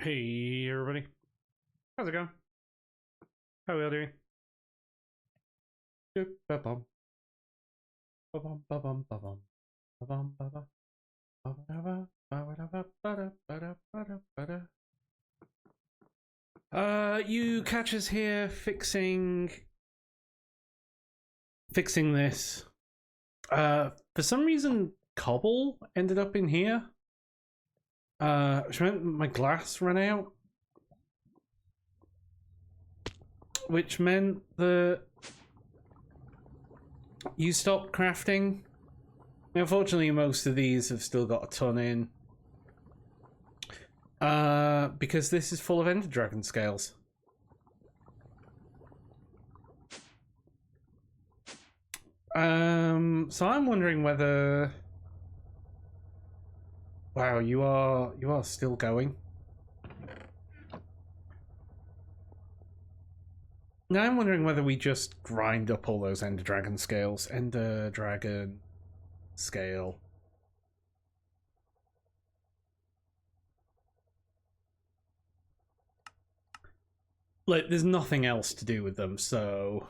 Hey everybody, how's it going? How are we all doing? Ba-bum, ba-bum, ba-bum, ba-bum, ba-bum, ba-bum, ba-ba-da-ba, ba-ba-da-ba, ba-da-ba-da-ba-da. You catch us here fixing this. For some reason, cobble ended up in here. Which meant my glass ran out. Which meant that you stopped crafting. Unfortunately, most of these have still got a ton in. Because this is full of Ender Dragon scales. So I'm wondering whether... Wow, you are still going. Now I'm wondering whether we just grind up all those Ender Dragon scales. Ender Dragon scale. Like, there's nothing else to do with them, so...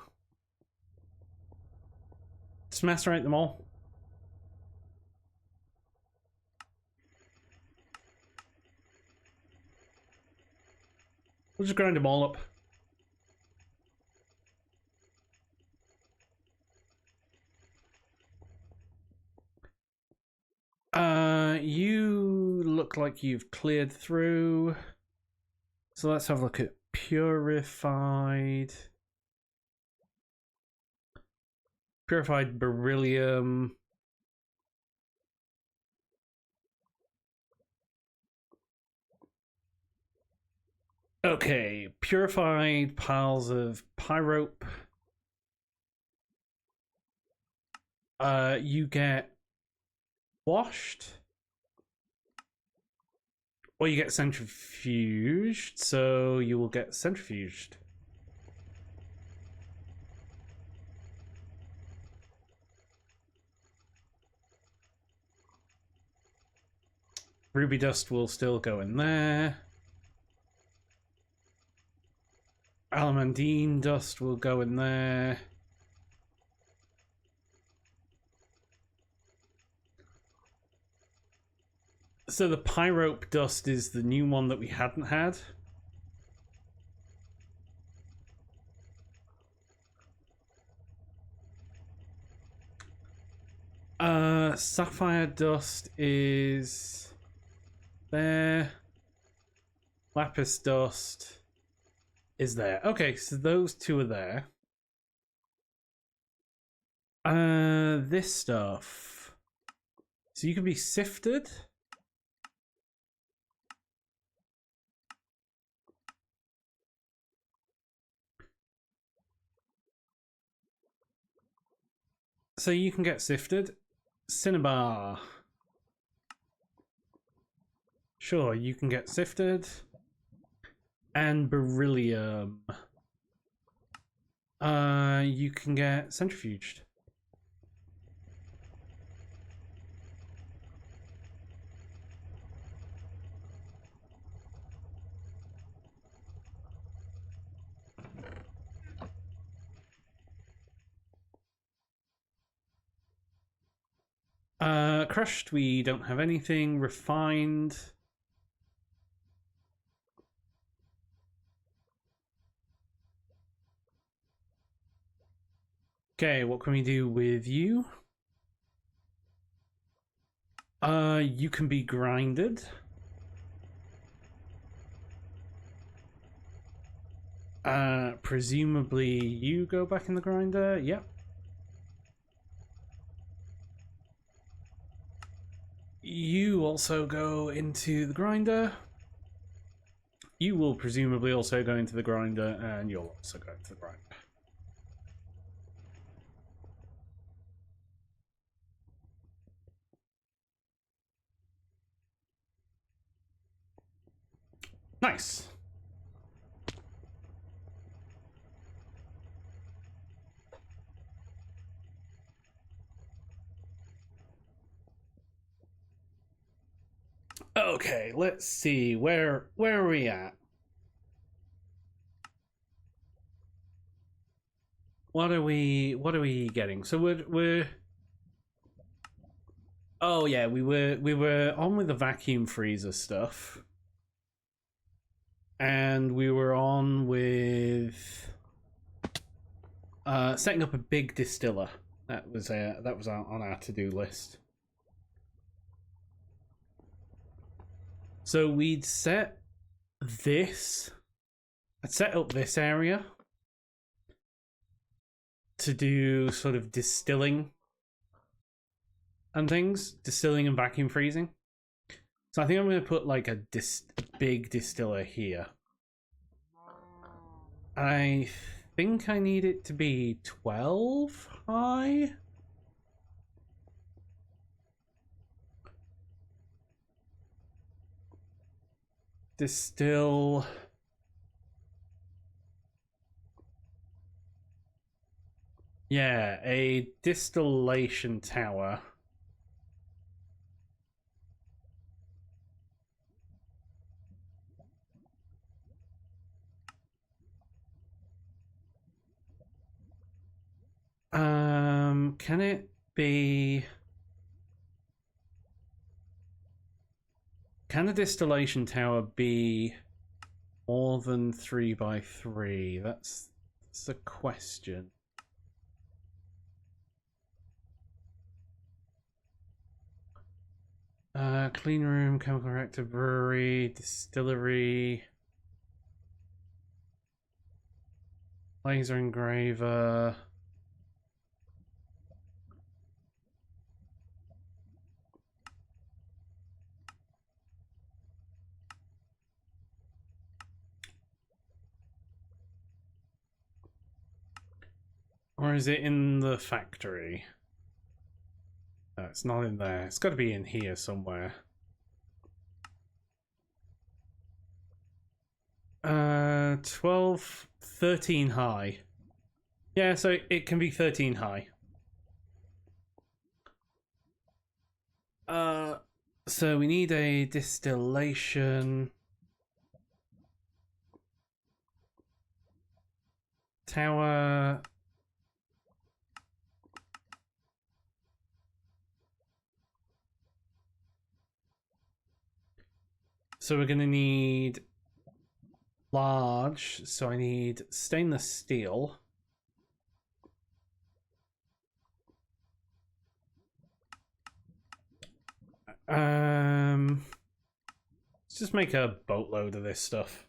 Just macerate them all. We'll just grind them all up. You look like you've cleared through. So let's have a look at purified beryllium. Okay, purified piles of pyrope. You get washed. Or you get centrifuged, so you will get centrifuged. Ruby dust will still go in there. Alamandine dust will go in there. So the pyrope dust is the new one that we hadn't had. Sapphire dust is there. Lapis dust is there. Okay, so those two are there. This stuff. So you can be sifted. So you can get sifted. Cinnabar. Sure, you can get sifted. And beryllium. You can get centrifuged. Crushed, we don't have anything. Refined. Okay, what can we do with you? You can be grinded. Presumably you go back in the grinder. Yep. You also go into the grinder. You will presumably also go into the grinder, and you'll also go into the grinder. Nice. Okay, let's see. Where are we at? What are we getting? So we're oh yeah, we were on with the vacuum freezer stuff. And we were on with setting up a big distiller. That was on our to-do list. So we'd set this. I'd set up this area to do sort of distilling and things, distilling and vacuum freezing. So I think I'm going to put like a big distiller here. I think I need it to be 12 high. Distill. Yeah, a distillation tower. Can it be... Can a distillation tower be more than 3x3? That's the question. Clean room, chemical reactor, brewery, distillery, laser engraver. Or is it in the factory? No, it's not in there. It's got to be in here somewhere. 12, 13 high. Yeah, so it can be 13 high. So we need a distillation tower. So we're gonna need large, so I need stainless steel. Let's just make a boatload of this stuff.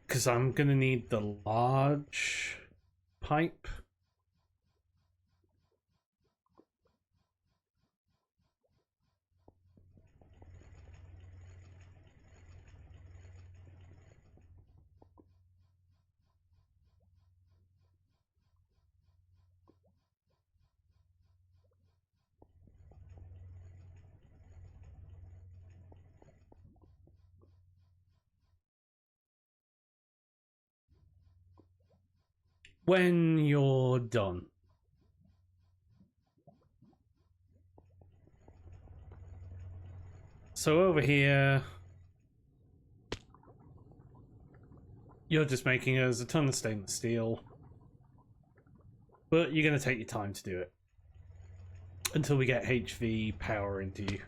Because I'm gonna need the large pipe. When you're done. So over here, you're just making us a ton of stainless steel. But you're going to take your time to do it. Until we get HV power into you.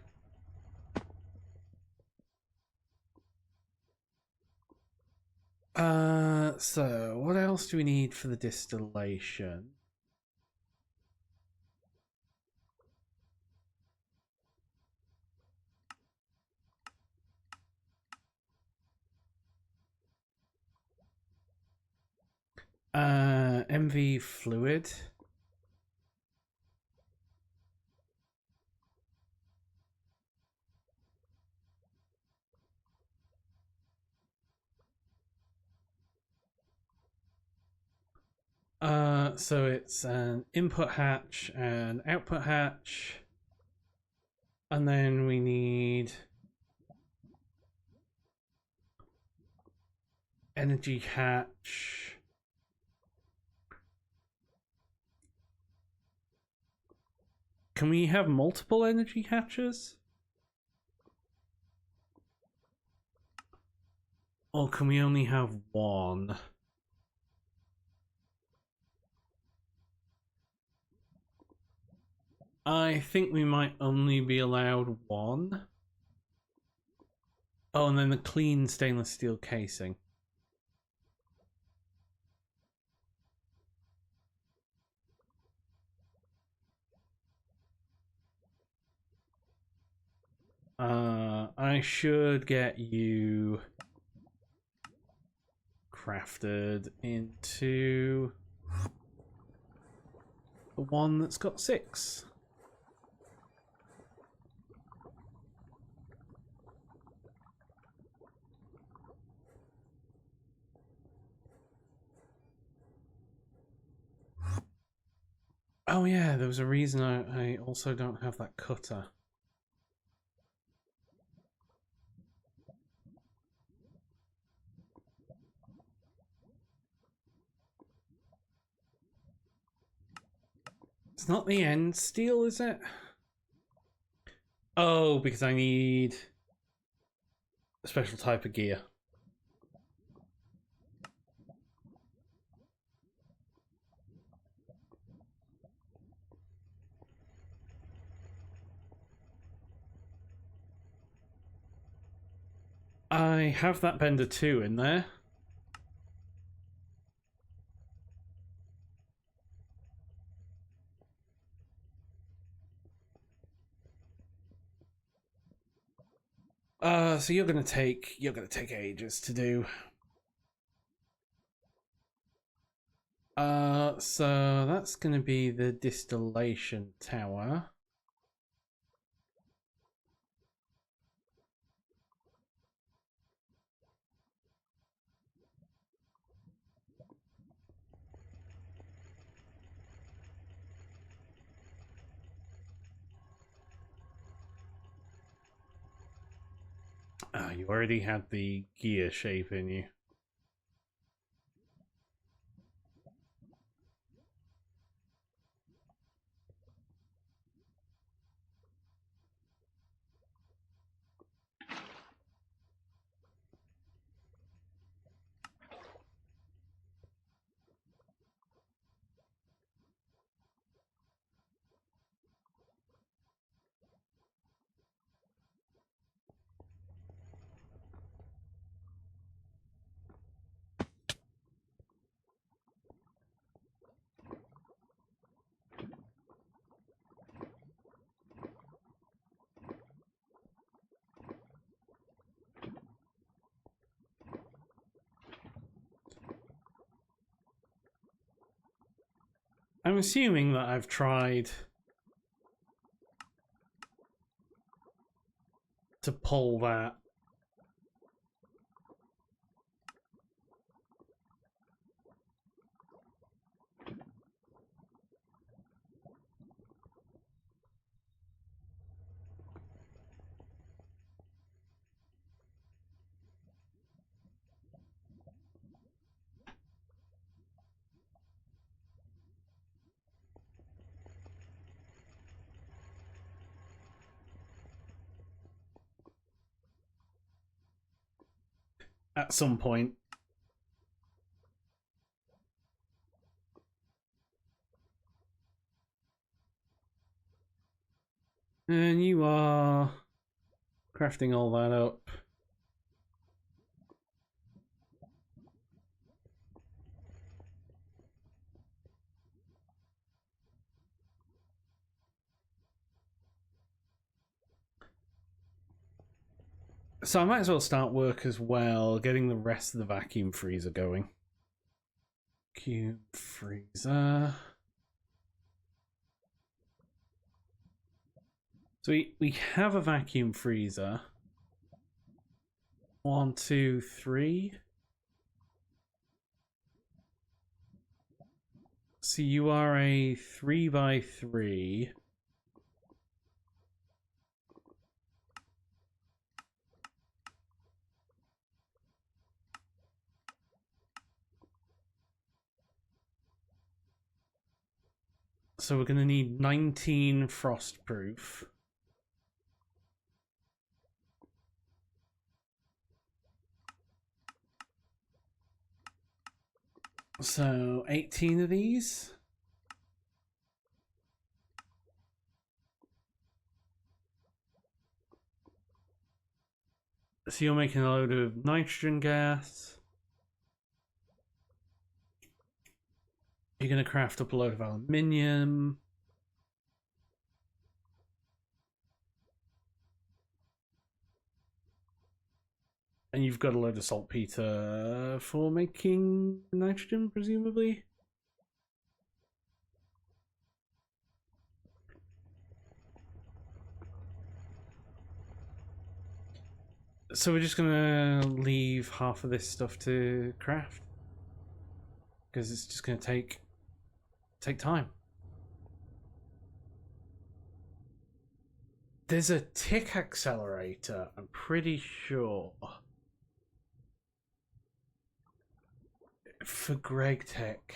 So what else do we need for the distillation? MV fluid. So it's an input hatch and output hatch. And then we need energy hatch. Can we have multiple energy catchers? Or can we only have one? I think we might only be allowed one. Oh, and then the clean stainless steel casing. I should get you crafted into the one that's got 6. Oh yeah, there was a reason I also don't have that cutter. It's not the end steel, is it? Oh, because I need a special type of gear. I have that bender 2 in there. So you're gonna take ages to do. So that's gonna be the distillation tower. Ah, you already had the gear shape in you. I'm assuming that I've tried to pull that. At some point. And you are crafting all that up. So I might as well start work as well, getting the rest of the vacuum freezer going. Vacuum freezer. So we have a vacuum freezer. 1, 2, 3. So you are a 3x3. So we're going to need 19 frostproof. So 18 of these. So you're making a load of nitrogen gas. You're going to craft up a load of aluminium. And you've got a load of saltpeter for making nitrogen, presumably. So we're just gonna leave half of this stuff to craft because it's just gonna take time. There's a tick accelerator, I'm pretty sure, for Greg Tech.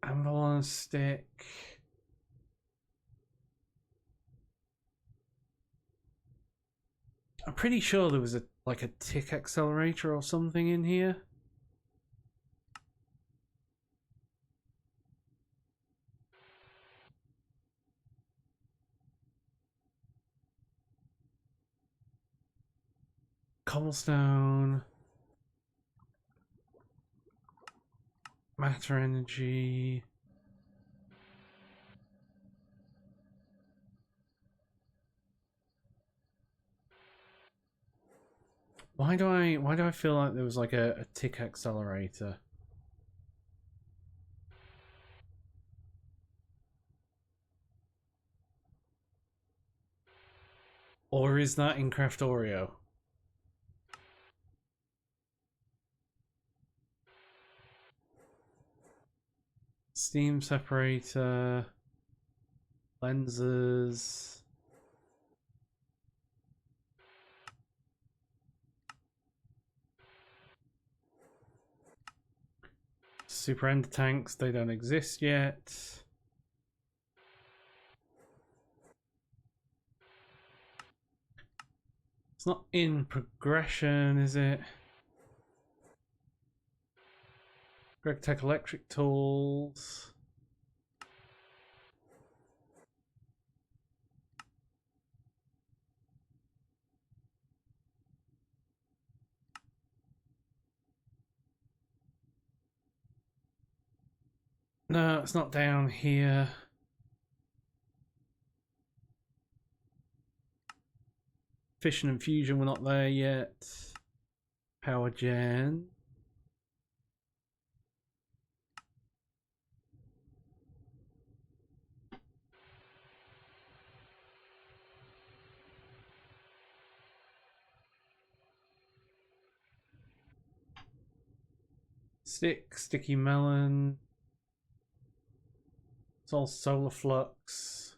Anvil on a stick. I'm pretty sure there was a tick accelerator or something in here. Cobblestone. Matter energy. Why do I feel like there was like a tick accelerator? Or is that in Craftorio? Steam separator, lenses. Super ender tanks, they don't exist yet. It's not in progression, is it? Greg Tech electric tools. No, it's not down here. Fission and fusion, we're not there yet. Power gen. Sticky melon. It's all solar flux.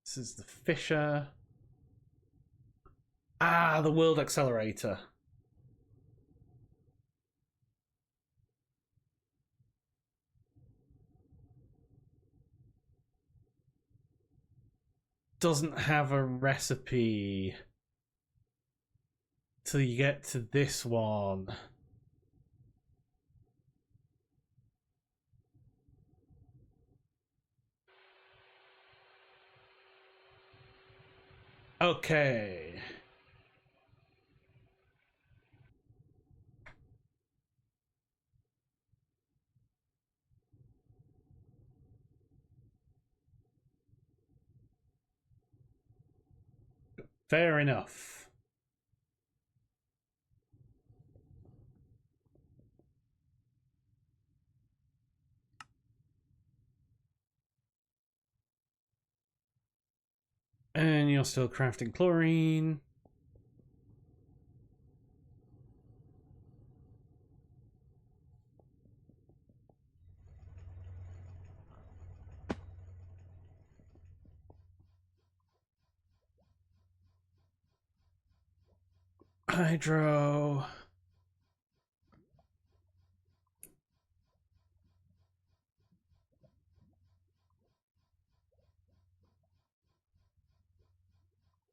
This is the Fisher. Ah, the world accelerator. Doesn't have a recipe till you get to this one. Okay. Fair enough. And you're still crafting chlorine. Hydro.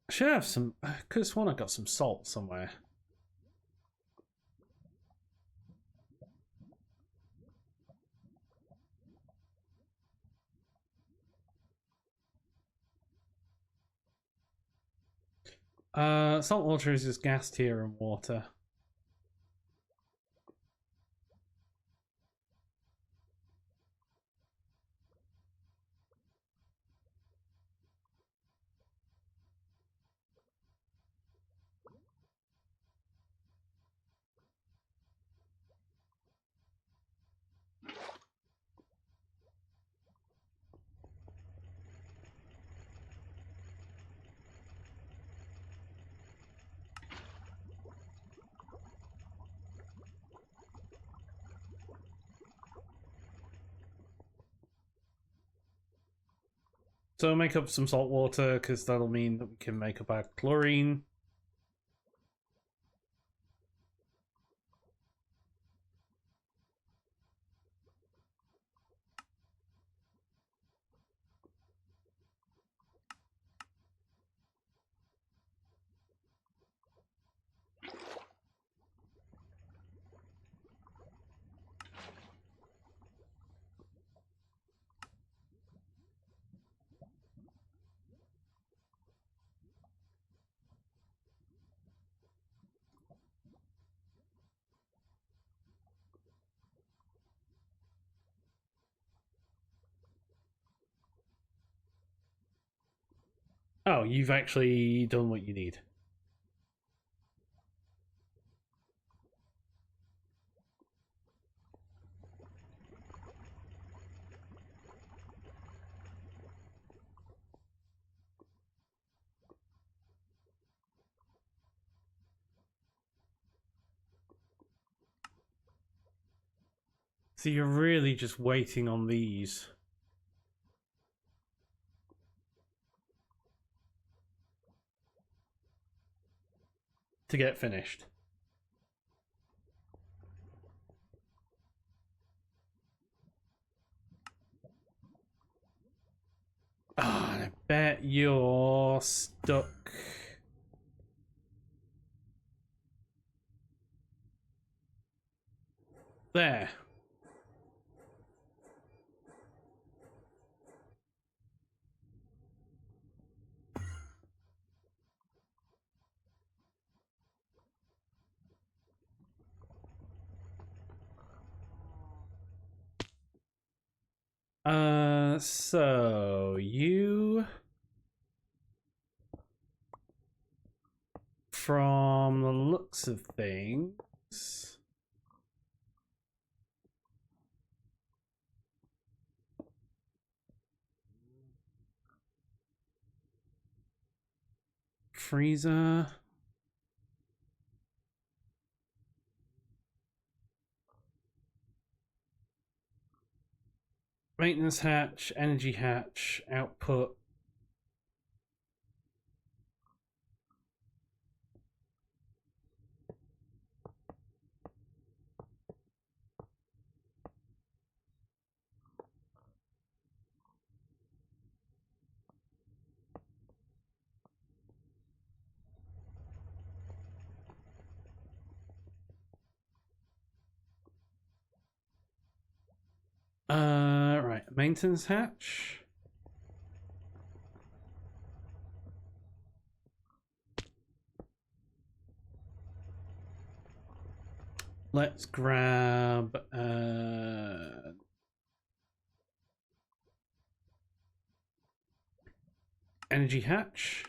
I should have some. I could have sworn I got some salt somewhere. Salt water is just gas tier and water. So make up some salt water because that'll mean that we can make up our chlorine. Oh, you've actually done what you need. So you're really just waiting on these to get finished. Ah, I bet you're stuck. There. So you, from the looks of things, freezer. Maintenance hatch, energy hatch, output. Right, maintenance hatch. Let's grab energy hatch.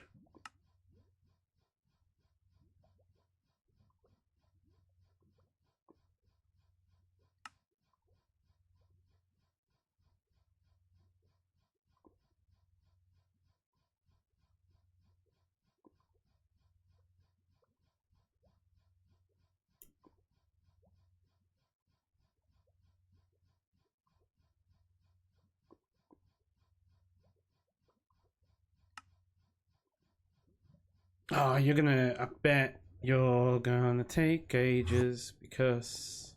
Oh, you're gonna. I bet you're gonna take ages because.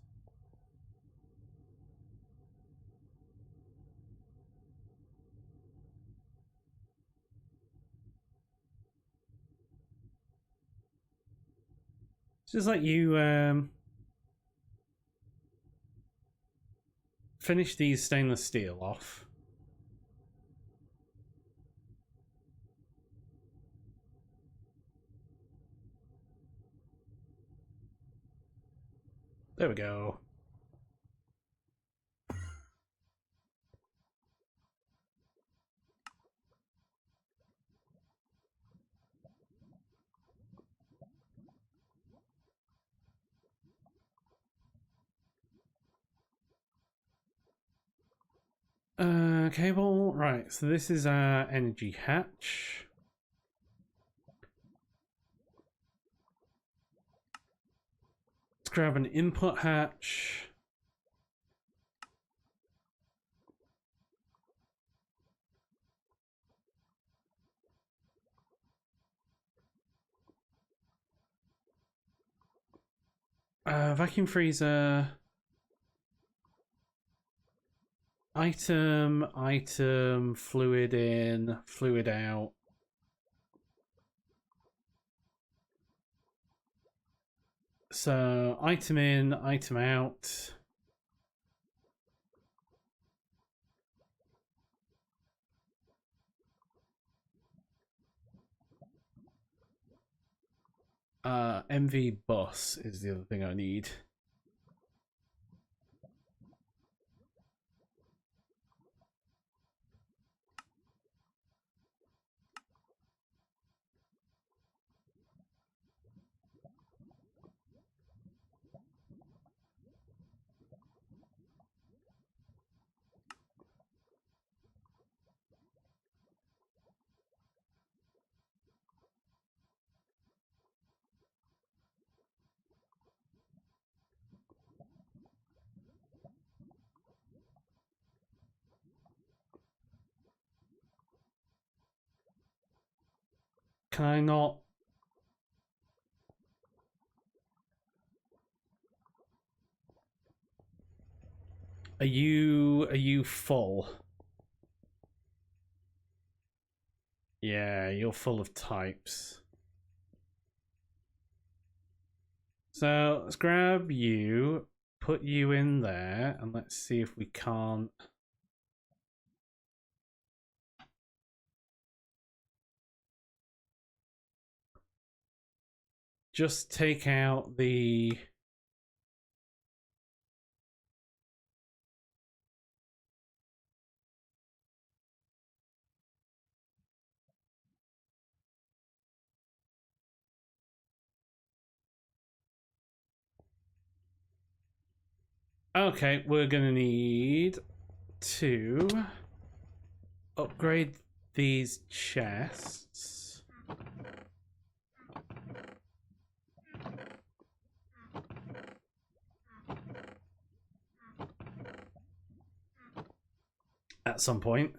Just let you finish these stainless steel off. There we go. Cable. Right, so this is our energy hatch. Let's grab an input hatch. Vacuum freezer. Item, fluid in, fluid out. So, item in, item out. MV bus is the other thing I need. Can I not? Are you full? Yeah, you're full of types. So let's grab you, put you in there, and let's see if we can't. Just take out the... Okay, we're gonna need to upgrade these chests. At some point.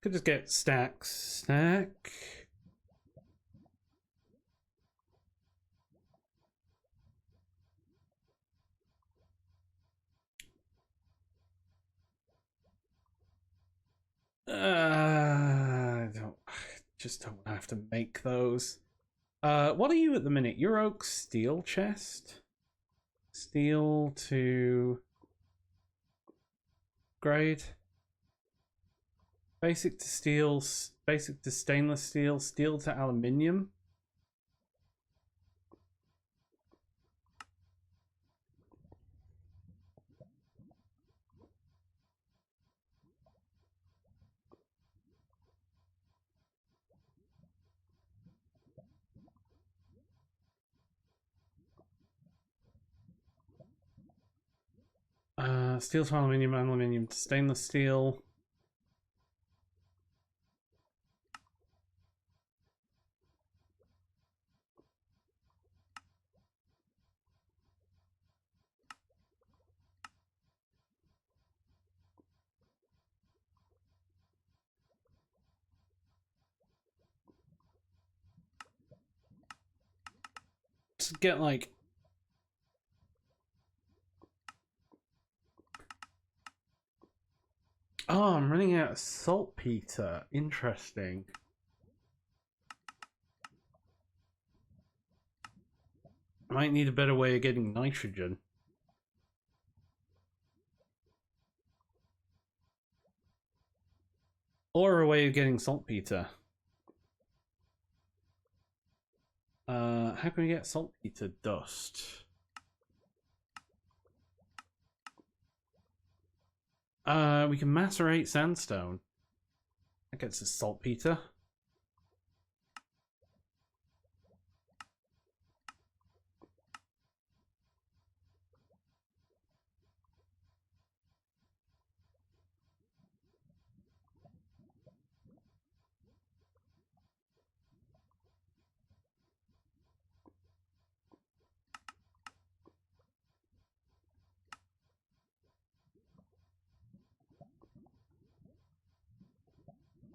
Could just get stack. Just don't have to make those. What are you at the minute? Your oak steel chest? Steel to grade. Basic to steel, basic to stainless steel, steel to aluminium. Steel to aluminium, aluminium to stainless steel. Just get like... Oh, I'm running out of saltpeter. Interesting. might need a better way of getting nitrogen. Or a way of getting saltpeter. How can we get saltpeter dust? We can macerate sandstone. That gets us saltpeter.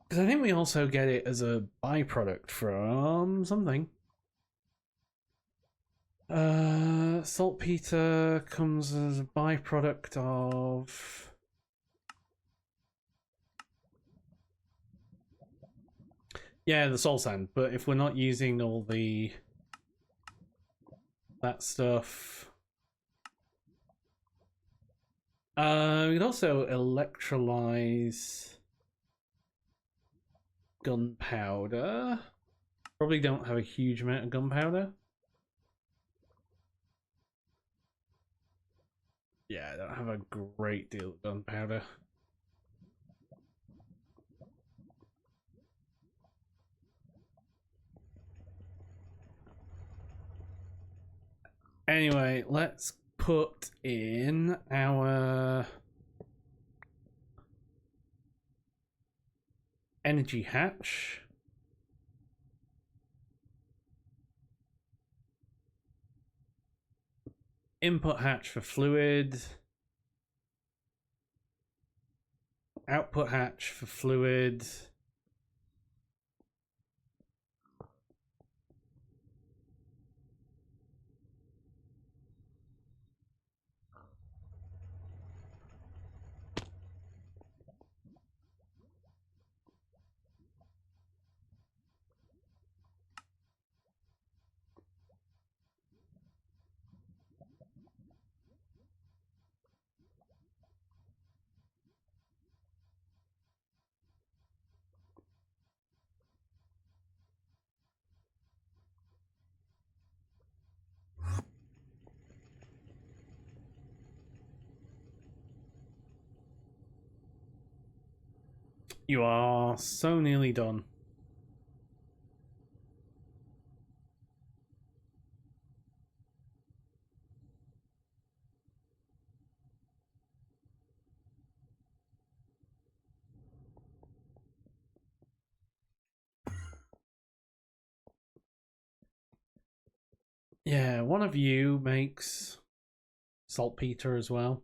Because I think we also get it as a byproduct from something. Saltpeter comes as a byproduct of... Yeah, the soul sand, but if we're not using all that stuff... we could also electrolyze gunpowder. Probably don't have a huge amount of gunpowder. Yeah, I don't have a great deal of gunpowder. Anyway, let's put in our energy hatch. Input hatch for fluid. Output hatch for fluid. You are so nearly done. Yeah, one of you makes saltpeter as well.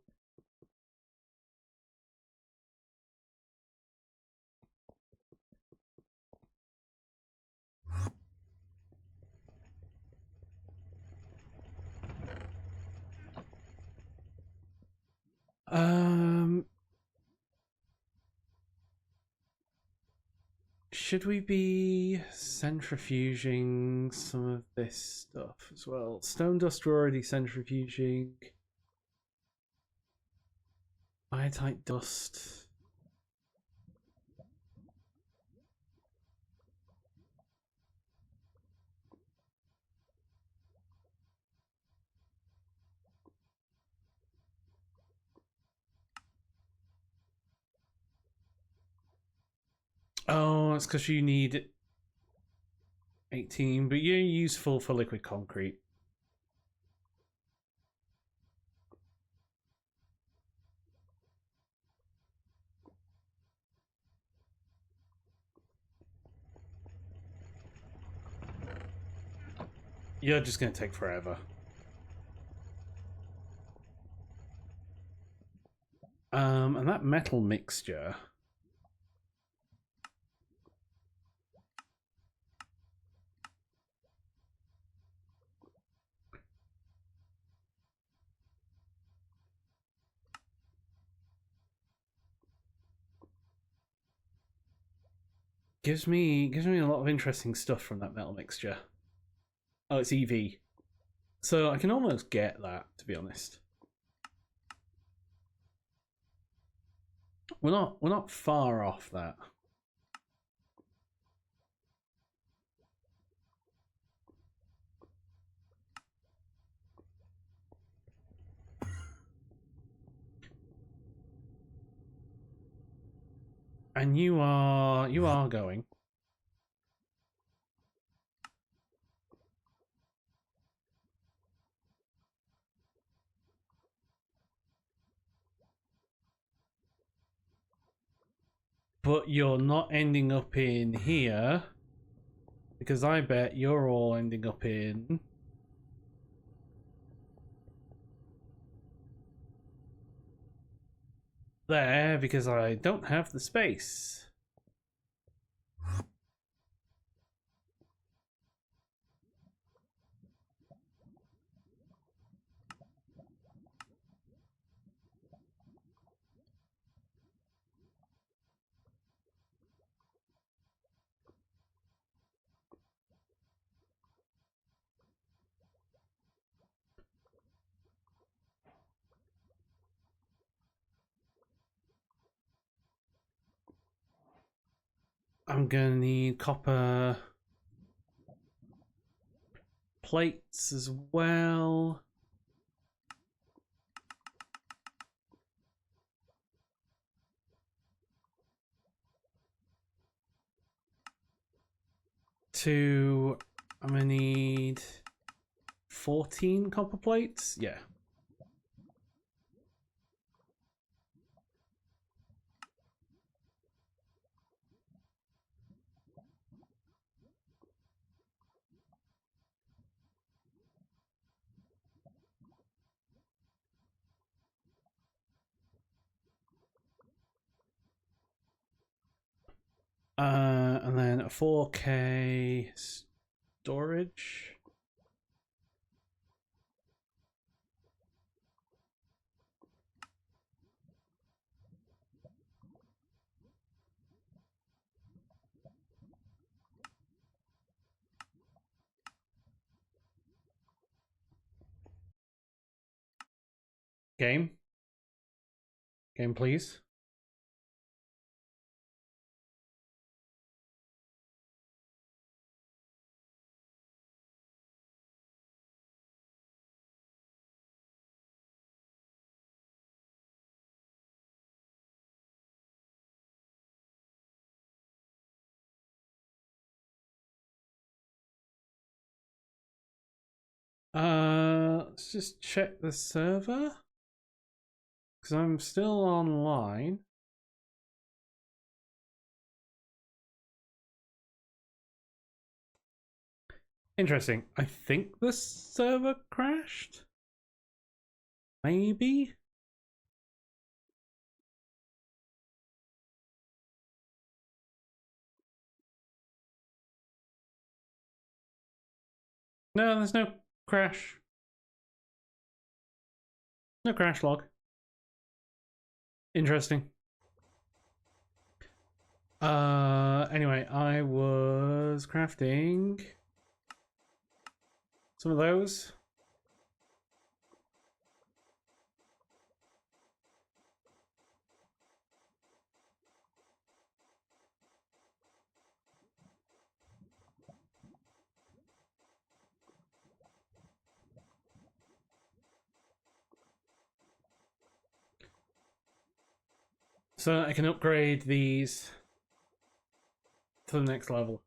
Should we be centrifuging some of this stuff as well? Stone dust we're already centrifuging. Biotite dust. Oh, it's because you need 18, but you're useful for liquid concrete. You're just going to take forever. And that metal mixture... gives me a lot of interesting stuff from that metal mixture. Oh, it's EV. So I can almost get that, to be honest. We're not far off that. And you are going. But you're not ending up in here, because I bet you're all ending up in there, because I don't have the space. I'm gonna need copper plates as well. I'm gonna need 14 copper plates. Yeah. And then a 4K storage. Game, please. Let's just check the server, because I'm still online. Interesting. I think the server crashed. Maybe? No, there's no crash. No crash log. Interesting. Anyway, I was crafting some of those. So I can upgrade these to the next level.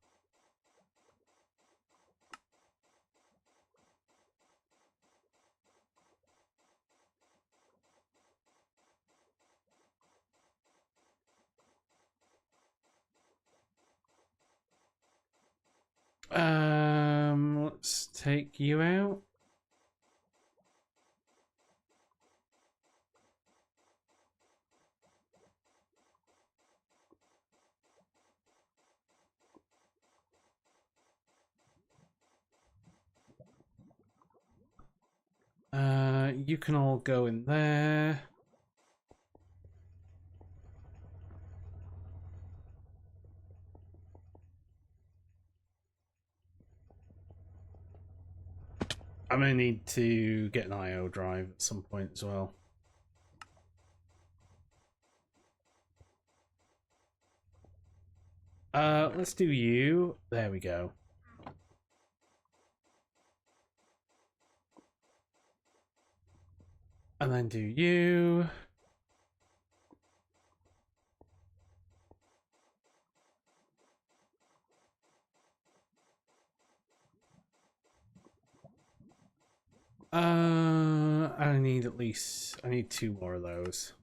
Let's take you out. You can all go in there. I'm gonna need to get an IO drive at some point as well. Let's do you. There we go. And then do you. I need at least... I need 2 more of those.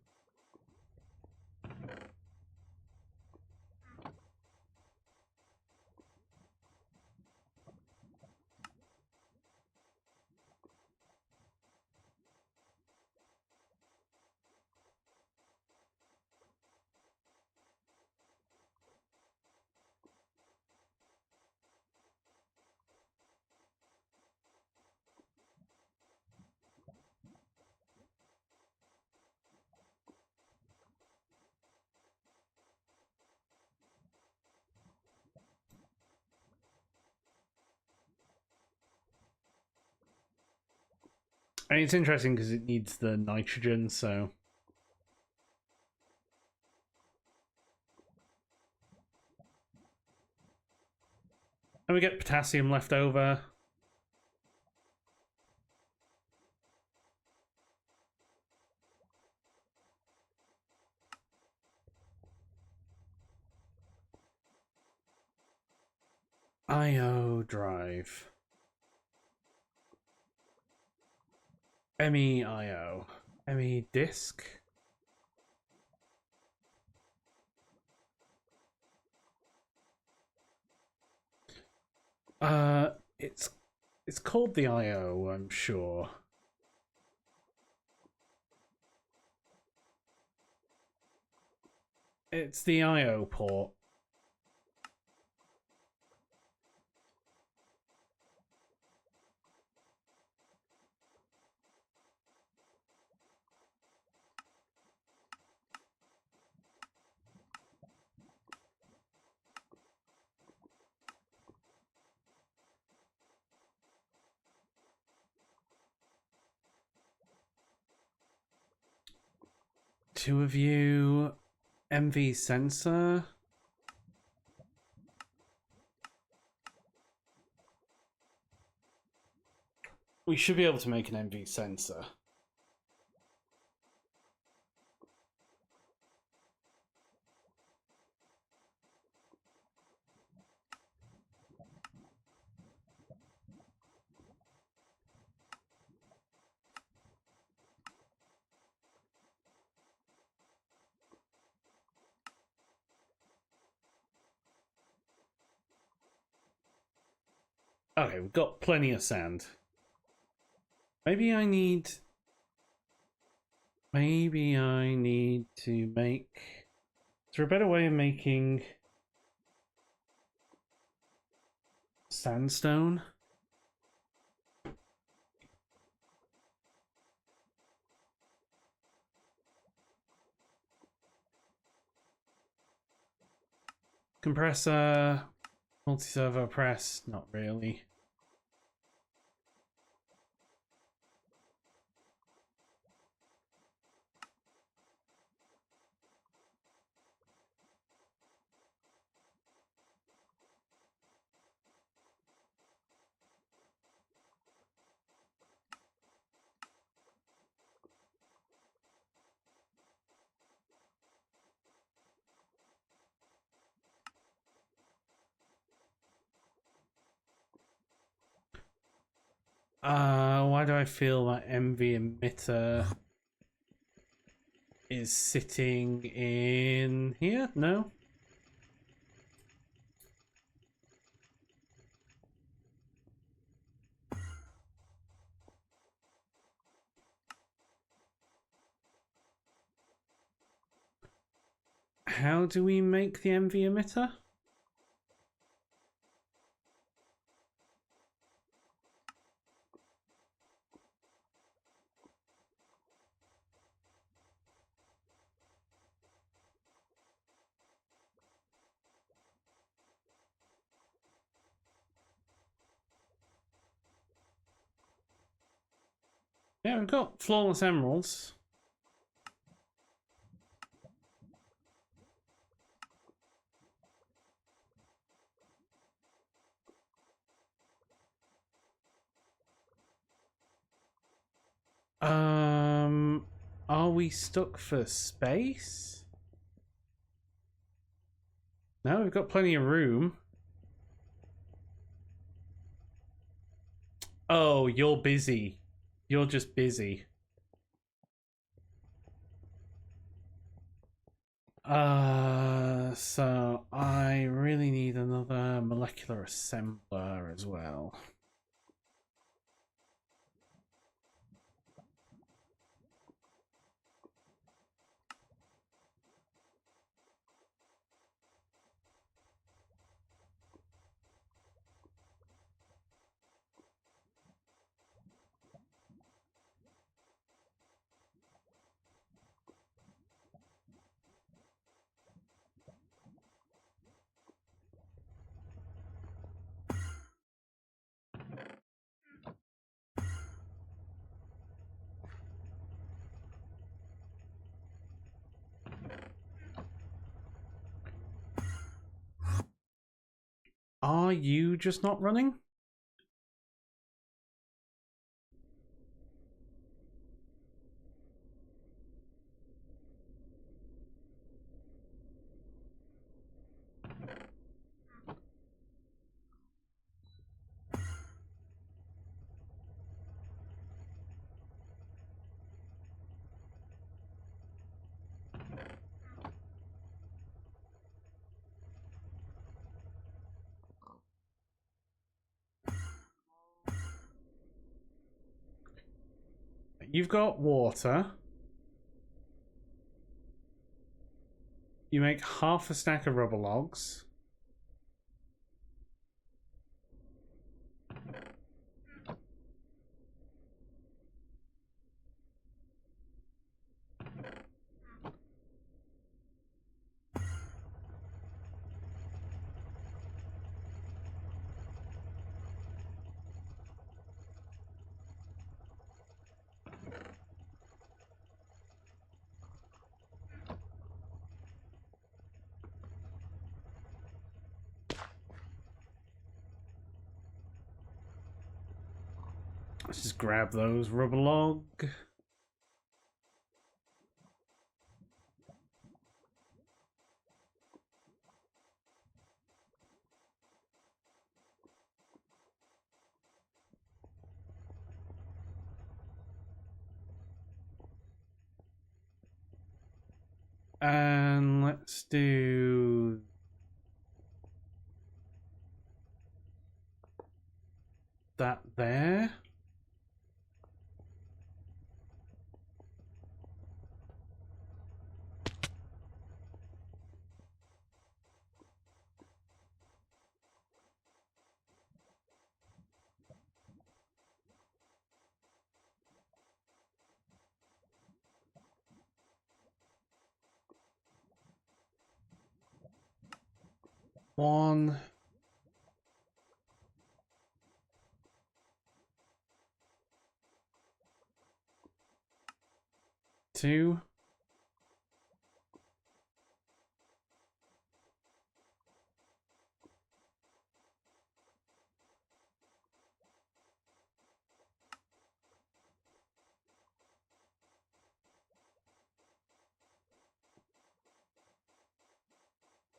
And it's interesting because it needs the nitrogen, so... And we get potassium left over. IO drive. MEIO. ME disk. It's called the IO, I'm sure. It's the IO port. Two of you. MV sensor. We should be able to make an MV sensor. Okay, we've got plenty of sand. Maybe I need to make... Is there a better way of making sandstone? Compressor, multi-servo press, not really. Why do I feel that MV emitter is sitting in here? No? How do we make the MV emitter? Yeah, we've got flawless emeralds. Are we stuck for space? No, we've got plenty of room. Oh, you're busy. You're just busy. So I really need another molecular assembler as well. Are you just not running? You've got water. You make half a stack of rubber logs. Let's just grab those rubber log. And let's do that there. One. Two.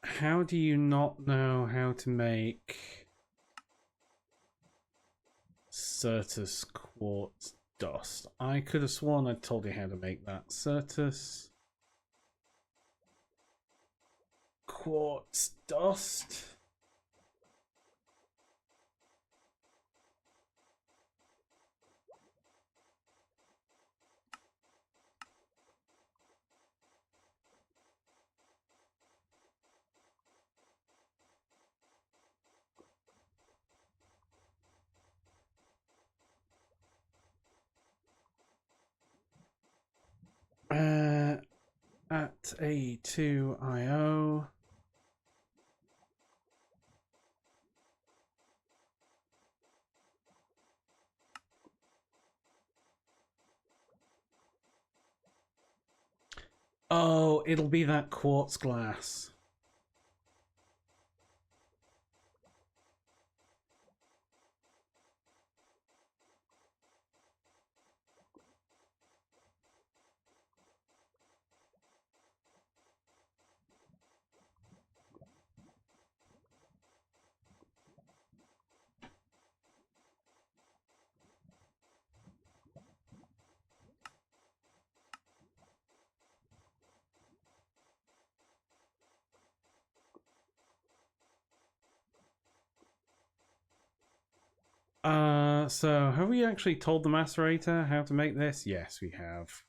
How do you not know how to make Certus quartz dust? I could have sworn I told you how to make that. Certus quartz dust. At A2IO. Oh, it'll be that quartz glass. So have we actually told the macerator how to make this? Yes, we have.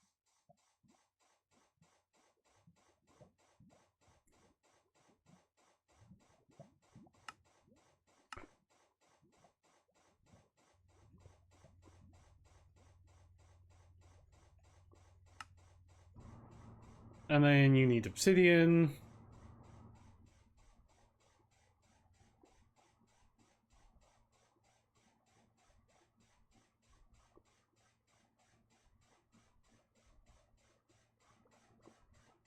And then you need obsidian.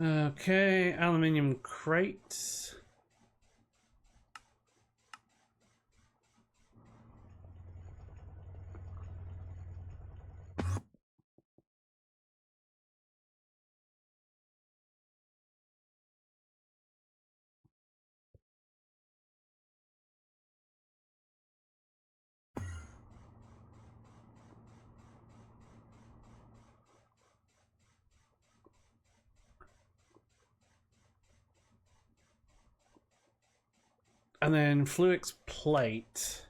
Okay, aluminium crates. And then Fluix plate.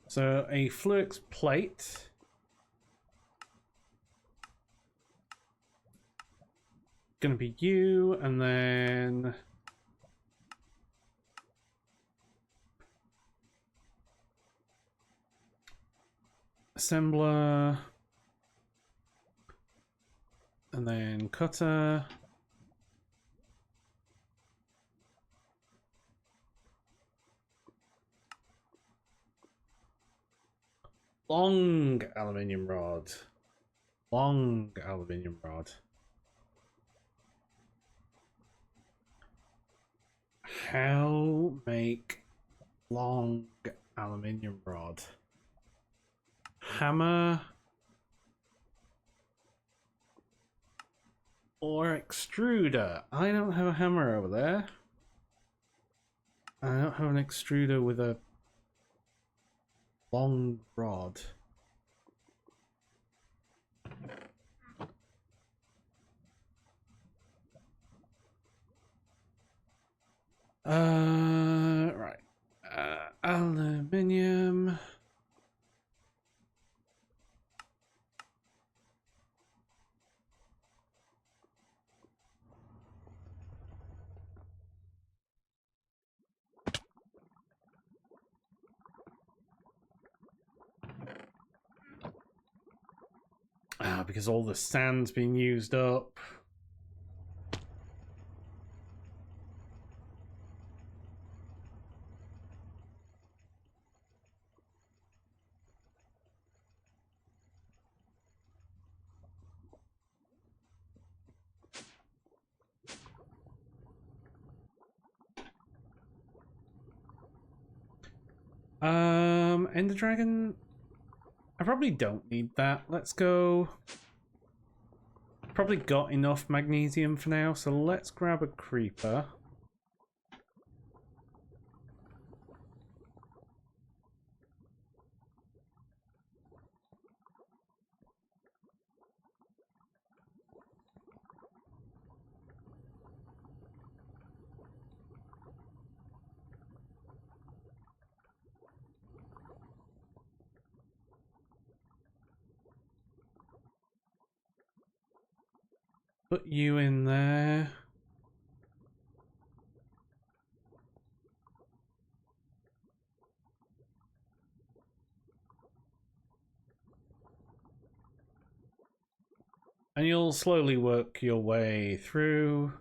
So a Fluix plate. Gonna be you, and then assembler, and then cutter. Long aluminium rod. Long aluminium rod. How make long aluminium rod? Hammer or extruder? I don't have a hammer over there. I don't have an extruder with a long rod. Right. Aluminium. Because all the sand's been used up. Ender Dragon. I probably don't need that. Let's go. Probably got enough magnesium for now, so let's grab a creeper. Put you in there. And you'll slowly work your way through.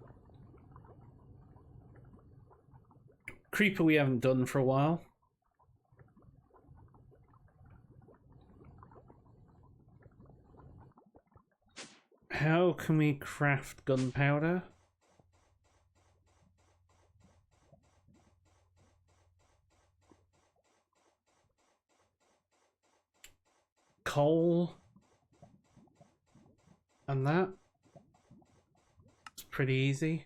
Creeper we haven't done for a while. How can we craft gunpowder? Coal and that. It's pretty easy.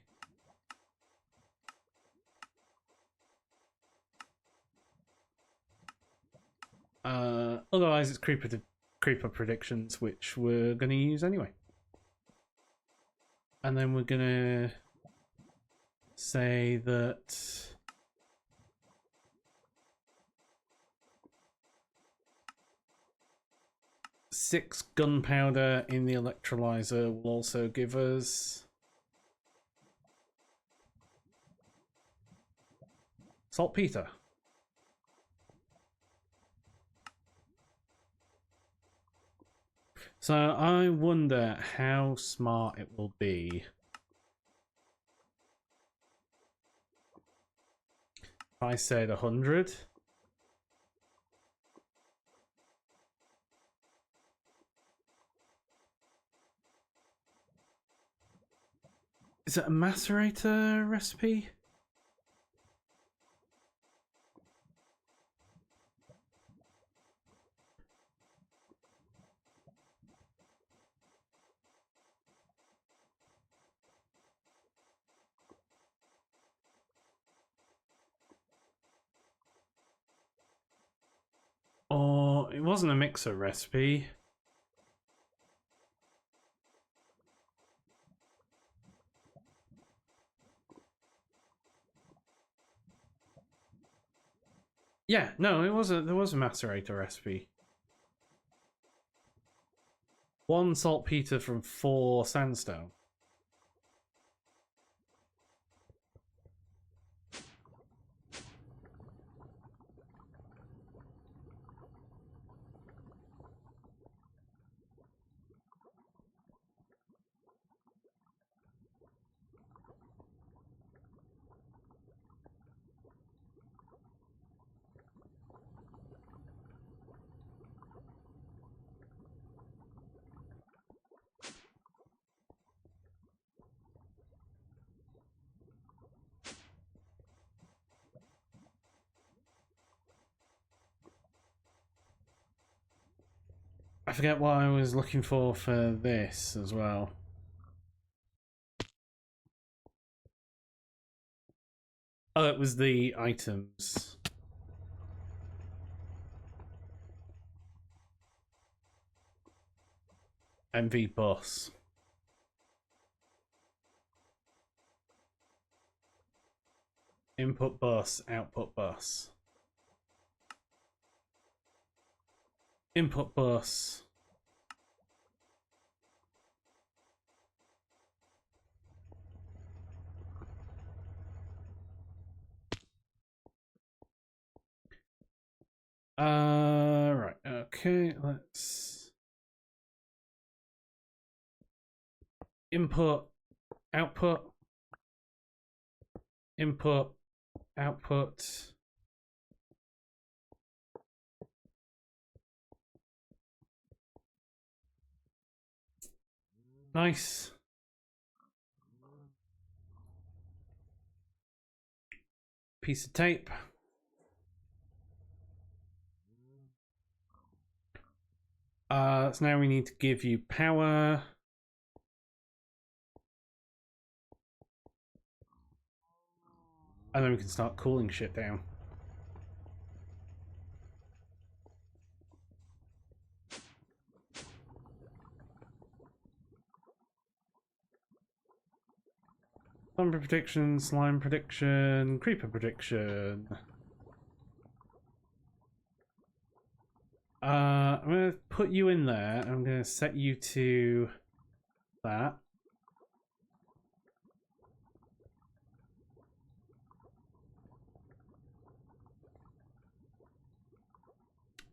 Otherwise it's creeper predictions, which we're going to use anyway. And then we're going to say that six gunpowder in the electrolyzer will also give us saltpeter. So I wonder how smart it will be if I said 100. Is it a macerator recipe? Or it wasn't a mixer recipe. Yeah, no, it was there was a macerator recipe. 1 saltpeter from 4 sandstone. I forget what I was looking for this as well. Oh, it was the items. MV bus. Input bus, output bus. Input bus. Right, okay, let's input, output, input, output. Nice. Piece of tape. So now we need to give you power. And then we can start cooling shit down. Slumber prediction, slime prediction, creeper prediction. I'm going to put you in there. I'm going to set you to that.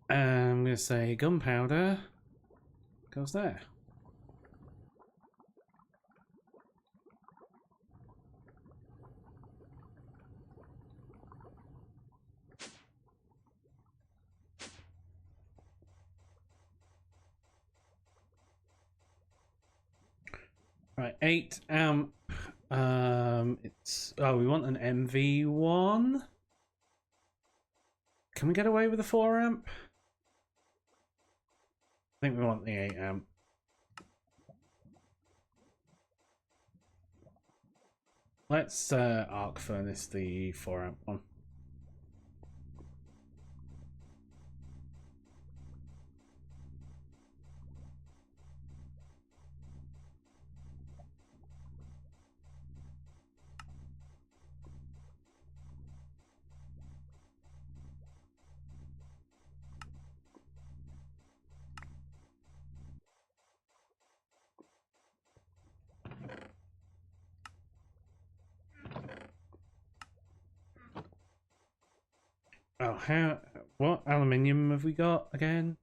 And I'm going to say gunpowder goes there. 8 amp. It's we want an MV1. Can we get away with a 4 amp? I think we want the 8 amp. Let's arc furnace the 4 amp one. Oh, what aluminium have we got again?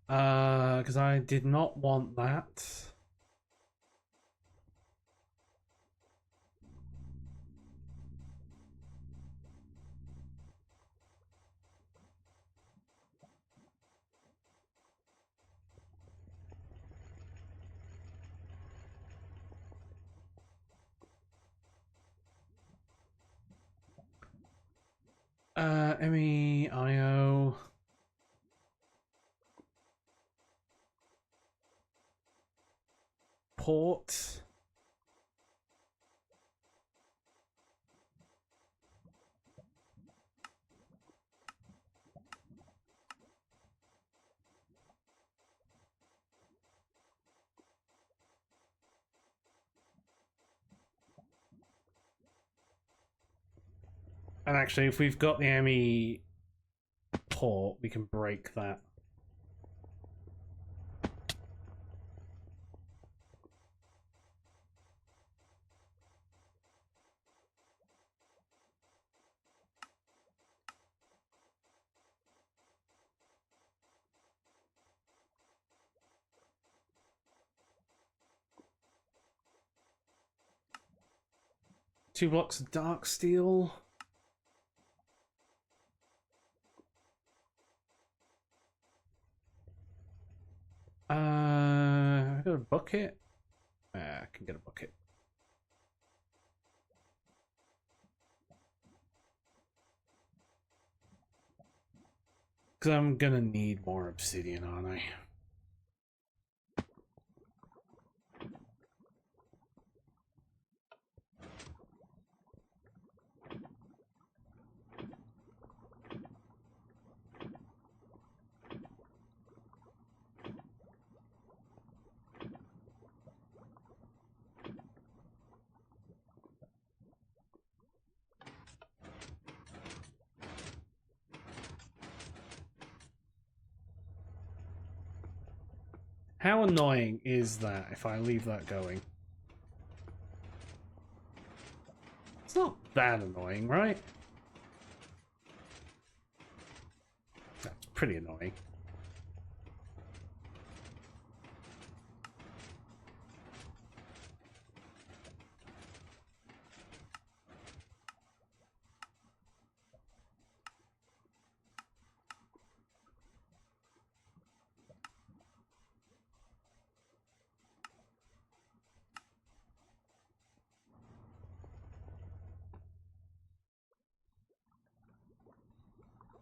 Because I did not want that. MEIO. Port. And actually, if we've got the ME port, we can break that. Two blocks of dark steel. I got a bucket. I can get a bucket. Because I'm gonna need more obsidian, aren't I? How annoying is that if I leave that going? It's not that annoying, right? That's pretty annoying.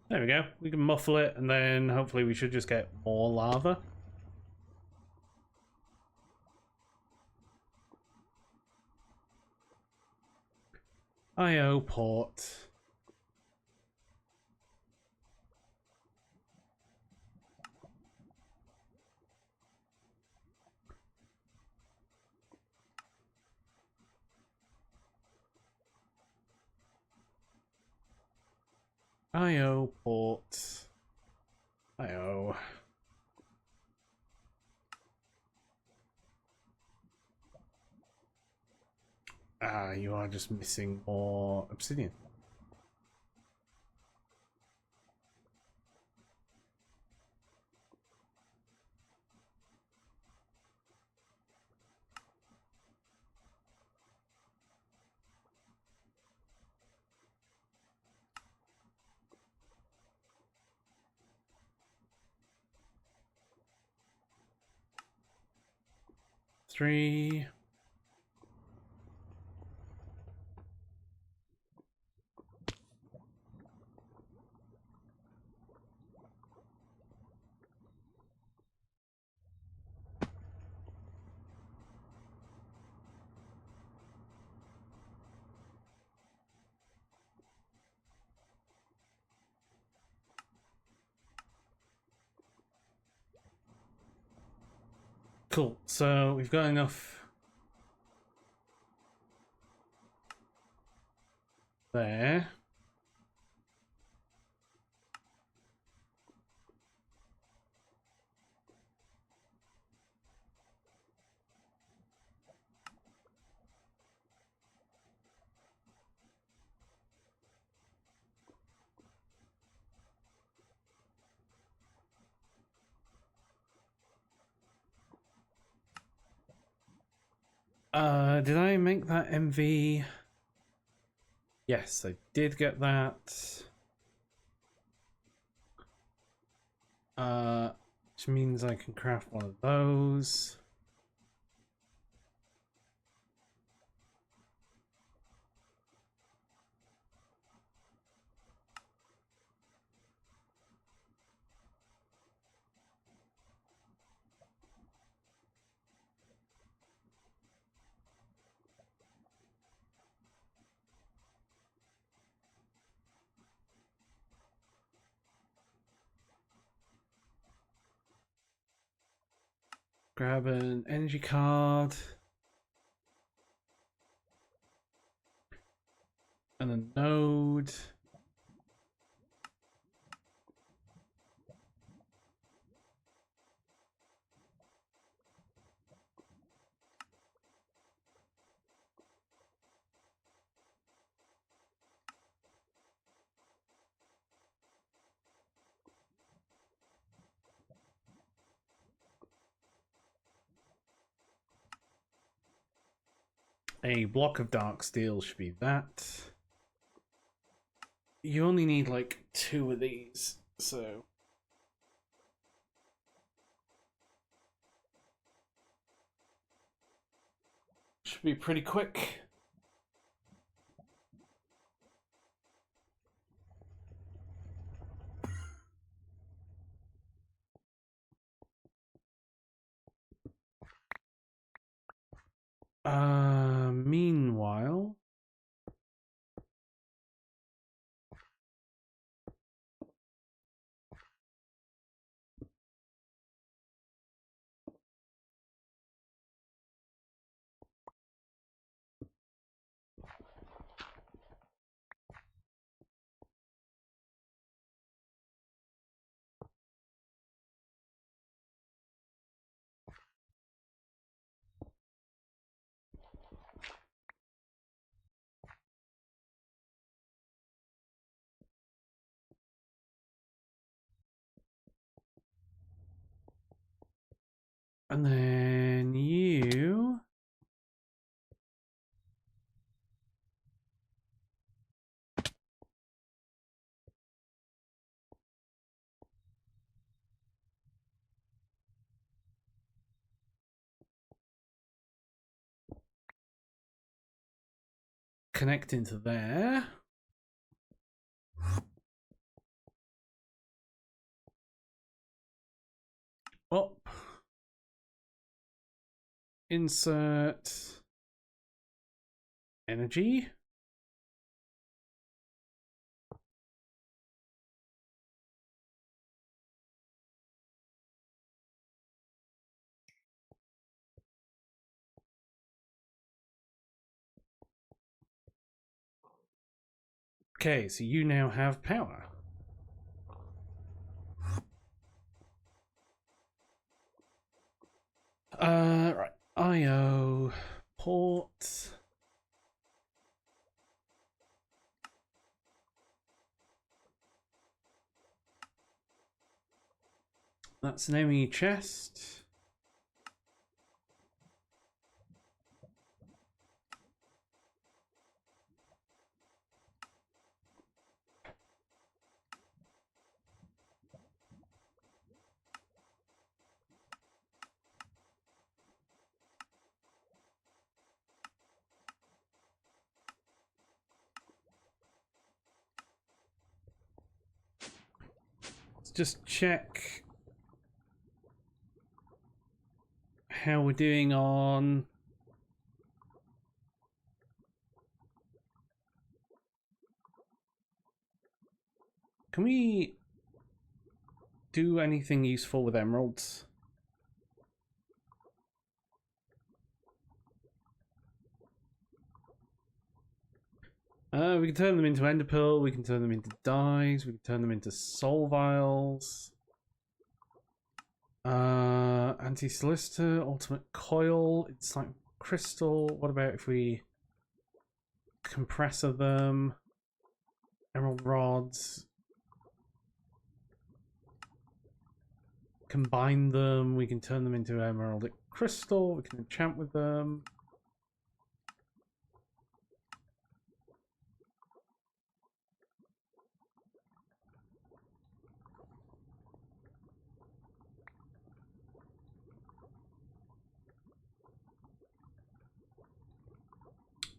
There we go. We can muffle it, and then hopefully we should just get more lava. IO port. IO port. IO. Ah, you are just missing more obsidian. 3. Cool. So we've got enough there. Did I make that MV? Yes, I did get that. Which means I can craft one of those. Grab an energy card. And a node. A block of dark steel should be that. You only need like 2 of these, so should be pretty quick. Meanwhile, and then you connect into there. Up. Insert energy. Okay, so you now have power. Right. IO port. That's an enemy chest. just check how we're doing on... Can we do anything useful with emeralds? We can turn them into enderpearl, we can turn them into dyes, we can turn them into soul vials. Anti-solicitor, ultimate coil, it's like crystal. What about if we compressor them? Emerald rods. Combine them, we can turn them into emerald crystal, we can enchant with them.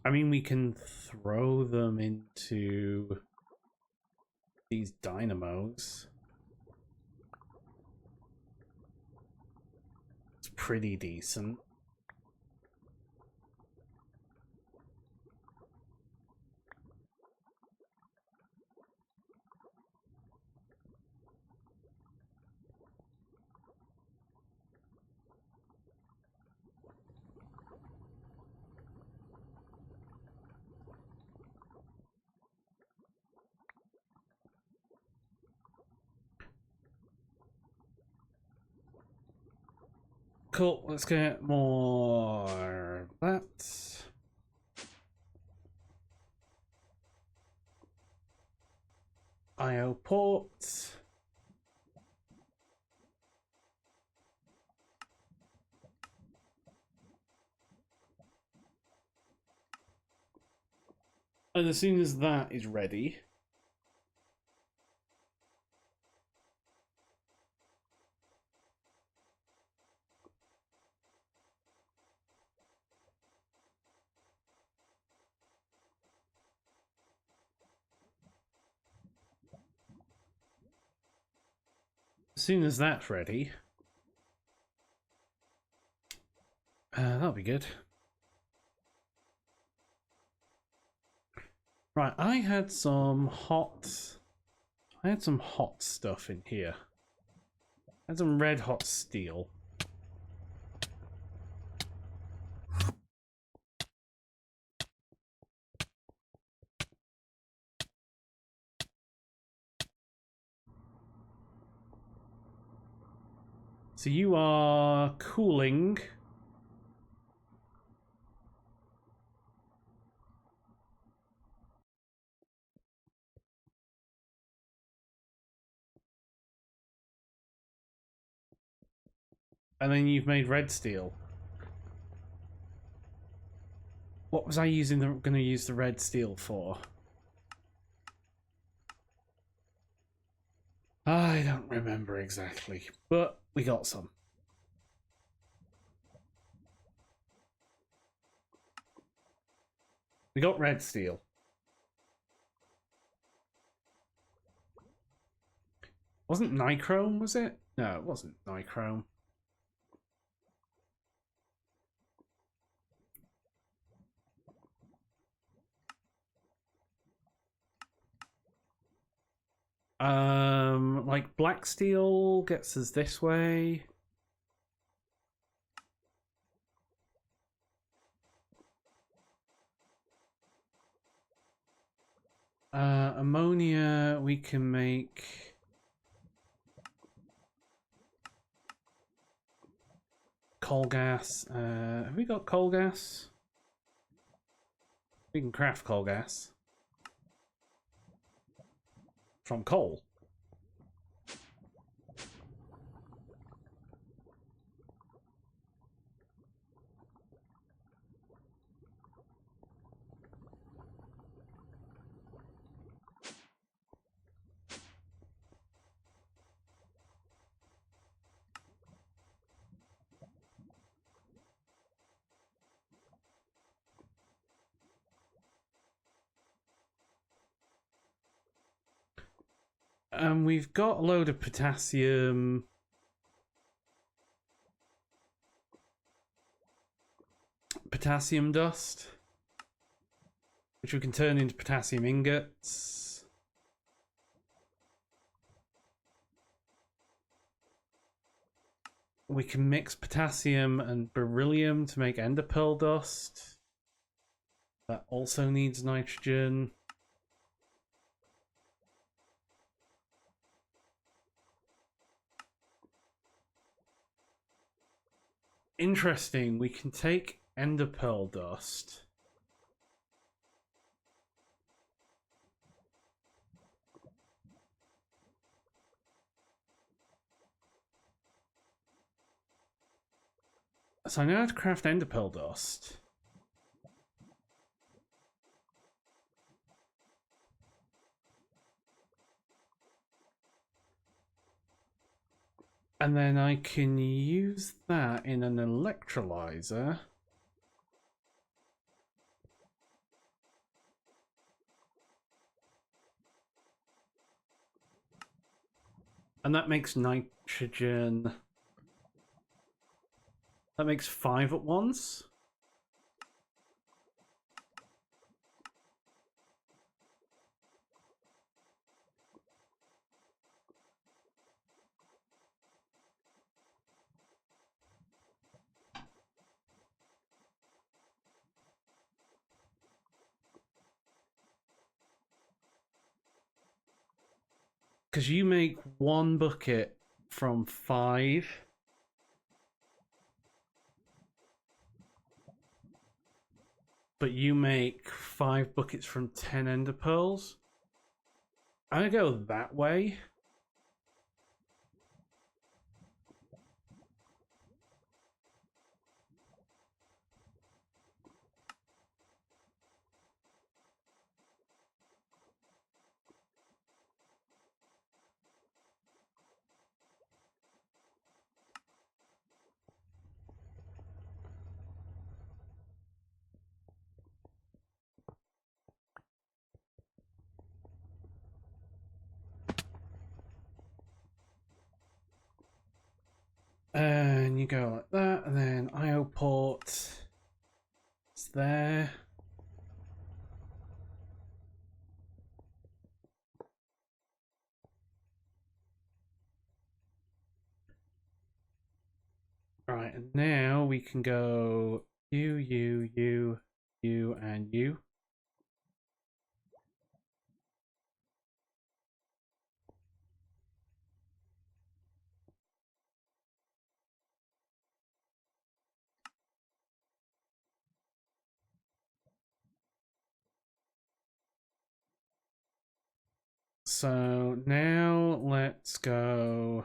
I mean, we can throw them into these dynamos. It's pretty decent. Cool, let's get more of that. IO port. And as soon as that is ready, that'll be good. Right, I had some hot stuff in here. I had some red hot steel. So you are cooling. And then you've made red steel. What was I going to use the red steel for? I don't remember exactly, but we got some. We got red steel. Wasn't nichrome, was it? No, it wasn't nichrome. Like black steel gets us this way. Ammonia we can make. Coal gas. Have we got coal gas? We can craft coal gas from coal. And we've got a load of potassium. Potassium dust, which we can turn into potassium ingots. We can mix potassium and beryllium to make ender pearl dust. That also needs nitrogen. Interesting, we can take ender pearl dust. So I know how to craft ender pearl dust. And then I can use that in an electrolyzer. And that makes nitrogen. That makes 5 at once. Because you make 1 bucket from 5. But you make 5 buckets from 10 ender pearls. I'm gonna go that way. And you go like that, and then IO port is there. Right, and now we can go you, and you. So now let's go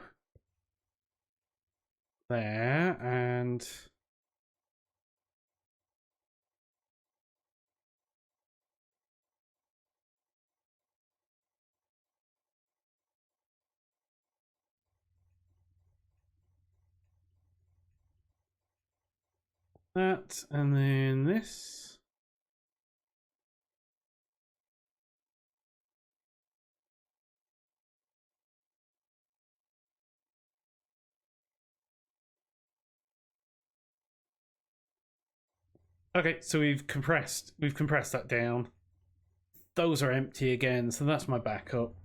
there and that, and then this. Okay, so we've compressed that down. Those are empty again, so that's my backup.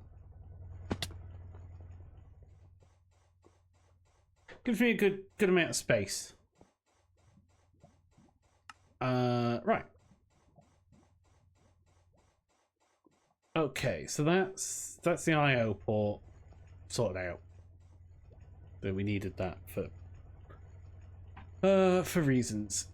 Gives me a good amount of space. Right. Okay, so that's the IO port sorted out. But we needed that for reasons.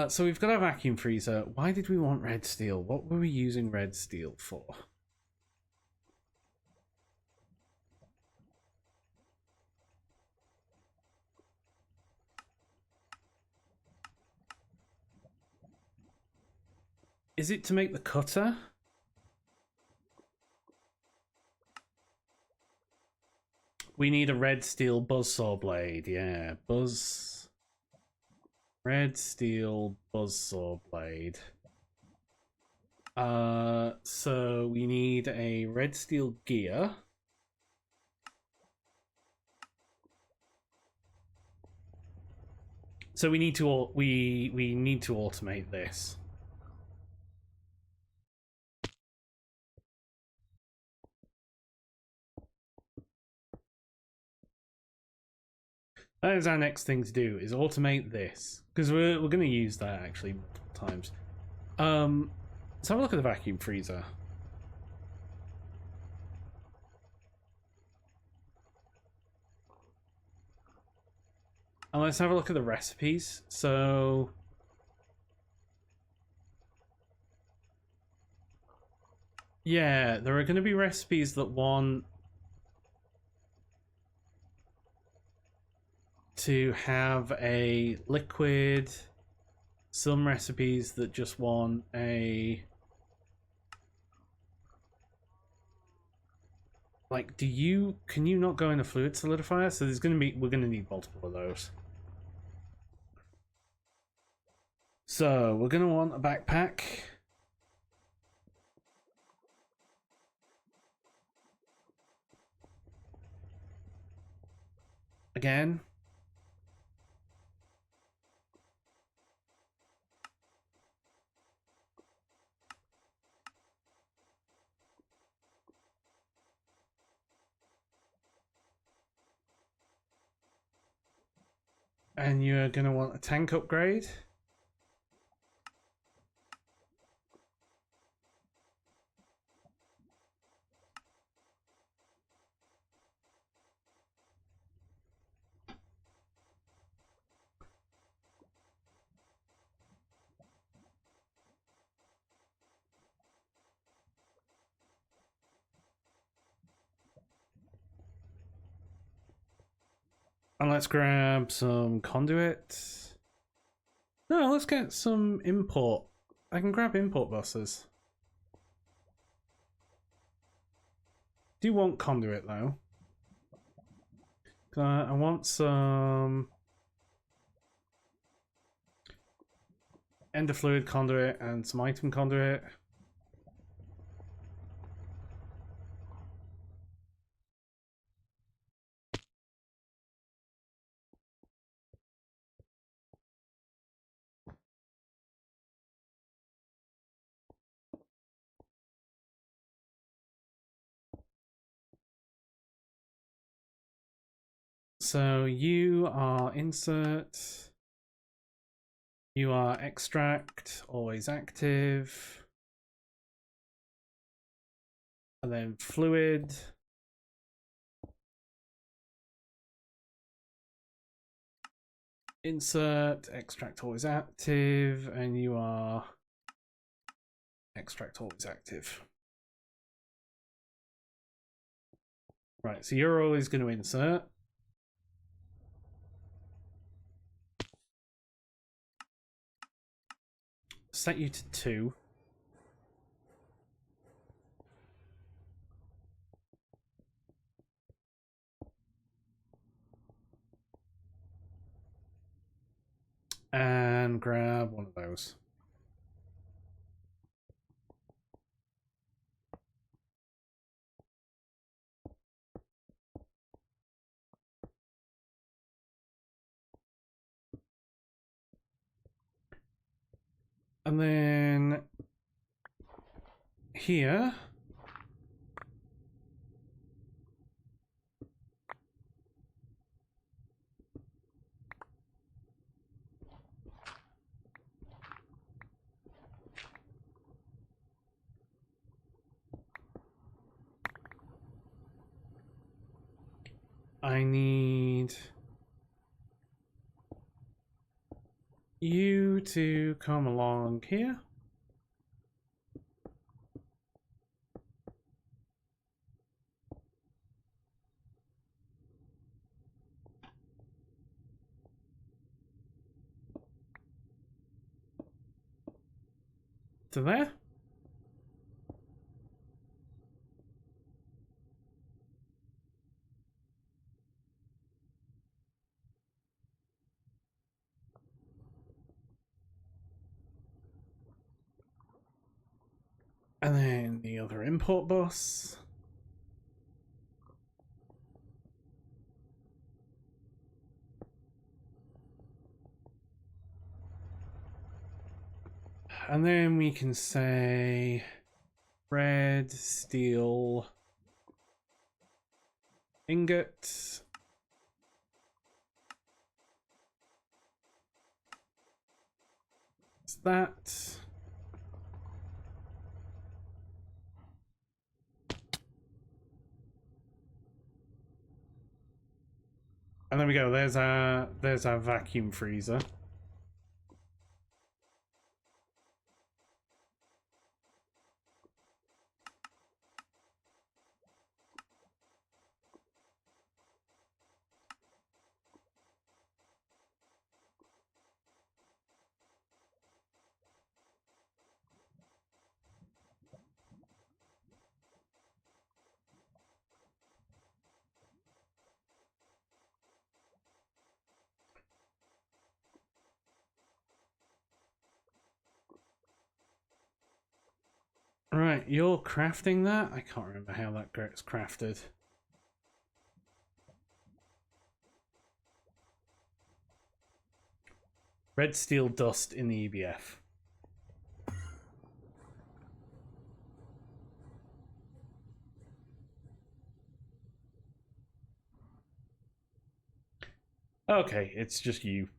So we've got our vacuum freezer. Why did we want red steel? What were we using red steel for? Is it to make the cutter? We need a red steel buzzsaw blade. Yeah, buzz. Red steel buzzsaw blade. So we need a red steel gear. So we need to we need to automate this. That is our next thing to do, is automate this, because we're going to use that actually times. Let's have a look at the vacuum freezer. And let's have a look at the recipes. So yeah, there are going to be recipes that want to have a liquid, some recipes that just want a, like, can you not go in a fluid solidifier? So there's going to be, we're going to need multiple of those. So we're going to want a backpack. Again. And you're going to want a tank upgrade. And let's grab some conduit. No, let's get some import. I can grab import buses. Do want conduit though. I want some ender fluid conduit and some item conduit. So you are insert. You are extract, always active. And then fluid. Insert, extract always active, and you are extract always active. Right, so you're always going to insert. Set you to 2. And grab one of those. And then here, I need you to come along here. To there. And then the other import bus. And then we can say red steel ingot. It's that. And there we go. There's our vacuum freezer. Right, you're crafting that? I can't remember how that gets crafted. Red steel dust in the EBF. Okay, it's just you.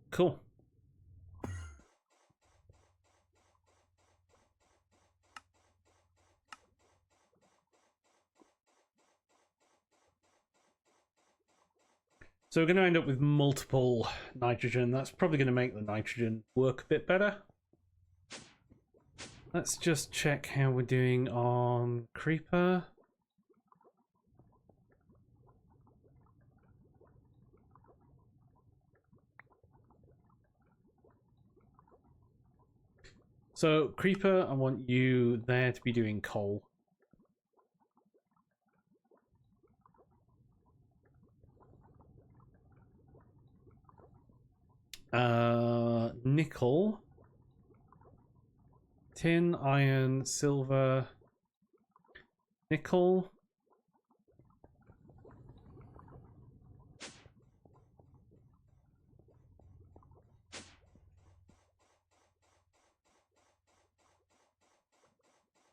Cool. So we're going to end up with multiple nitrogen. That's probably going to make the nitrogen work a bit better. Let's just check how we're doing on Creeper. So Creeper, I want you there to be doing coal. Nickel, tin, iron, silver, nickel.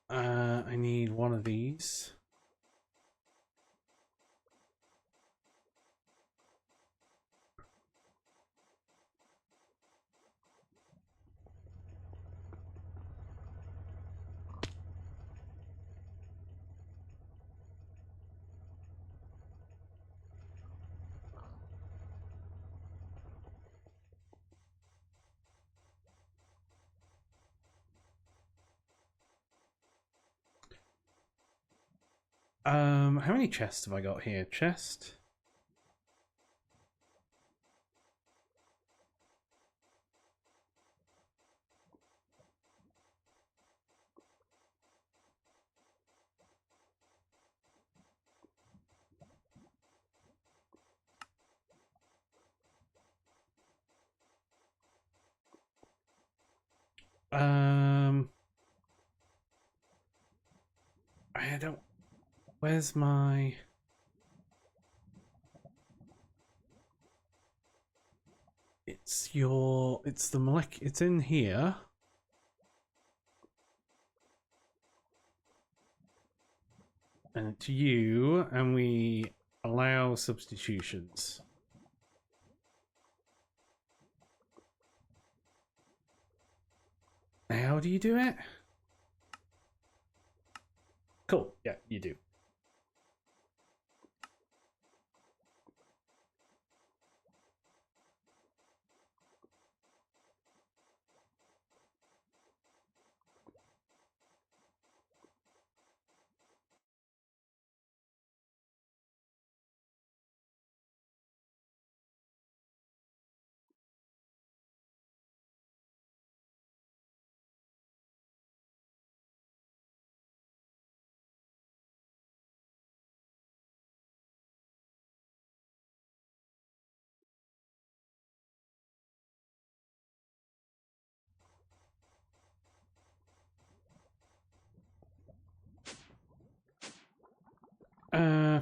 I need one of these. How many chests have I got here? Chest. I don't. Where's my? It's your. It's the molecular. It's in here. And it's you, and we allow substitutions. How do you do it? Cool. Yeah, you do.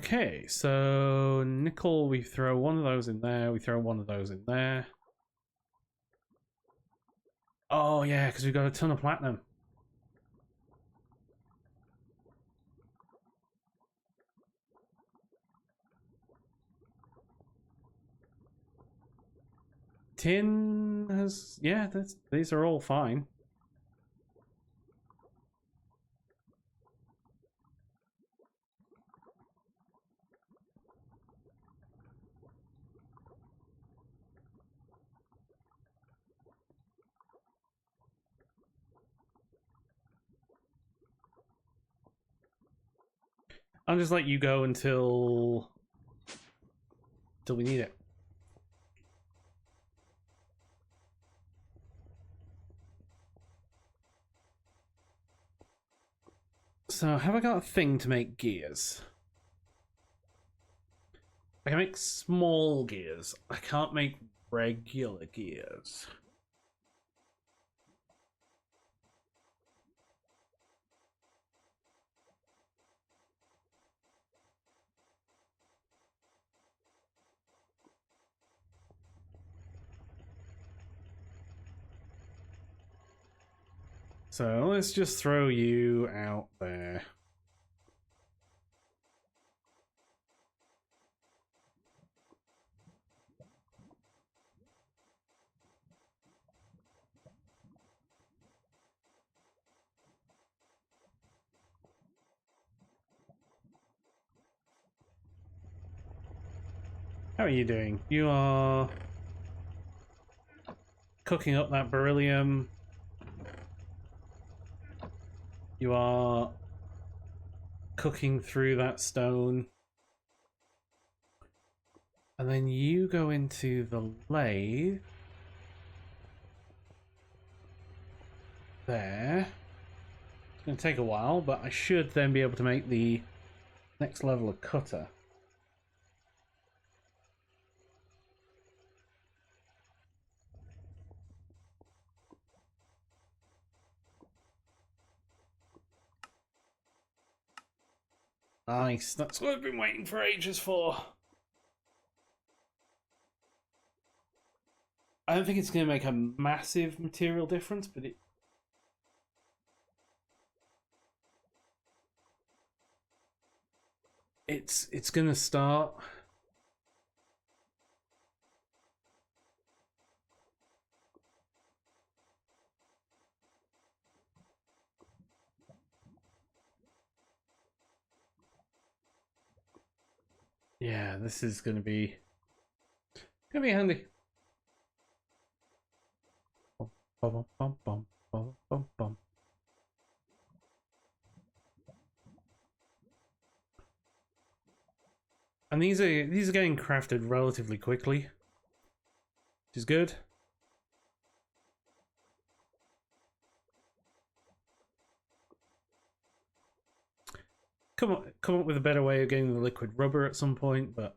Okay, so nickel, we throw one of those in there, we throw one of those in there. Oh yeah, because we've got a ton of platinum. Tin has... yeah, these are all fine. I'll just let you go until we need it. So, have I got a thing to make gears? I can make small gears. I can't make regular gears. So let's just throw you out there. How are you doing? You are cooking up that beryllium. You are cooking through that stone. And then you go into the lathe. There. It's going to take a while, but I should then be able to make the next level of cutter. Nice, that's what I've been waiting for ages for. I don't think it's going to make a massive material difference, but it's going to start. Yeah, this is going to be handy. Bum, bum, bum, bum, bum, bum. And these are getting crafted relatively quickly, which is good. Come up with a better way of getting the liquid rubber at some point, but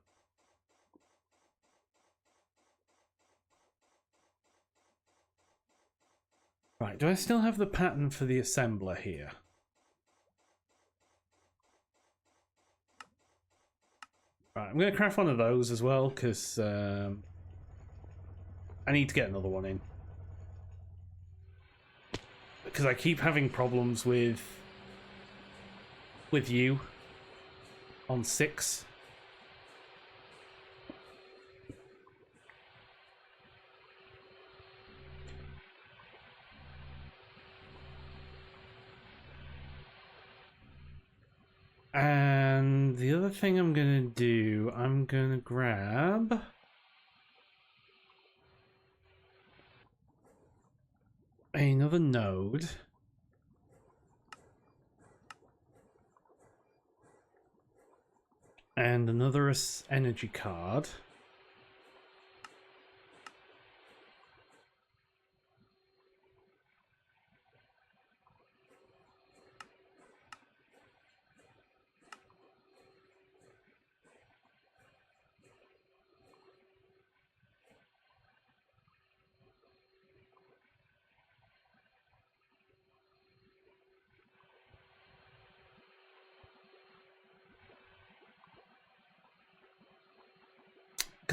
right, do I still have the pattern for the assembler here? Right, I'm going to craft one of those as well, because I need to get another one in. Because I keep having problems with you on 6. And the other thing I'm going to do, I'm going to grab another node. And another energy card.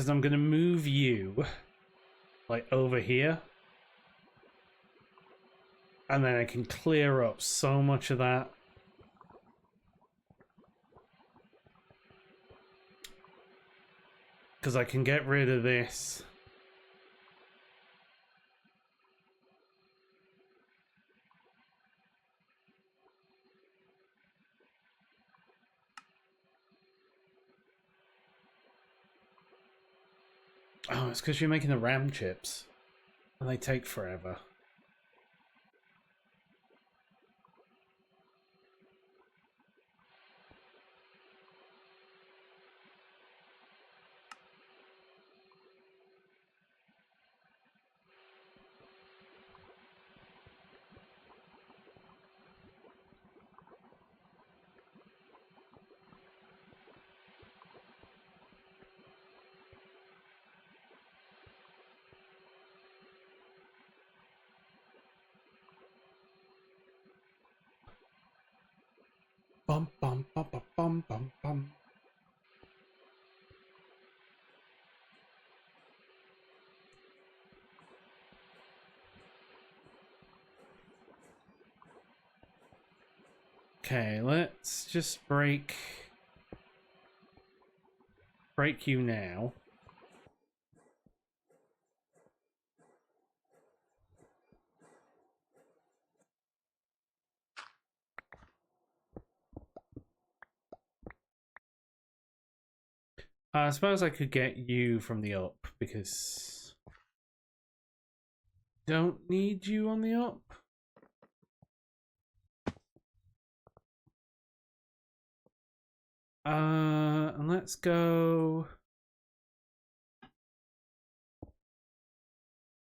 because I'm going to move you like over here. And then I can clear up so much of that. Because I can get rid of this. Oh, it's because you're making the RAM chips. And they take forever. Bum bum bum bum bum bum bum. Okay, let's just break you now. I suppose I could get you from the up because don't need you on the up. And let's go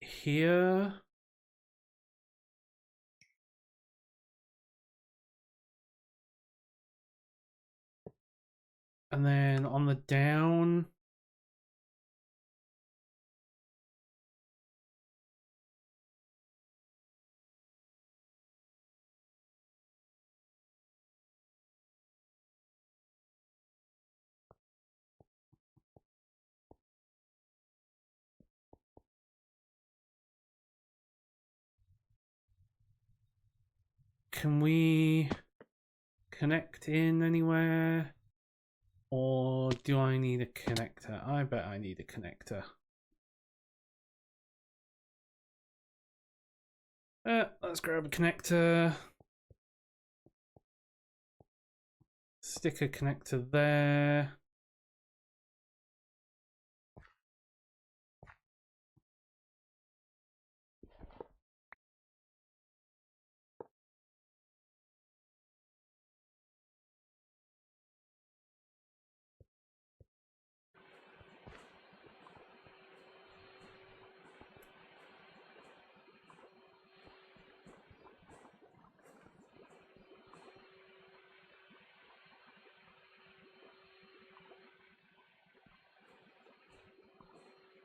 here. And then on the down. Can we connect in anywhere? Or do I need a connector? I bet I need a connector. Let's grab a connector. Stick a connector there.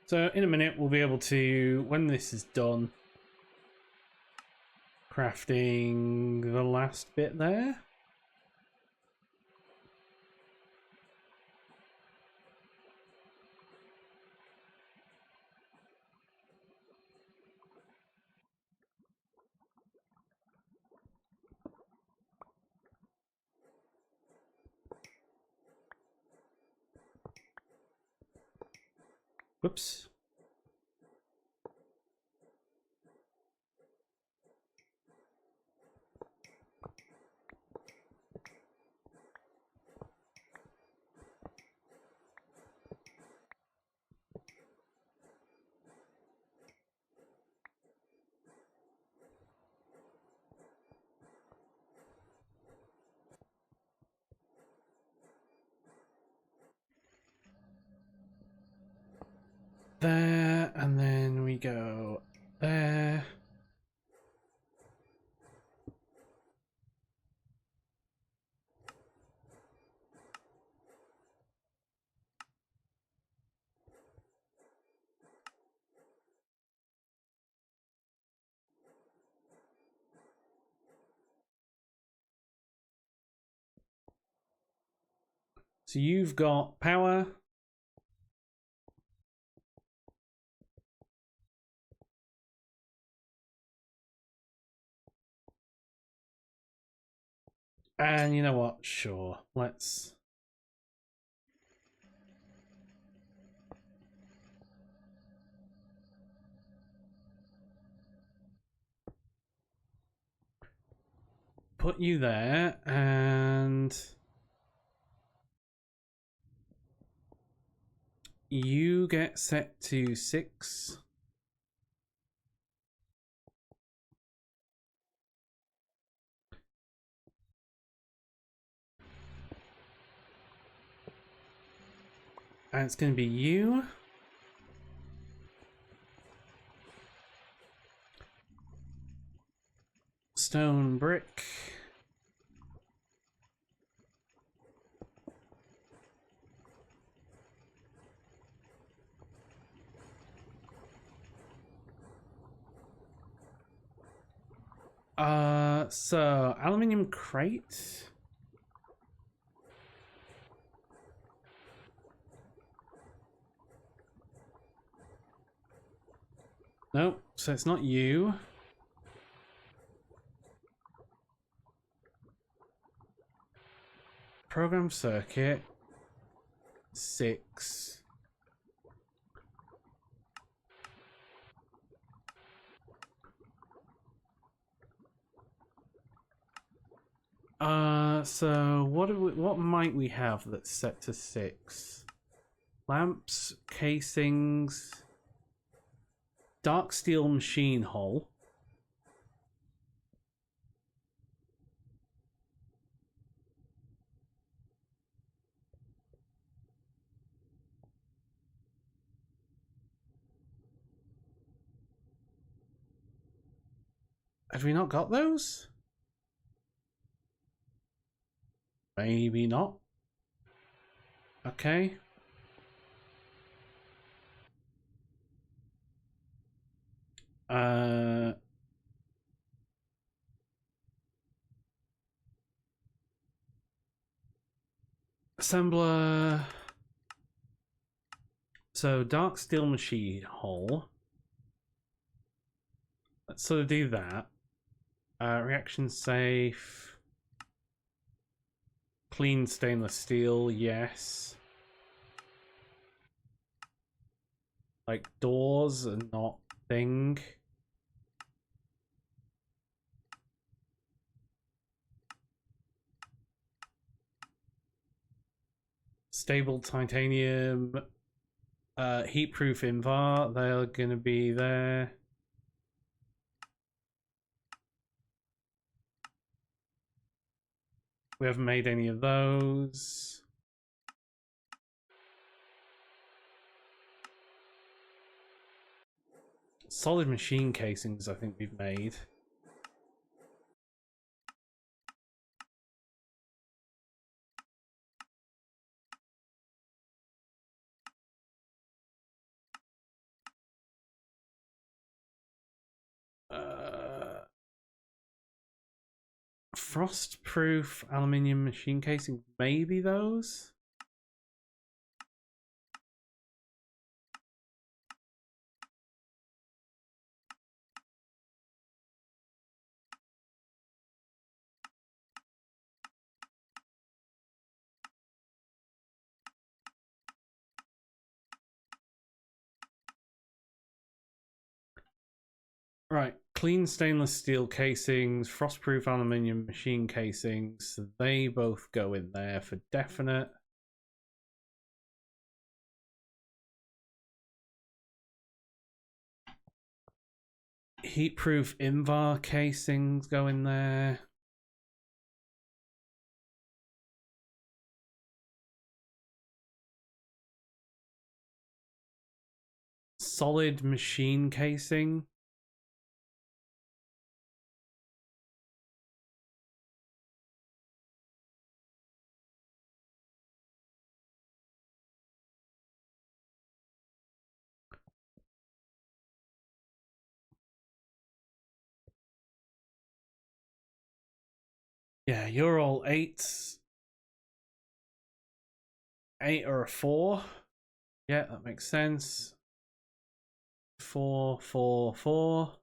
So in a minute we'll be able to, when this is done, crafting the last bit there. Whoops. There, and then we go there. So you've got power, And you know what? Sure. Let's... put you there, and... you get set to 6. And it's going to be you. Stone brick. So aluminium crate. Nope, so it's not you. Program circuit. 6. So what might we have that's set to 6? Lamps, casings, dark steel machine hull. Have we not got those? Maybe not. Okay. Assembler. So dark steel machine hull. Let's sort of do that. Reaction safe. Clean stainless steel, yes. Like doors and not thing. Stable titanium. Heat-proof invar, they're going to be there. We haven't made any of those. Solid machine casings, I think we've made. Frost-proof aluminium machine casing, maybe those? Right, clean stainless steel casings, frost-proof aluminium machine casings, so they both go in there for definite. Heat-proof invar casings go in there. Solid machine casing. Yeah, you're all 8s. 8 or a 4. Yeah, that makes sense. 4, 4, 4.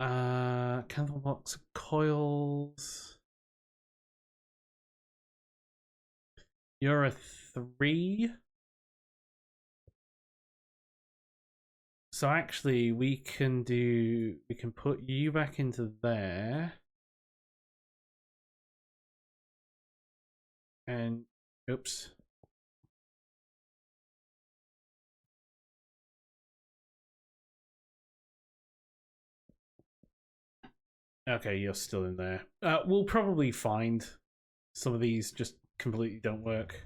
Candle box coils. You're a 3. So actually we can put you back into there. And oops. Okay, you're still in there. We'll probably find some of these just completely don't work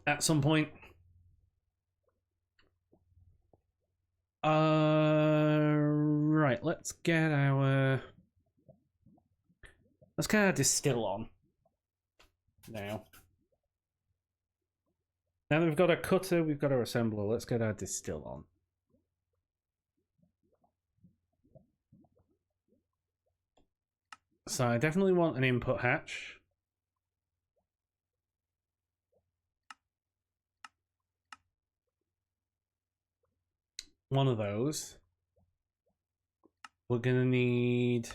at some point. Right, let's get our distill on now. Now that we've got our cutter, we've got our assembler, let's get our distill on. So I definitely want an input hatch. One of those. We're gonna need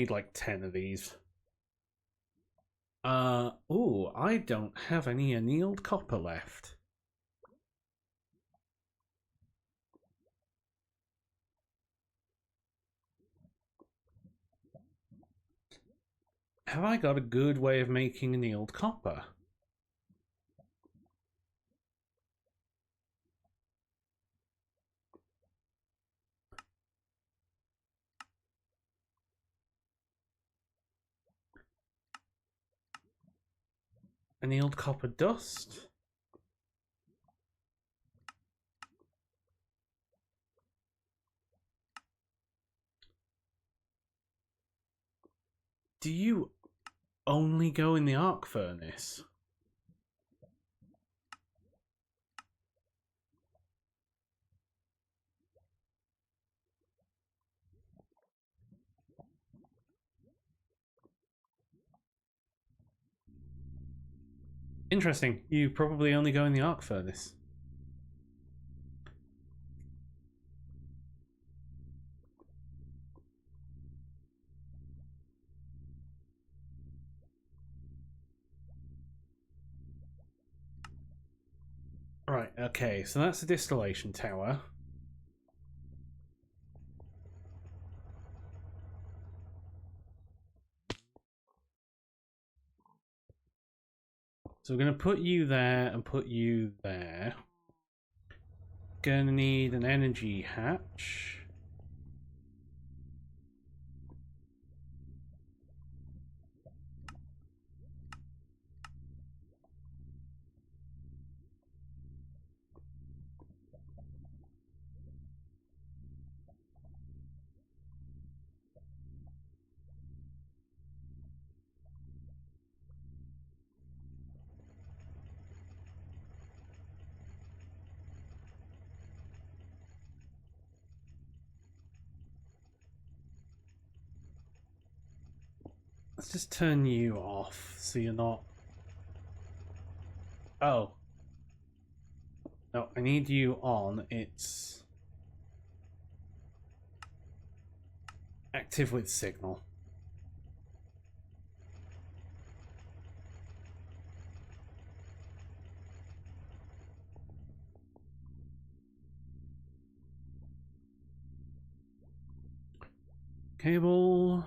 like 10 of these. Ooh, I don't have any annealed copper left. Have I got a good way of making annealed copper? Annealed copper dust? Do you only go in the arc furnace? Interesting. You probably only go in the arc furnace. Right, okay, so that's the distillation tower. So we're going to put you there and put you there. Gonna need an energy hatch. Let's just turn you off so you're not... Oh. No, I need you on. It's active with signal. Cable.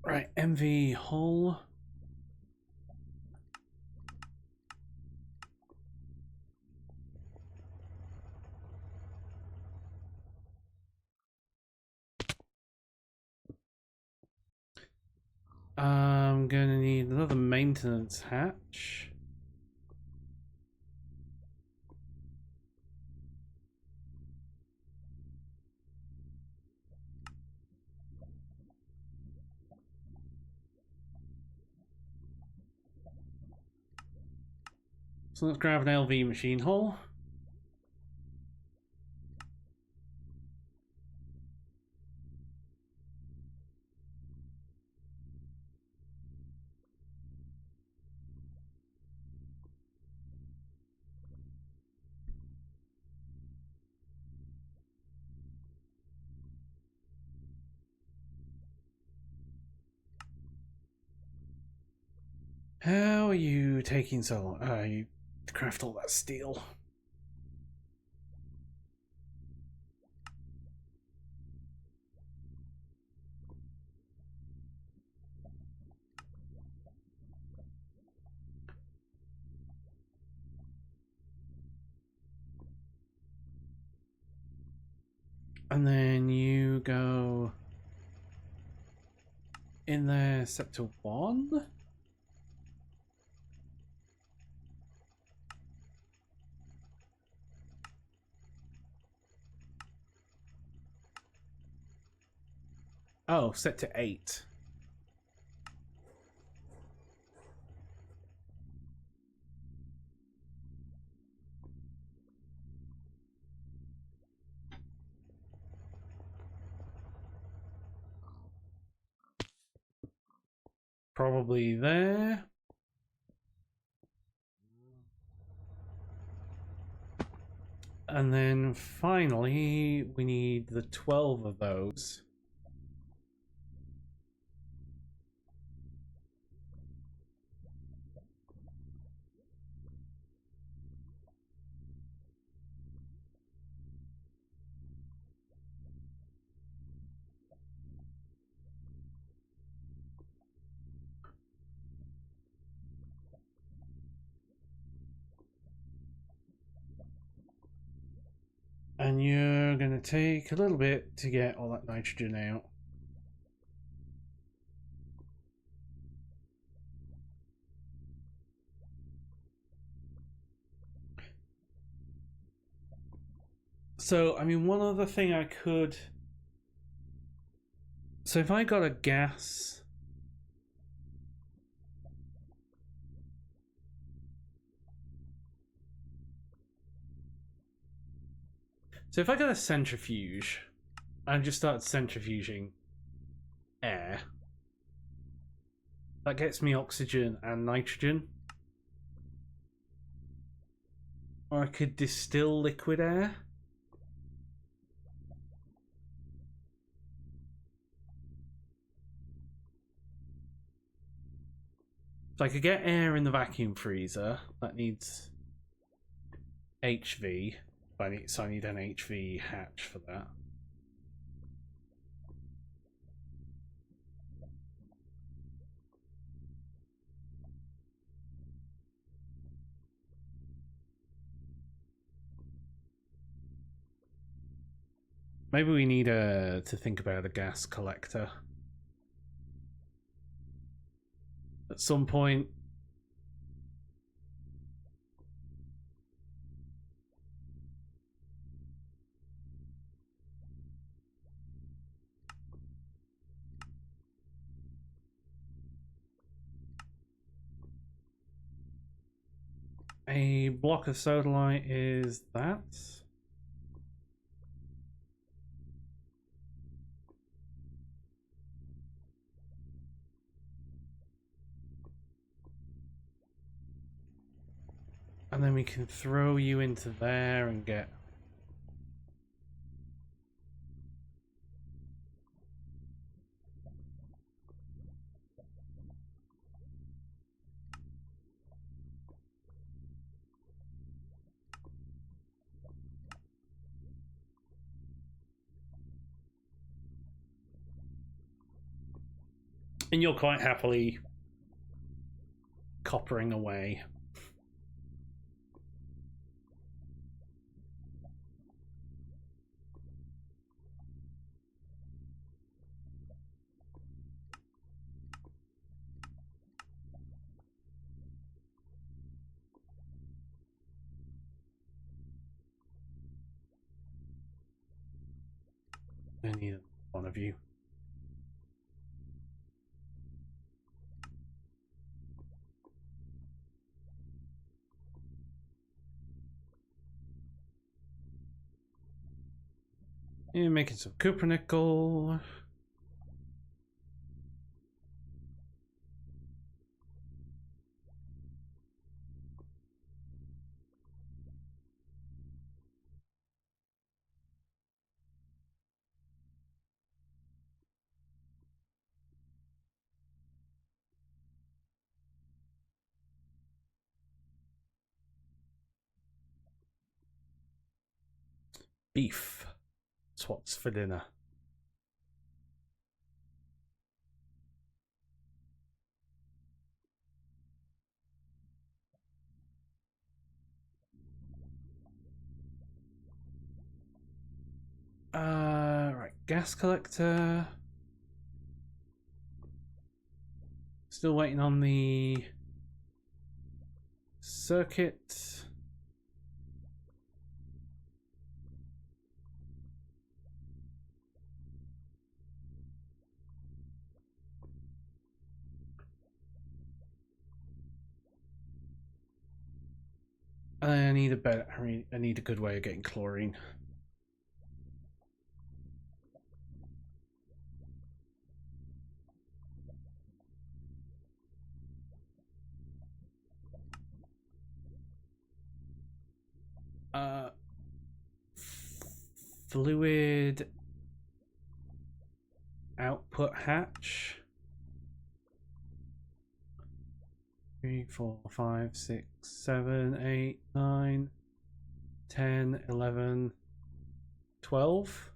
Right, MV hull. I'm gonna need another maintenance hatch. So let's grab an LV machine hull. How are you taking so long? You craft all that steel. And then you go in there, sector 1. Oh, sector 8. Probably there. And then finally, we need the 12 of those. And you're going to take a little bit to get all that nitrogen out. So, I mean, one other thing I could... So if I got a gas... So if I got a centrifuge, and just start centrifuging air, that gets me oxygen and nitrogen. Or I could distill liquid air. So I could get air in the vacuum freezer. That needs HV. So I need an HV hatch for that. Maybe we need to think about a gas collector at some point. A block of sodalite is that. And then we can throw you into there and get... And you're quite happily coppering away. I need one of you. You're making some cupronickel. beef. That's what's for dinner. Right, gas collector. Still waiting on the circuit. I need a better. I need a good way of getting chlorine. Fluid output hatch. 3, 4, 5, 6, 7, 8, 9, 10, 11, 12.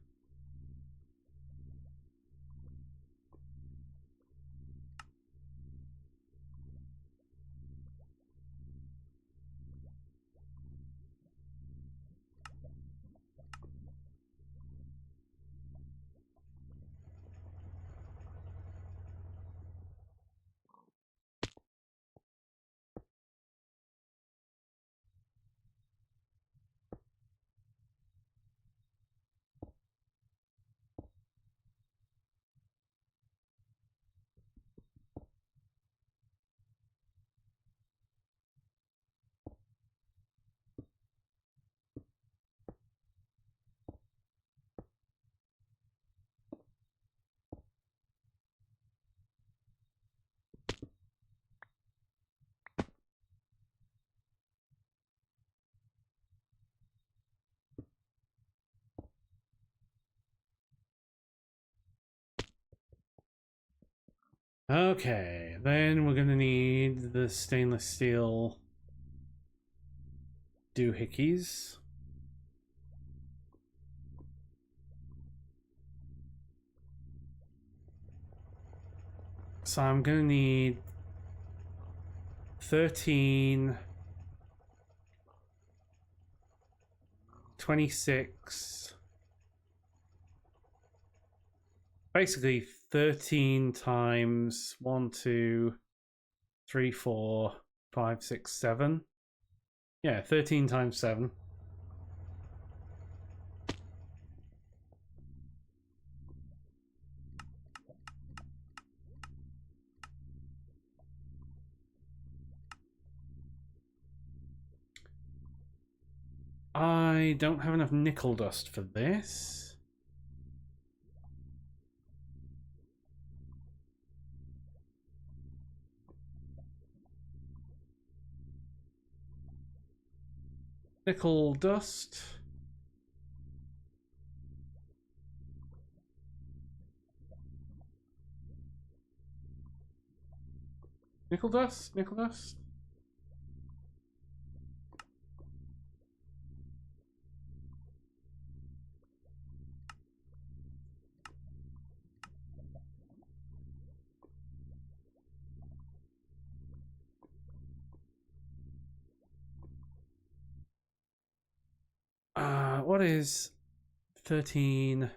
Okay, then we're gonna need the stainless steel doohickeys. So I'm gonna need 13, 26, basically 13 times 1, 2, 3, 4, 5, 6, 7. Yeah, 13 times 7. I don't have enough nickel dust for this. Nickel dust. Nickel dust? Nickel dust? What is 13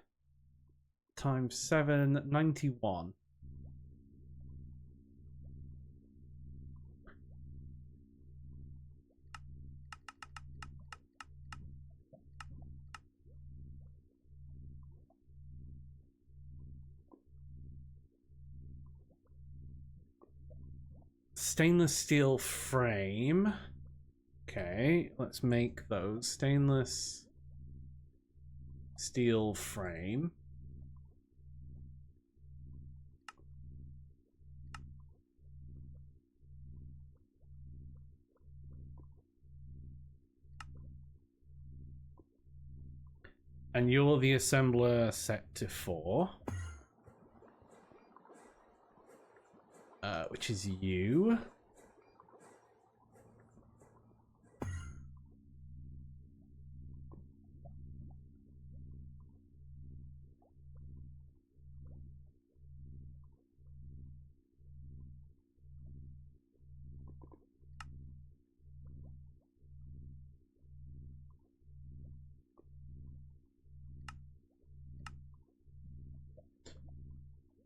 times 7? 91. Stainless steel frame. Okay, let's make those. Stainless steel frame. And you're the assembler set to 4. Which is you.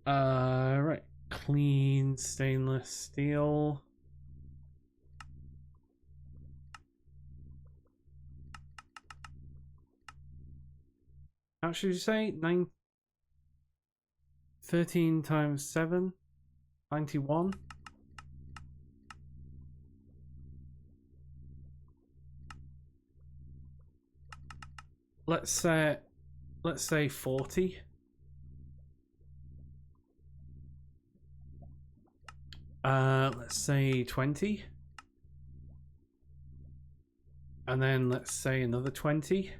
Right. Clean stainless steel. How should you say? 13 times 7? 91? Let's say 40. Let's say 20. And then let's say another 20.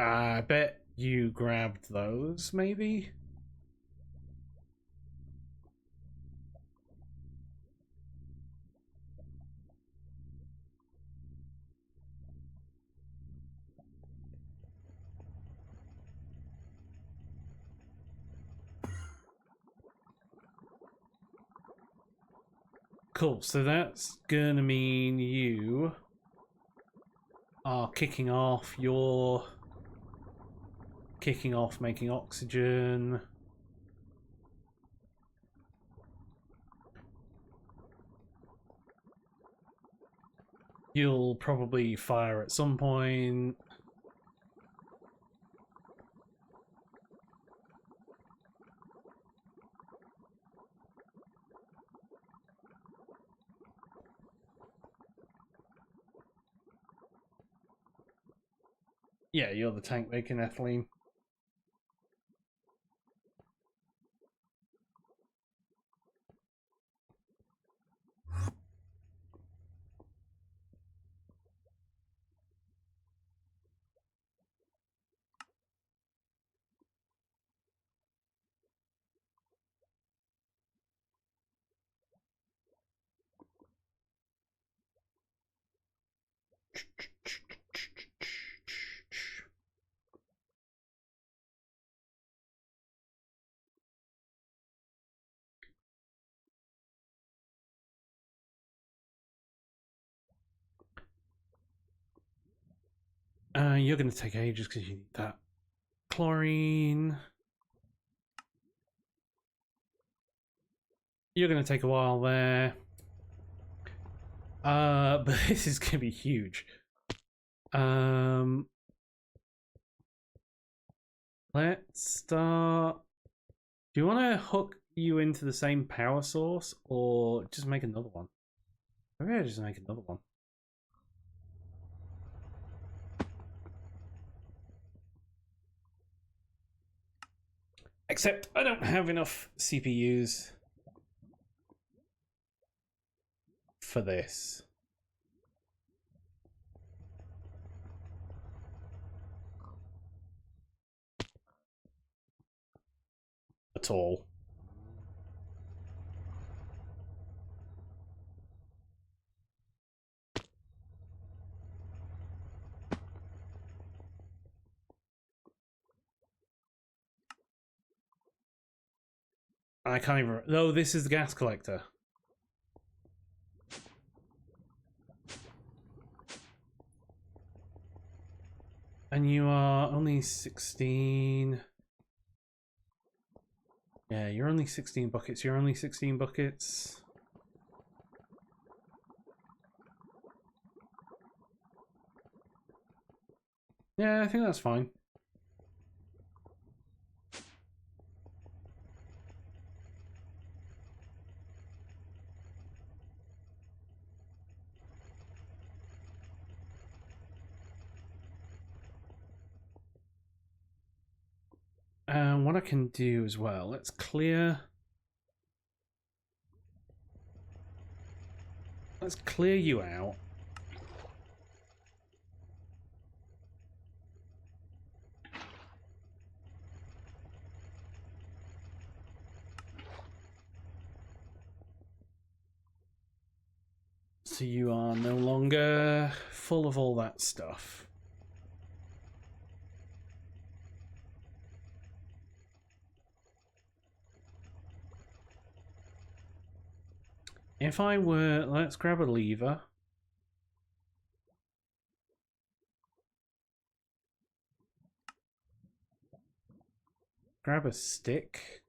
I bet you grabbed those, maybe? Cool, so that's gonna mean you are kicking off. You're kicking off making oxygen. You'll probably fire at some point. Yeah, you're the tank making ethylene. You're going to take ages because you need that chlorine. You're going to take a while there. But this is going to be huge. Let's start. Do you want to hook you into the same power source or just make another one? Maybe I just make another one. Except I don't have enough CPUs for this. At all. I can't even. No, this is the gas collector. And you are only 16. Yeah, you're only 16 buckets. You're only 16 buckets. Yeah, I think that's fine. And what I can do as well, let's clear. Let's clear you out. So you are no longer full of all that stuff. If I were... Let's grab a lever. Grab a stick.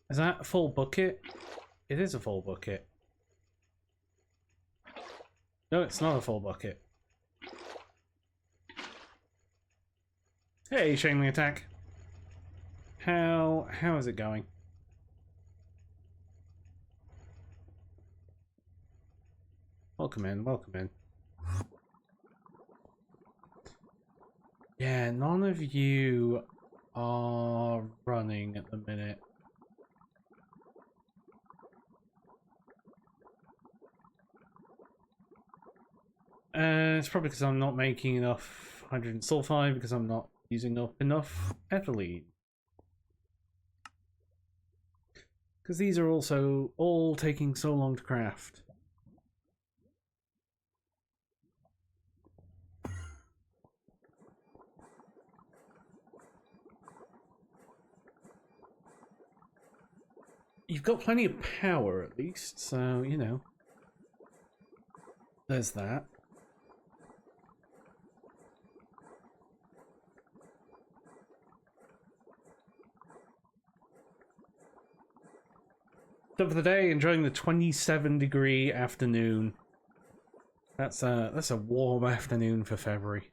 Is that a full bucket? It is a full bucket. No, it's not a full bucket. Hey, Shameley attack. How is it going? Welcome in, welcome in. Yeah, none of you are running at the minute. It's probably because I'm not making enough hydrogen sulfide because I'm not using up enough ethylene. Because these are also all taking so long to craft. You've got plenty of power at least, so, you know. There's that. Top of the day, enjoying the 27-degree afternoon. That's a warm afternoon for February.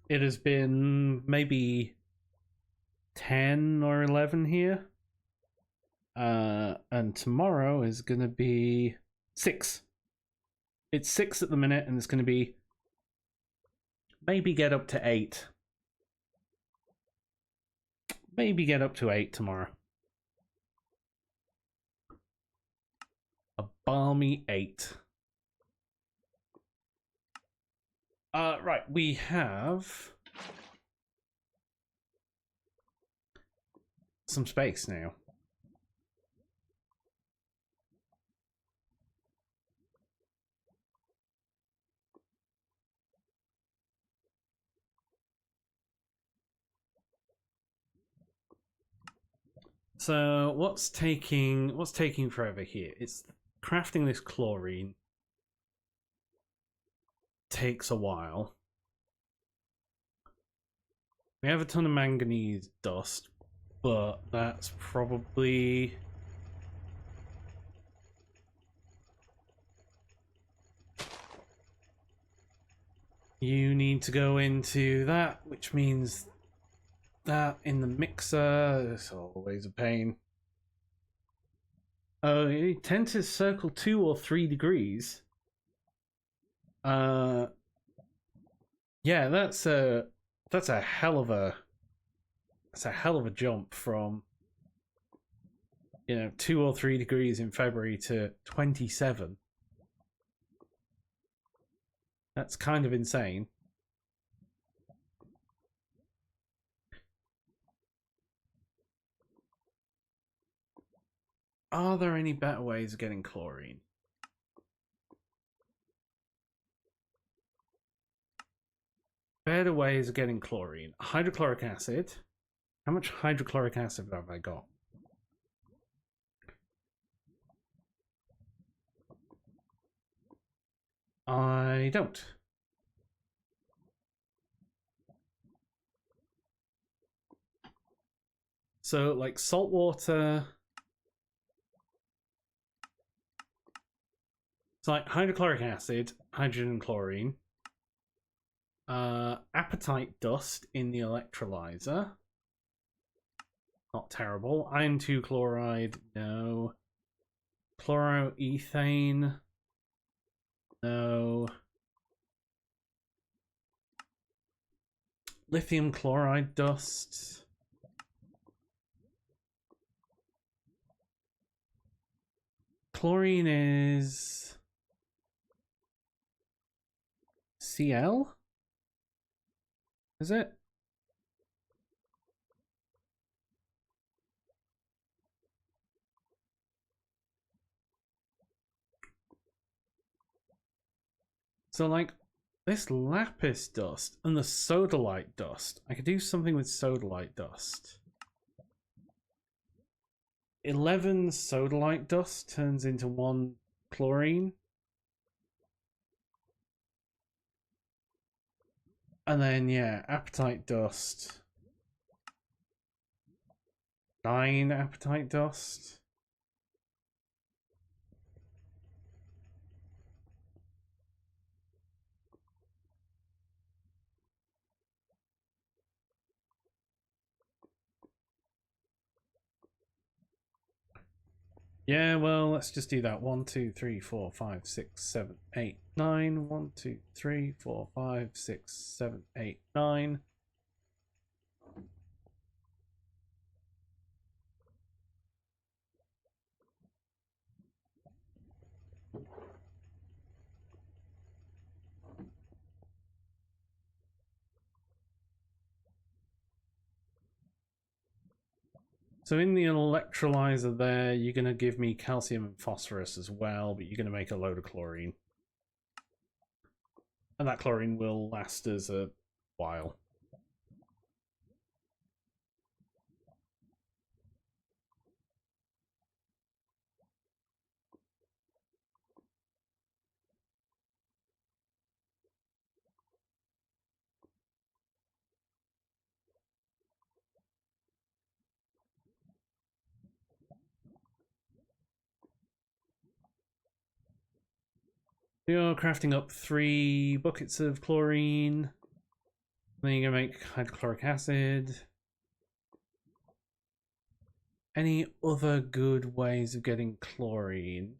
It has been maybe 10 or 11 here. And tomorrow is going to be 6. It's 6 at the minute, and it's going to be maybe get up to 8. Maybe get up to 8 tomorrow. A balmy 8. Right, we have some space now. So what's taking forever here? It's crafting this chlorine takes a while. We have a ton of manganese dust, but that's probably you need to go into that, which means that in the mixer is always a pain. Oh, you tend to circle 2 or 3 degrees. Yeah, that's a hell of a jump from 2 or 3 degrees in February to 27. That's kind of insane. Are there any better ways of getting chlorine? Better ways of getting chlorine. Hydrochloric acid. How much hydrochloric acid have I got? I don't. So, like salt water. It's like hydrochloric acid, hydrogen and chlorine. Apatite dust in the electrolyzer. Not terrible. Iron 2 chloride, no. Chloroethane, no. Lithium chloride dust. Chlorine is Cl? Is it? So, like, this lapis dust and the sodalite dust, I could do something with sodalite dust. 11 sodalite dust turns into 1 chlorine. And then, yeah, apatite dust. 9 apatite dust. Yeah, well, let's just do that. 1, 2, 3, 4, 5, 6, 7, 8, 9. 1, 2, 3, 4, 5, 6, 7, 8, 9. So in the electrolyzer there, you're going to give me calcium and phosphorus as well, but you're going to make a load of chlorine. And that chlorine will last us a while. You're crafting up 3 buckets of chlorine. Then you're going to make hydrochloric acid. Any other good ways of getting chlorine?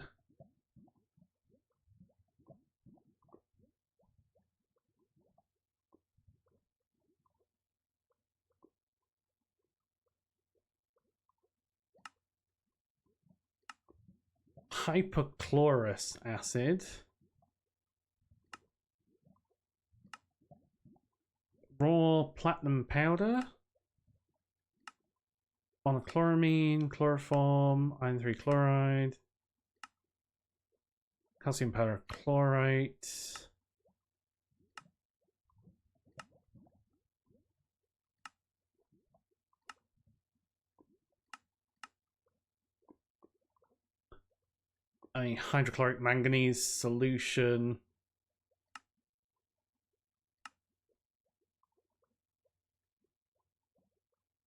Hypochlorous acid. Raw platinum powder. Monochloramine, chloroform, iron 3 chloride. Calcium powder chlorite. I mean, hydrochloric manganese solution.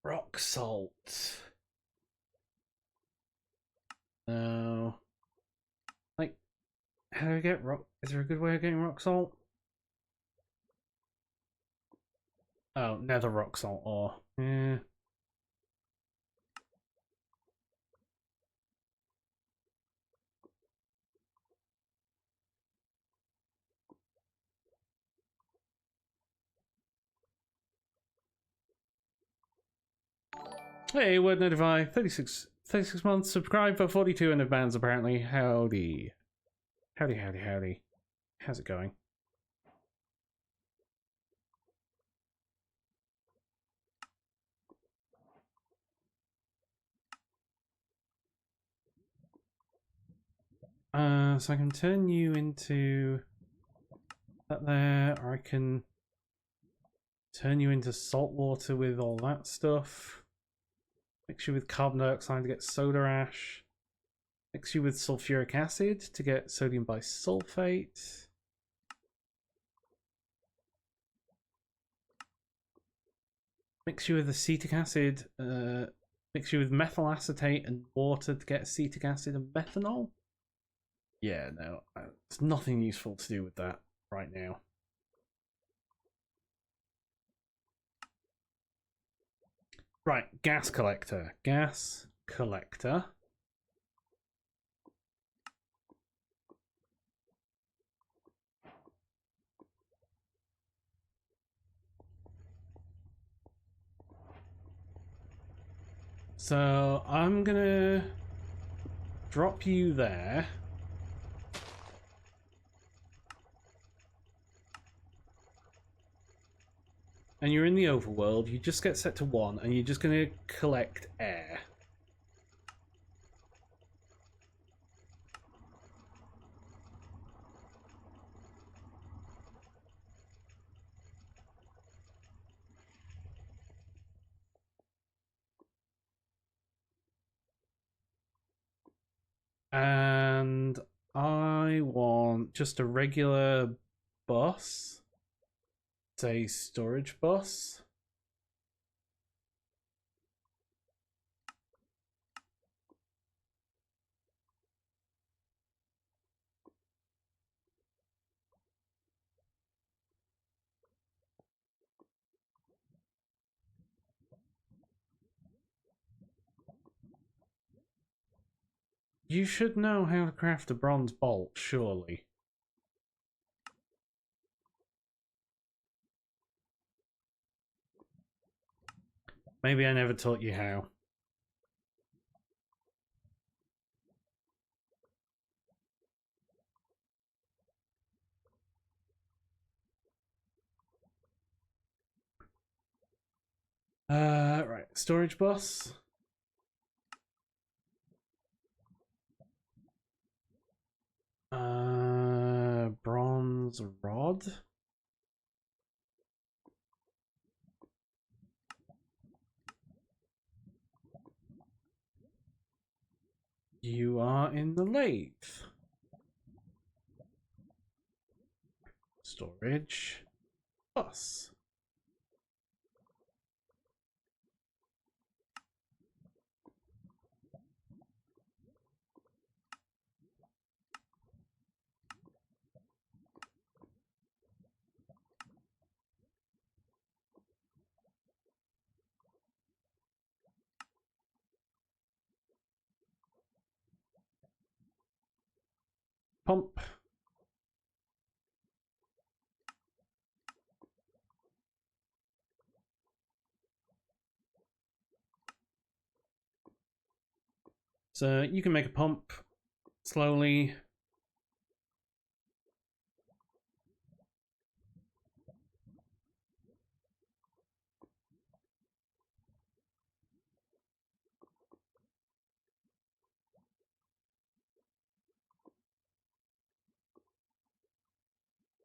Rock salt. No. Like, how do I get rock? Is there a good way of getting rock salt? Oh, nether rock salt ore. Yeah. Hey, word notify. 36 months. Subscribe for 42 and bands apparently. Howdy. Howdy. How's it going? So I can turn you into that there, or I can turn you into salt water with all that stuff. Mix you with carbon dioxide to get soda ash. Mix you with sulfuric acid to get sodium bisulfate. Mix you with acetic acid. Mix you with methyl acetate and water to get acetic acid and methanol. Yeah, no, there's nothing useful to do with that right now. Right, gas collector. Gas collector. So I'm gonna drop you there. And you're in the overworld, you just get set to 1, and you're just gonna collect air. And I want just a regular bus. Say storage bus. You should know how to craft a bronze bolt, surely. Maybe I never taught you how. Right, storage bus. Bronze rod. You are in the lathe. Storage bus. Pump. So you can make a pump slowly.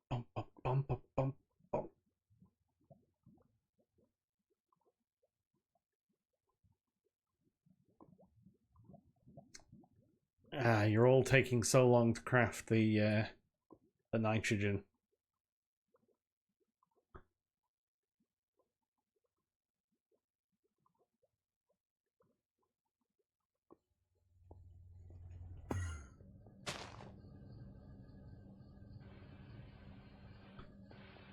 Bump, bump, bump, bump, bump, bump. You're all taking so long to craft the nitrogen.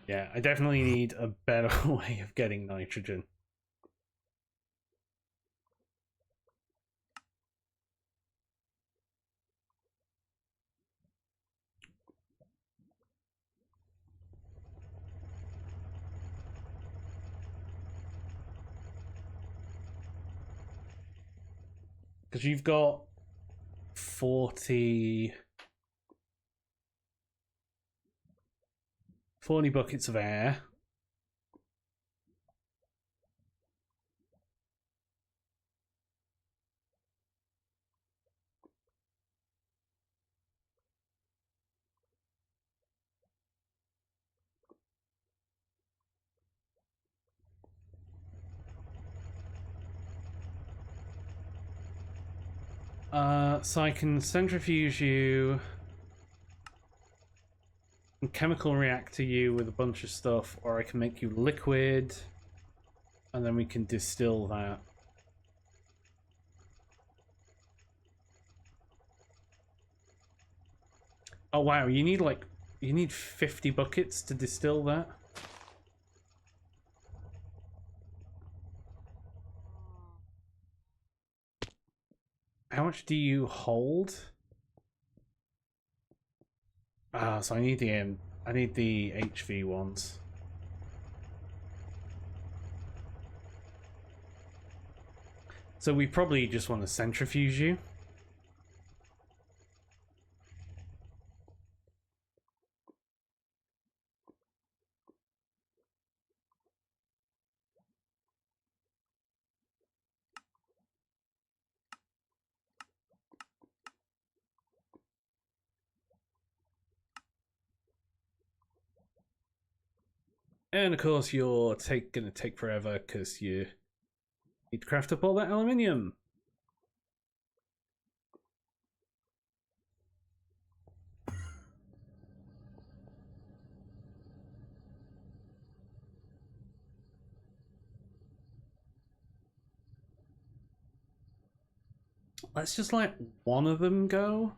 Yeah, I definitely need a better way of getting nitrogen. Because you've got 40 buckets of air. So I can centrifuge you and chemical reactor you with a bunch of stuff, or I can make you liquid, and then we can distill that. Oh wow, you need 50 buckets to distill that? how much do you hold? Ah, so I need the HV ones. So we probably just want to centrifuge you. And of course you're gonna take forever because you need to craft up all that aluminium. Let's just let one of them go.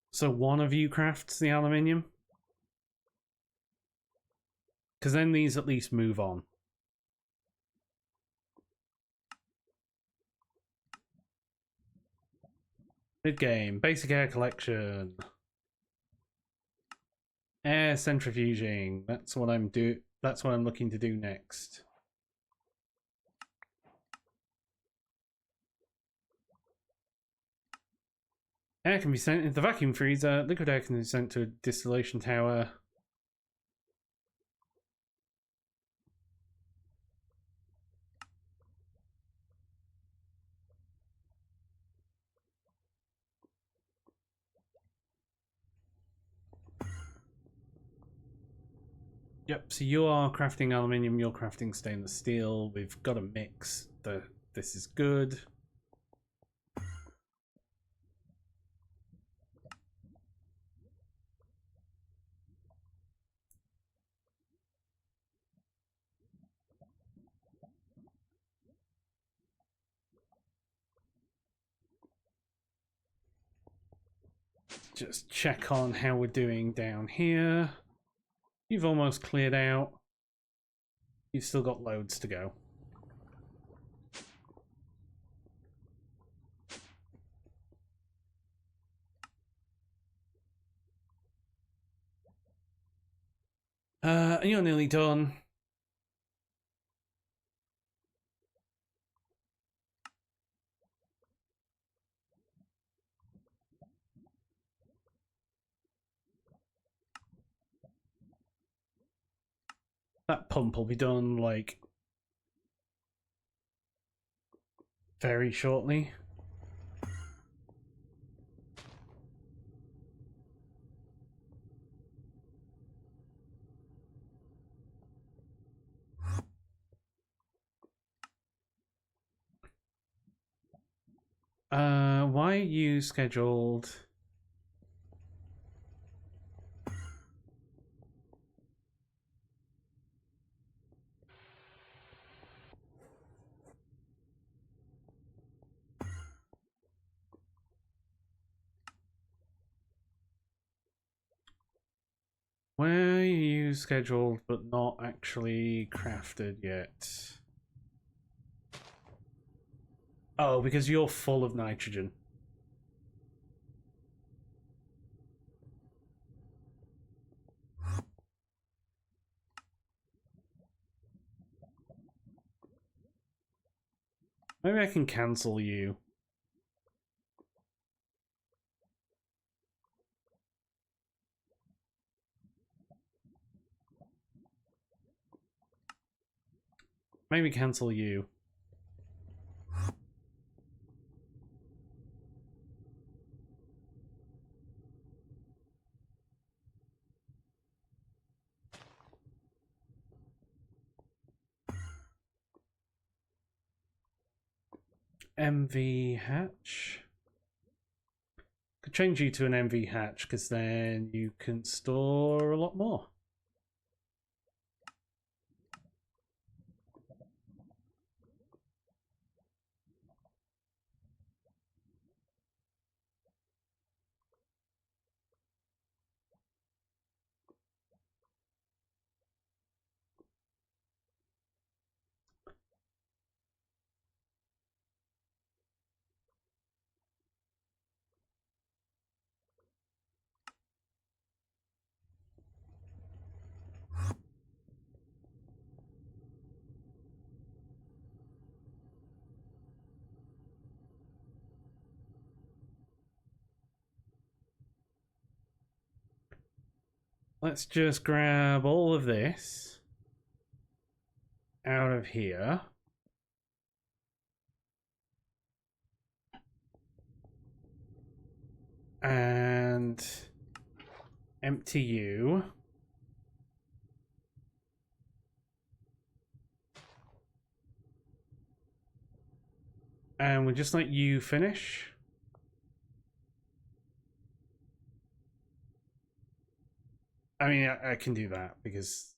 So one of you crafts the aluminium. Because then these at least move on. Mid game, basic air collection. Air centrifuging. That's what I'm looking to do next. Air can be sent into the vacuum freezer. Liquid air can be sent to a distillation tower. Yep, so you are crafting aluminium, you're crafting stainless steel. We've got a mix. This is good. Just check on how we're doing down here. You've almost cleared out. You've still got loads to go. And you're nearly done. That pump will be done, like, very shortly. Why are you scheduled? Where are you scheduled but not actually crafted yet? Oh, because you're full of nitrogen. Maybe I can cancel you. Maybe cancel you. MV hatch. Could change you to an MV hatch because then you can store a lot more. let's just grab all of this out of here. And empty you. And we'll just let you finish. I mean, I can do that because...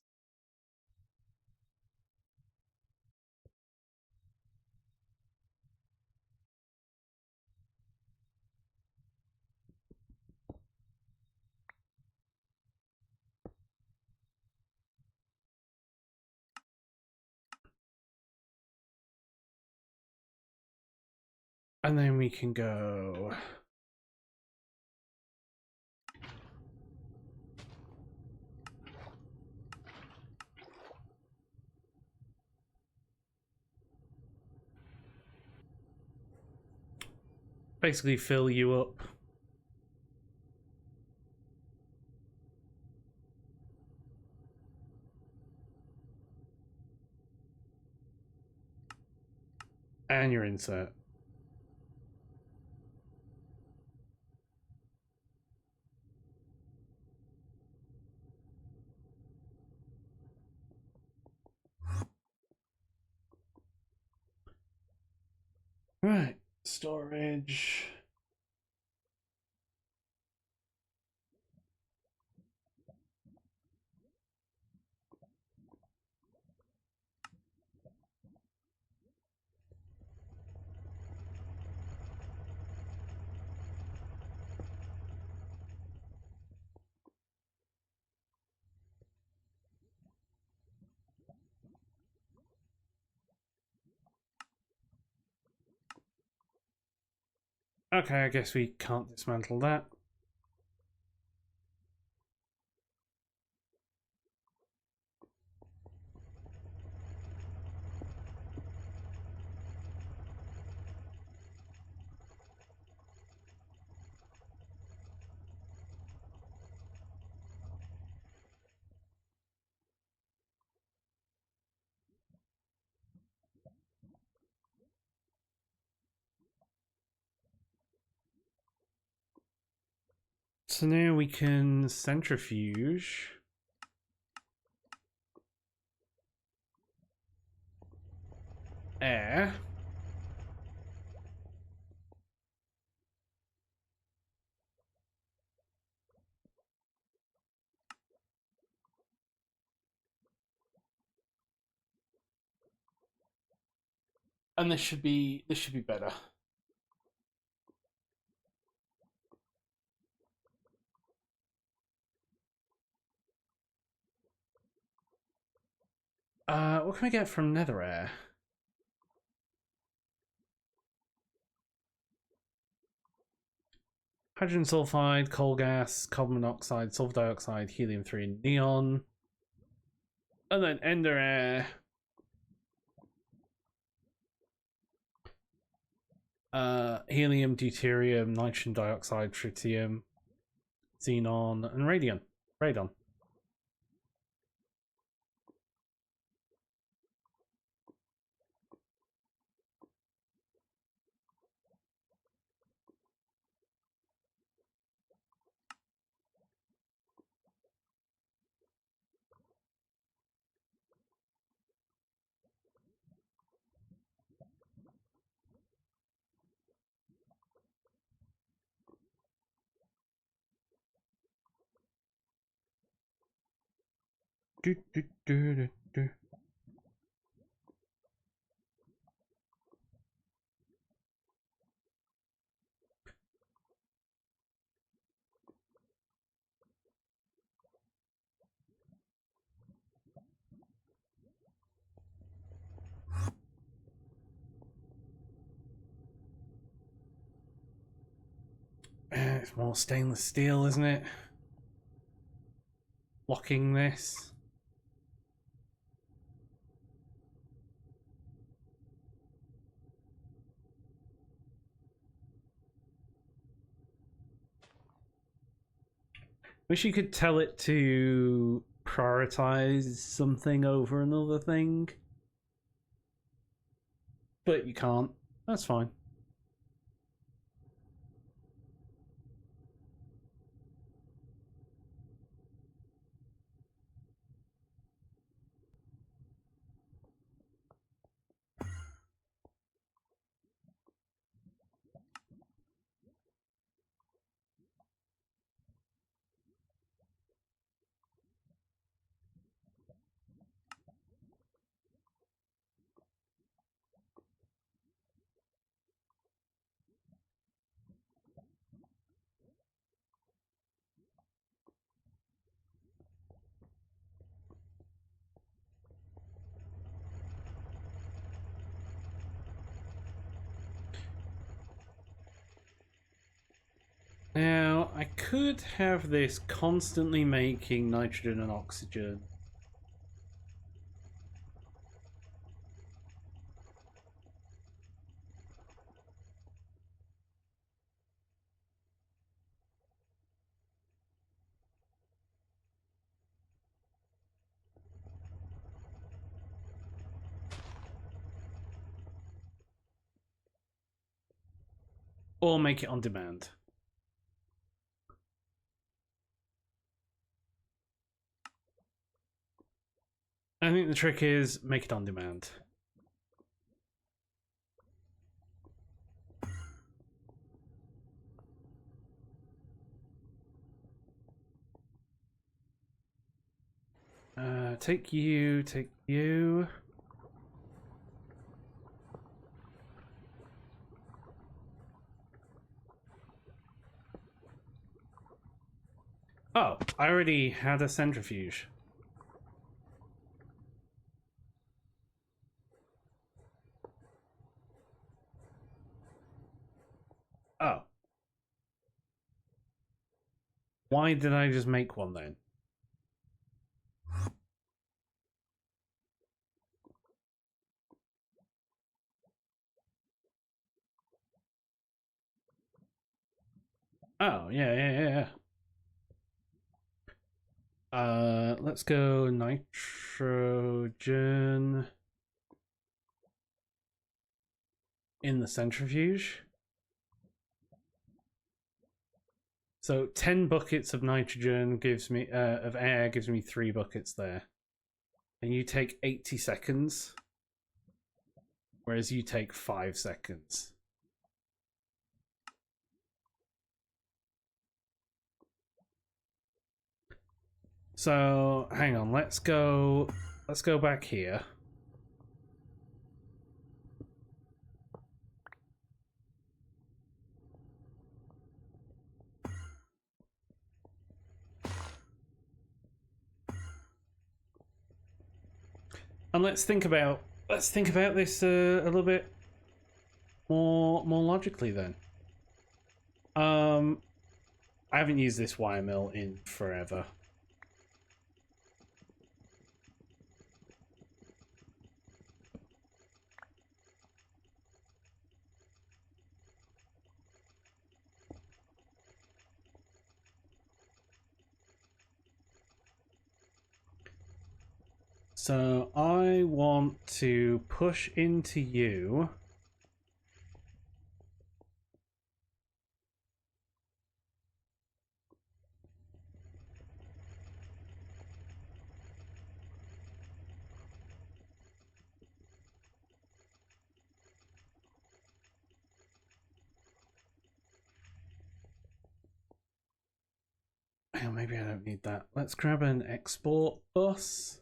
And then we can go... basically fill you up. And your insert. Right, storage. Okay, I guess we can't dismantle that. So now we can centrifuge. Air. And this should be better. What can we get from nether air? Hydrogen sulfide, coal gas, carbon monoxide, sulfur dioxide, helium-3, and neon. And then ender air. Helium, deuterium, nitrogen dioxide, tritium, xenon, and radon. Do, do, do, do, do. It's more stainless steel, isn't it? Locking this. Wish you could tell it to prioritize something over another thing. But you can't. That's fine. Now, I could have this constantly making nitrogen and oxygen. Or make it on demand. I think the trick is make it on demand. Take you, take you. Oh, I already had a centrifuge. Oh. Why did I just make one then? Oh, yeah. Let's go nitrogen in the centrifuge. So 10 buckets of nitrogen gives me of air gives me 3 buckets there. And you take 80 seconds, whereas you take 5 seconds. So hang on, let's go back here. And let's think about this a little bit more logically then. I haven't used this wire mill in forever. So I want to push into you. Oh, maybe I don't need that. Let's grab an export bus.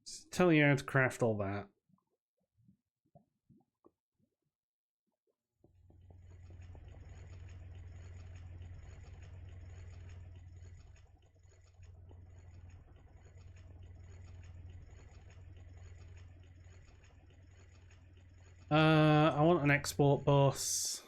Just tell you how to craft all that. I want an export bus.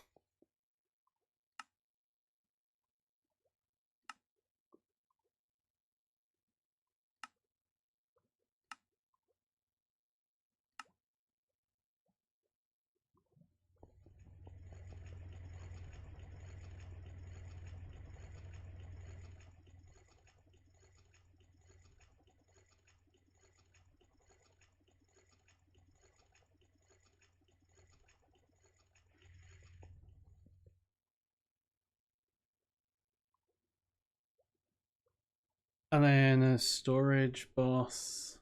And then a storage bus.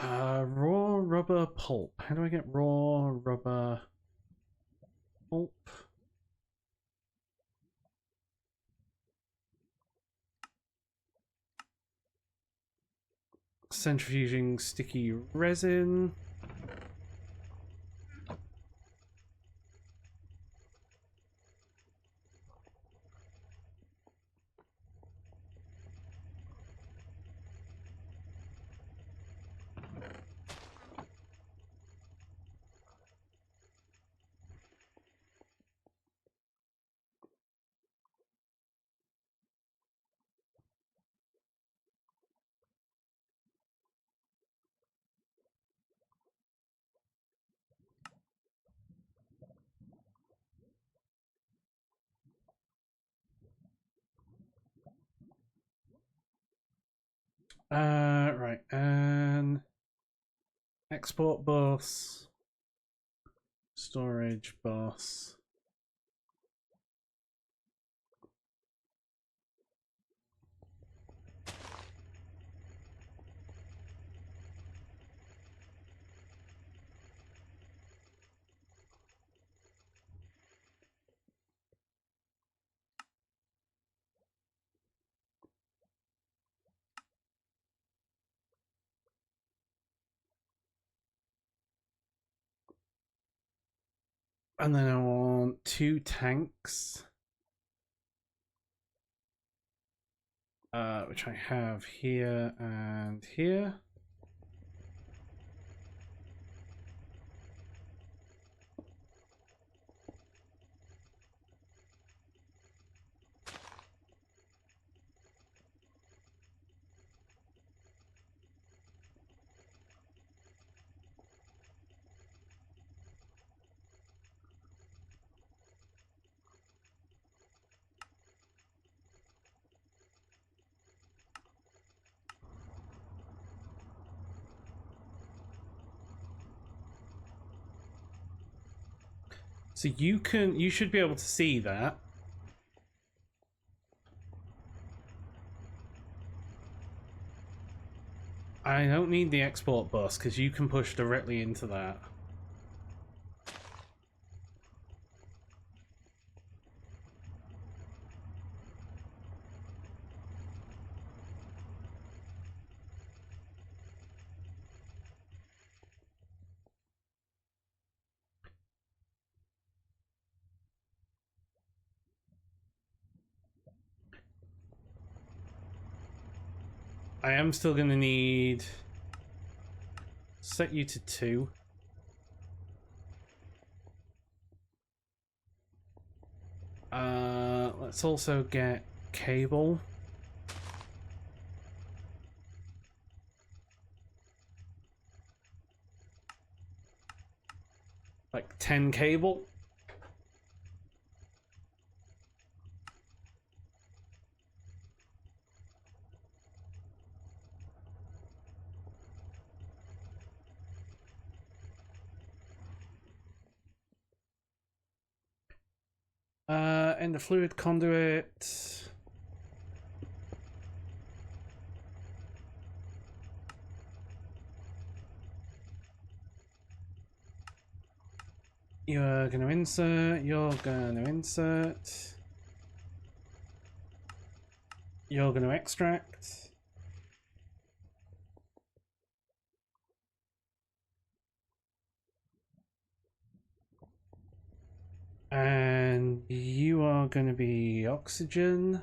Raw rubber pulp. How do I get raw rubber pulp? Centrifuging sticky resin. Right, and export bus, storage bus. And then I want 2 tanks. Which I have here and here. So you should be able to see that. I don't need the export bus because you can push directly into that. I am still going to need... Set you to 2. Let's also get cable. Like 10 cable. And the fluid conduit. You're going to insert, you're going to insert. You're going to extract. And you are going to be oxygen.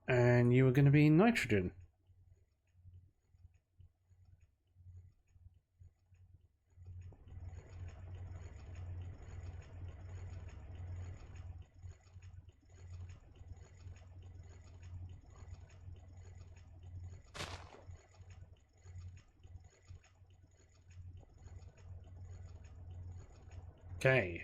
And you are going to be nitrogen. Okay.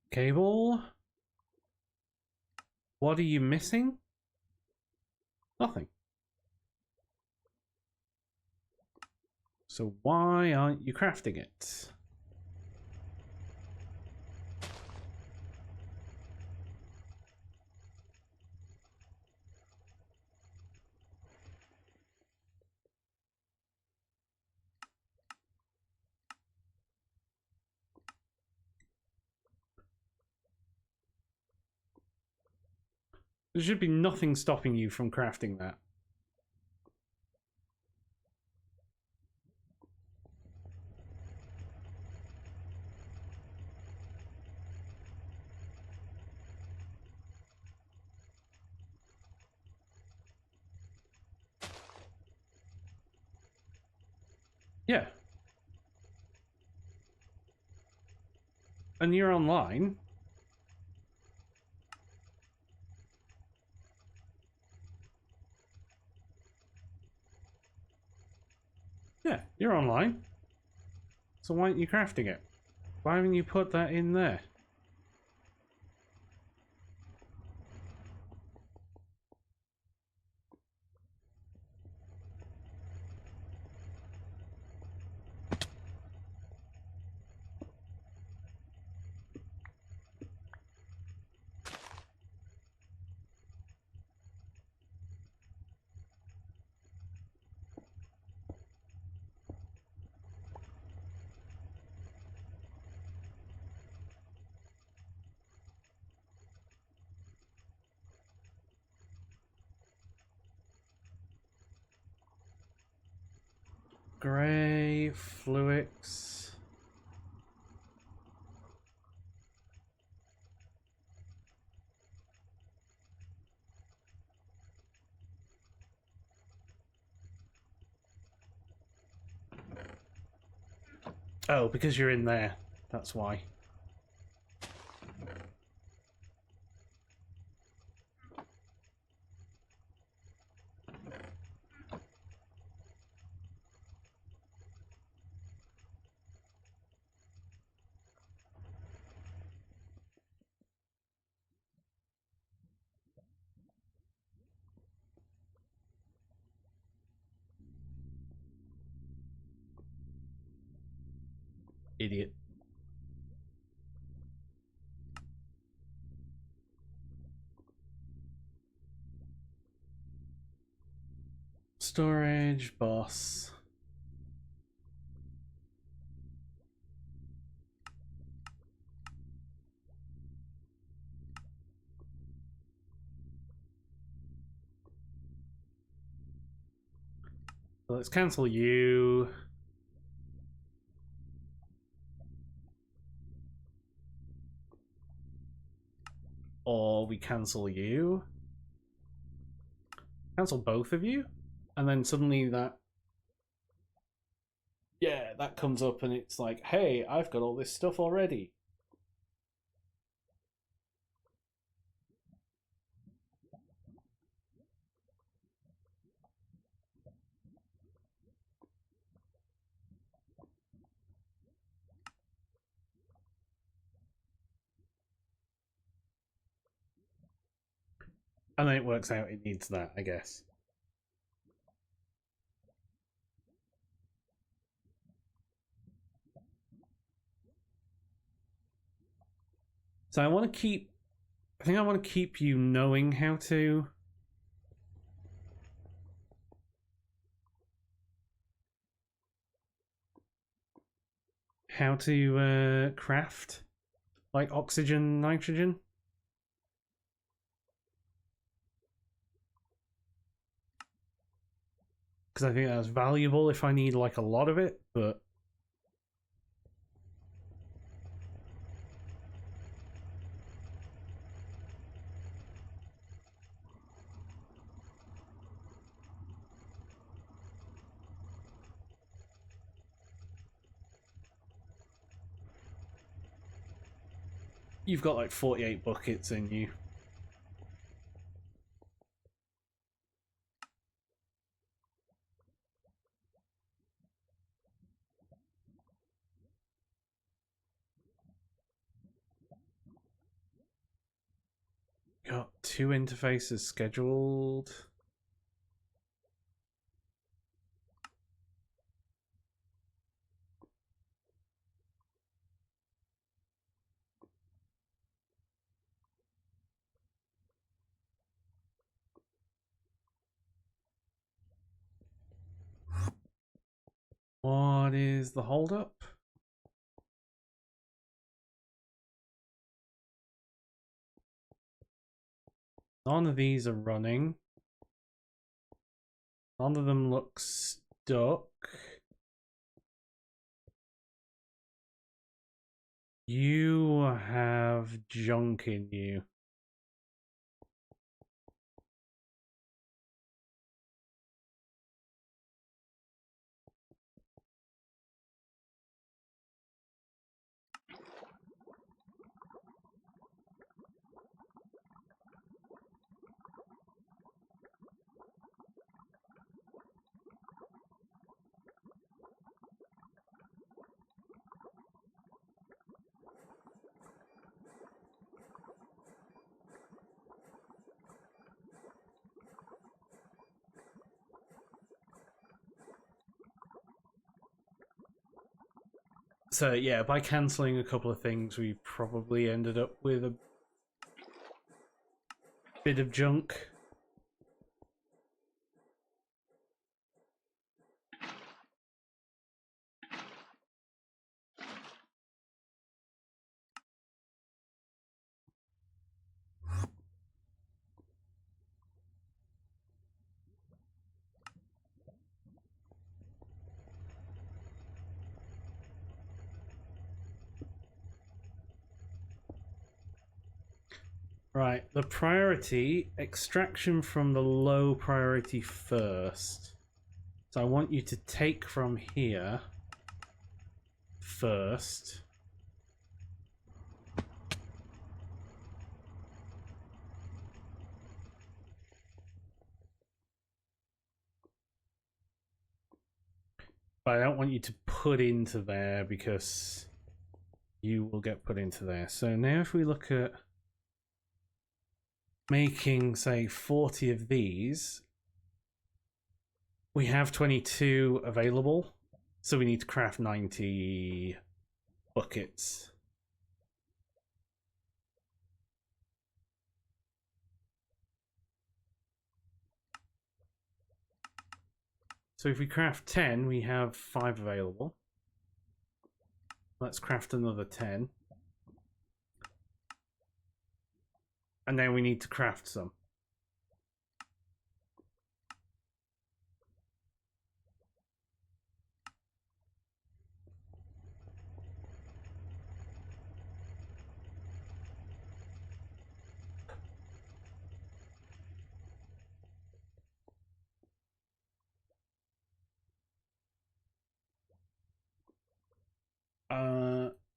Cable. What are you missing? Nothing. So why aren't you crafting it? There should be nothing stopping you from crafting that. Yeah. And you're online. Yeah, you're online. So why aren't you crafting it? Why haven't you put that in there? Grey, Fluix. Oh, because you're in there. That's why. Idiot. Storage, boss. So let's cancel you. Or we cancel you. Cancel both of you. And then suddenly that... Yeah, that comes up and it's like, hey, I've got all this stuff already. And then it works out it needs that, I guess. So I want to keep... I think I want to keep you knowing how to... how to craft like oxygen, nitrogen. Because I think that's valuable if I need like a lot of it, but you've got like 48 buckets in you. Got 2 interfaces scheduled. What is the holdup? None of these are running. None of them look stuck. You have junk in you. So yeah, by cancelling a couple of things, we probably ended up with a bit of junk. Right, the priority, extraction from the low priority first. So I want you to take from here first. But I don't want you to put into there because you will get put into there. So now if we look at making, say, 40 of these, we have 22 available. So we need to craft 90 buckets. So if we craft 10, we have 5 available. Let's craft another 10. And then we need to craft some.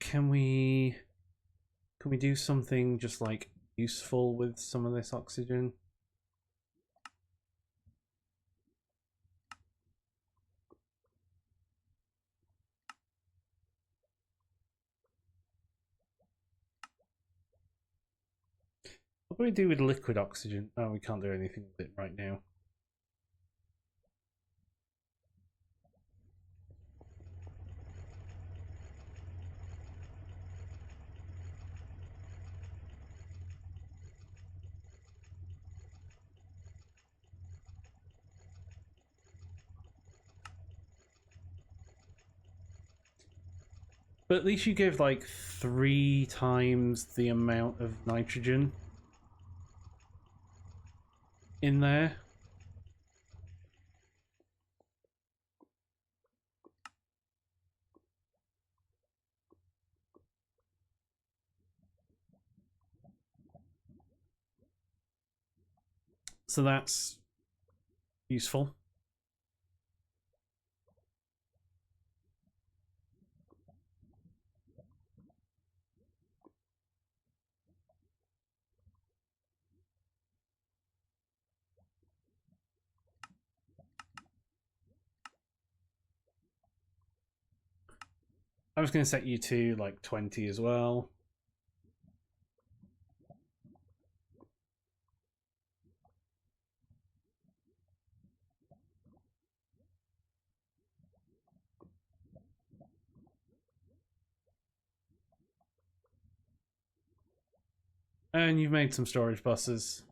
Can we do something just like useful with some of this oxygen? What do we do with liquid oxygen? Oh, we can't do anything with it right now. But at least you give like 3 times the amount of nitrogen in there. So that's useful. I was going to set you to like 20 as well. And you've made some storage buses.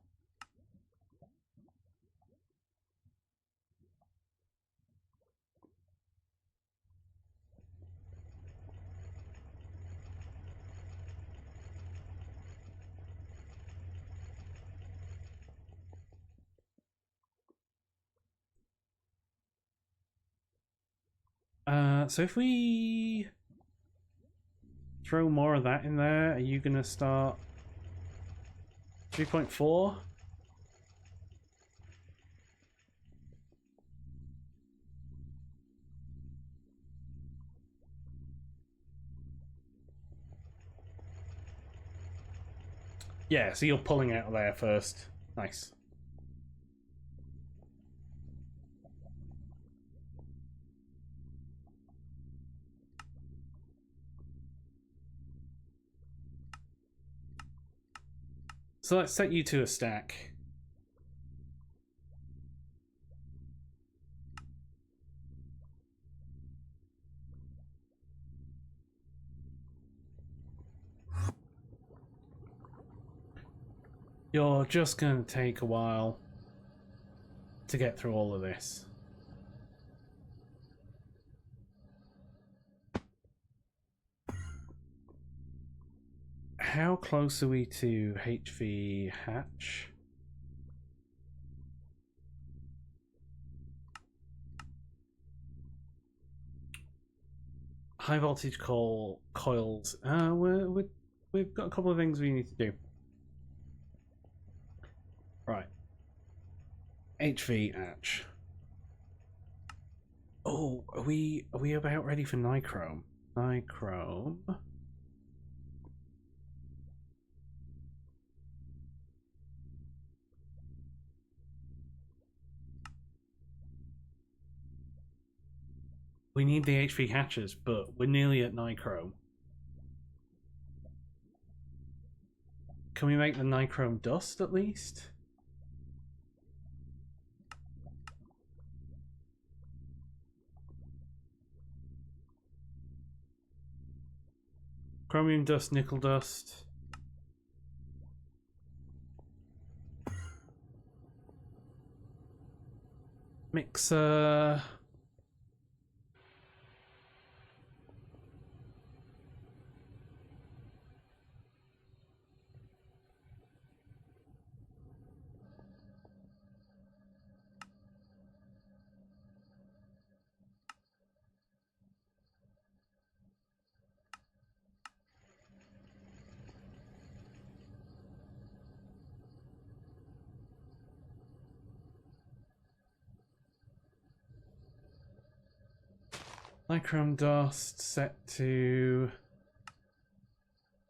So if we throw more of that in there, are you going to start 3.4? Yeah, so you're pulling out of there first. Nice. So let's set you to a stack. You're just going to take a while to get through all of this. How close are we to HV hatch? High voltage coils. We've got a couple of things we need to do. Right. HV hatch. Oh, are we about ready for nichrome? Nichrome. We need the HV hatches, but we're nearly at nichrome. Can we make the nichrome dust at least? Chromium dust, nickel dust. Mixer. Nichrome dust set to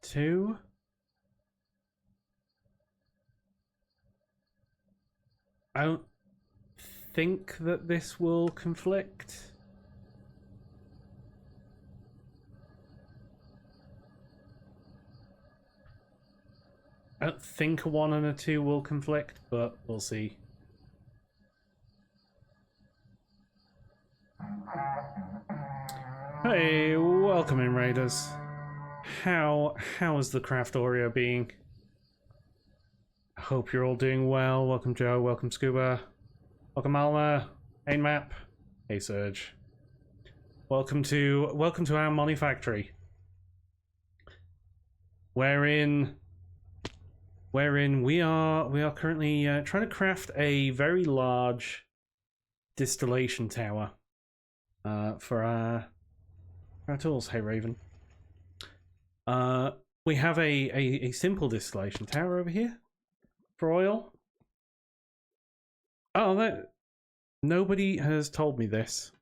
2. I don't think that this will conflict. I don't think a 1 and a 2 will conflict, but we'll see. Hey, welcome in, Raiders. How is the craft Oreo being? I hope you're all doing well. Welcome Joe, welcome Scuba, welcome Alma, hey Map, hey Surge. Welcome to our Monifactory. wherein we are currently trying to craft a very large distillation tower for our tools. Hey Raven. We have a simple distillation tower over here for oil. Oh, that nobody has told me this.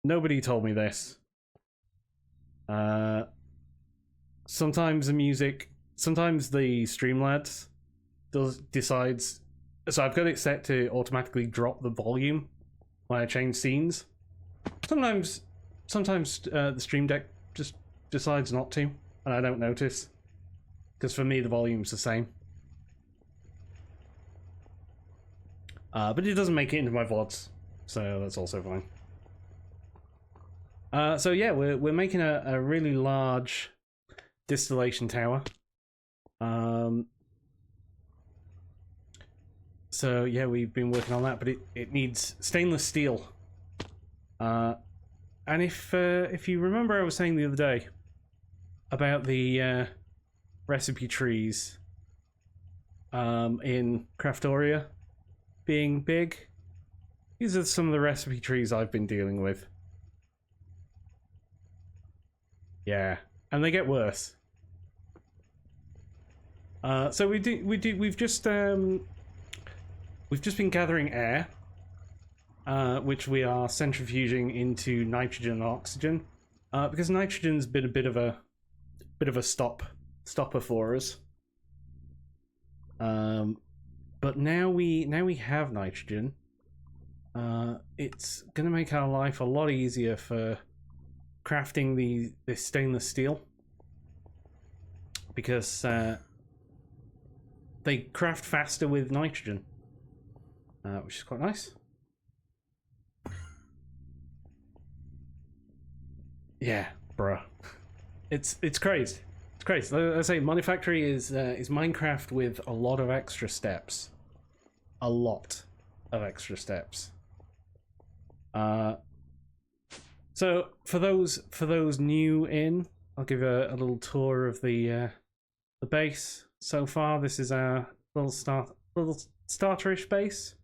Nobody told me this. Sometimes the Streamlabs decides. So I've got it set to automatically drop the volume when I change scenes. Sometimes the Stream Deck just decides not to, and I don't notice. Because for me the volume's the same. But it doesn't make it into my VoDs, so that's also fine. So yeah, we're making a really large distillation tower. So yeah, we've been working on that, but it needs stainless steel. And if you remember, I was saying the other day about the recipe trees in Craftoria being big. These are some of the recipe trees I've been dealing with. Yeah, and they get worse. So we've just been gathering air, which we are centrifuging into nitrogen and oxygen, because nitrogen's been a bit of a stopper for us. But now we have nitrogen. It's gonna make our life a lot easier for crafting this stainless steel, because they craft faster with nitrogen, which is quite nice. Yeah, bruh, it's crazy. It's crazy. I say Monifactory is Minecraft with a lot of extra steps. A lot of extra steps. So for those new in, I'll give a little tour of the base. So far, this is our little starterish base.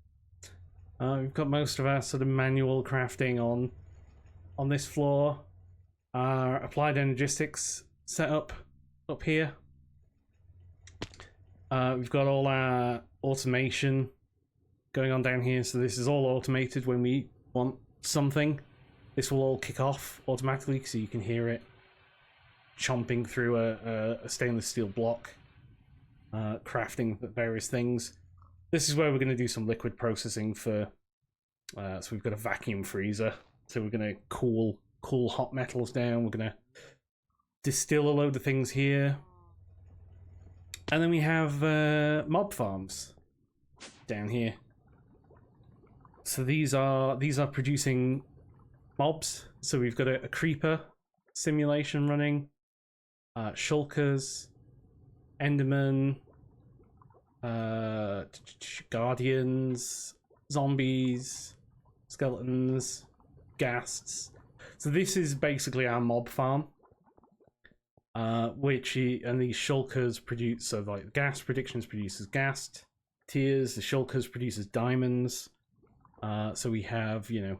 We've got most of our sort of manual crafting on this floor. Our applied energistics set up here. We've got all our automation going on down here. So this is all automated. When we want something, this will all kick off automatically, so you can hear it chomping through a stainless steel block, crafting various things. This is where we're going to do some liquid processing for. So we've got a vacuum freezer, so we're going to cool hot metals down. We're going to distill a load of things here, and then we have mob farms down here. So these are producing mobs. So we've got a creeper simulation running, shulkers, endermen, guardians, zombies, skeletons, ghasts. So this is basically our mob farm, and these shulkers produce. So like ghast predictions produces ghast tears. The shulkers produces diamonds. So we have, you know,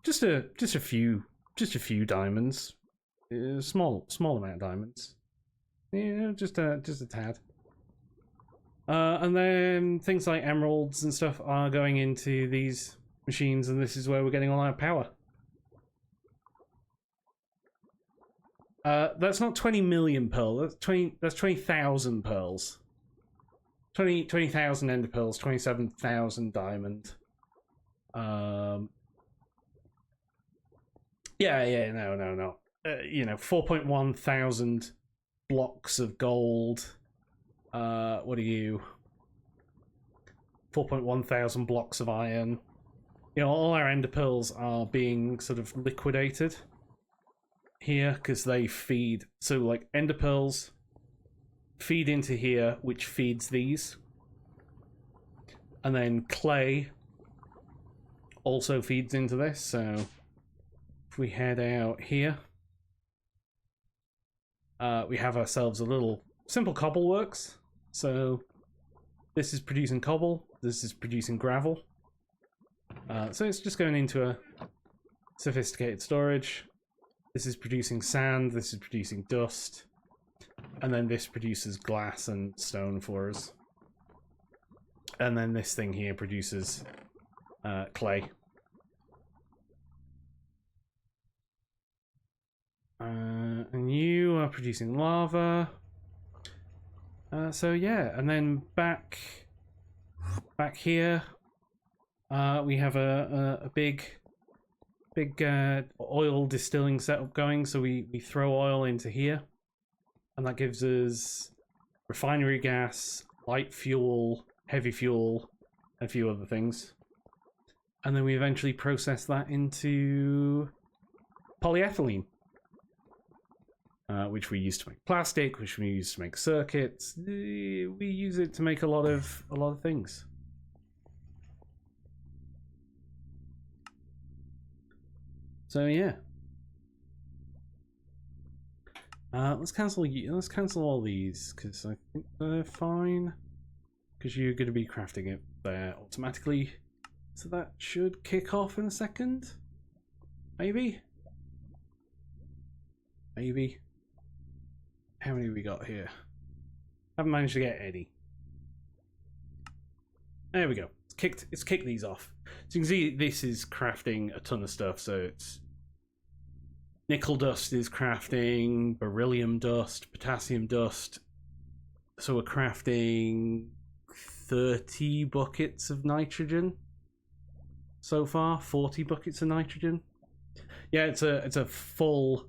just a few diamonds, small amount of diamonds, just a tad. And then things like emeralds and stuff are going into these machines, and this is where we're getting all our power. That's not 20 million pearls. That's 20,000 pearls. 20,000 ender pearls. 27,000 diamond. Yeah, no. 4.1 thousand blocks of gold. What are you? 4.1 thousand blocks of iron. You know, all our ender pearls are being sort of liquidated here because they feed. So, like, ender pearls feed into here, which feeds these, and then clay also feeds into this. So if we head out here, we have ourselves a little simple cobble works. So this is producing cobble, this is producing gravel. So it's just going into a sophisticated storage. This is producing sand, this is producing dust, and then this produces glass and stone for us. And then this thing here produces clay. And you are producing lava. So yeah, and then back here, we have a big oil distilling setup going. So we throw oil into here, and that gives us refinery gas, light fuel, heavy fuel, and a few other things. And then we eventually process that into polyethylene. Which we use to make plastic, which we use to make circuits. We use it to make a lot of things. So yeah, let's cancel all these because I think they're fine. Because you're going to be crafting it there automatically, so that should kick off in a second. Maybe. How many we got here? Haven't managed to get any. There we go. It's kicked these off. So you can see this is crafting a ton of stuff. So it's nickel dust is crafting, beryllium dust, potassium dust. So we're crafting 30 buckets of nitrogen so far. 40 buckets of nitrogen. Yeah, it's a full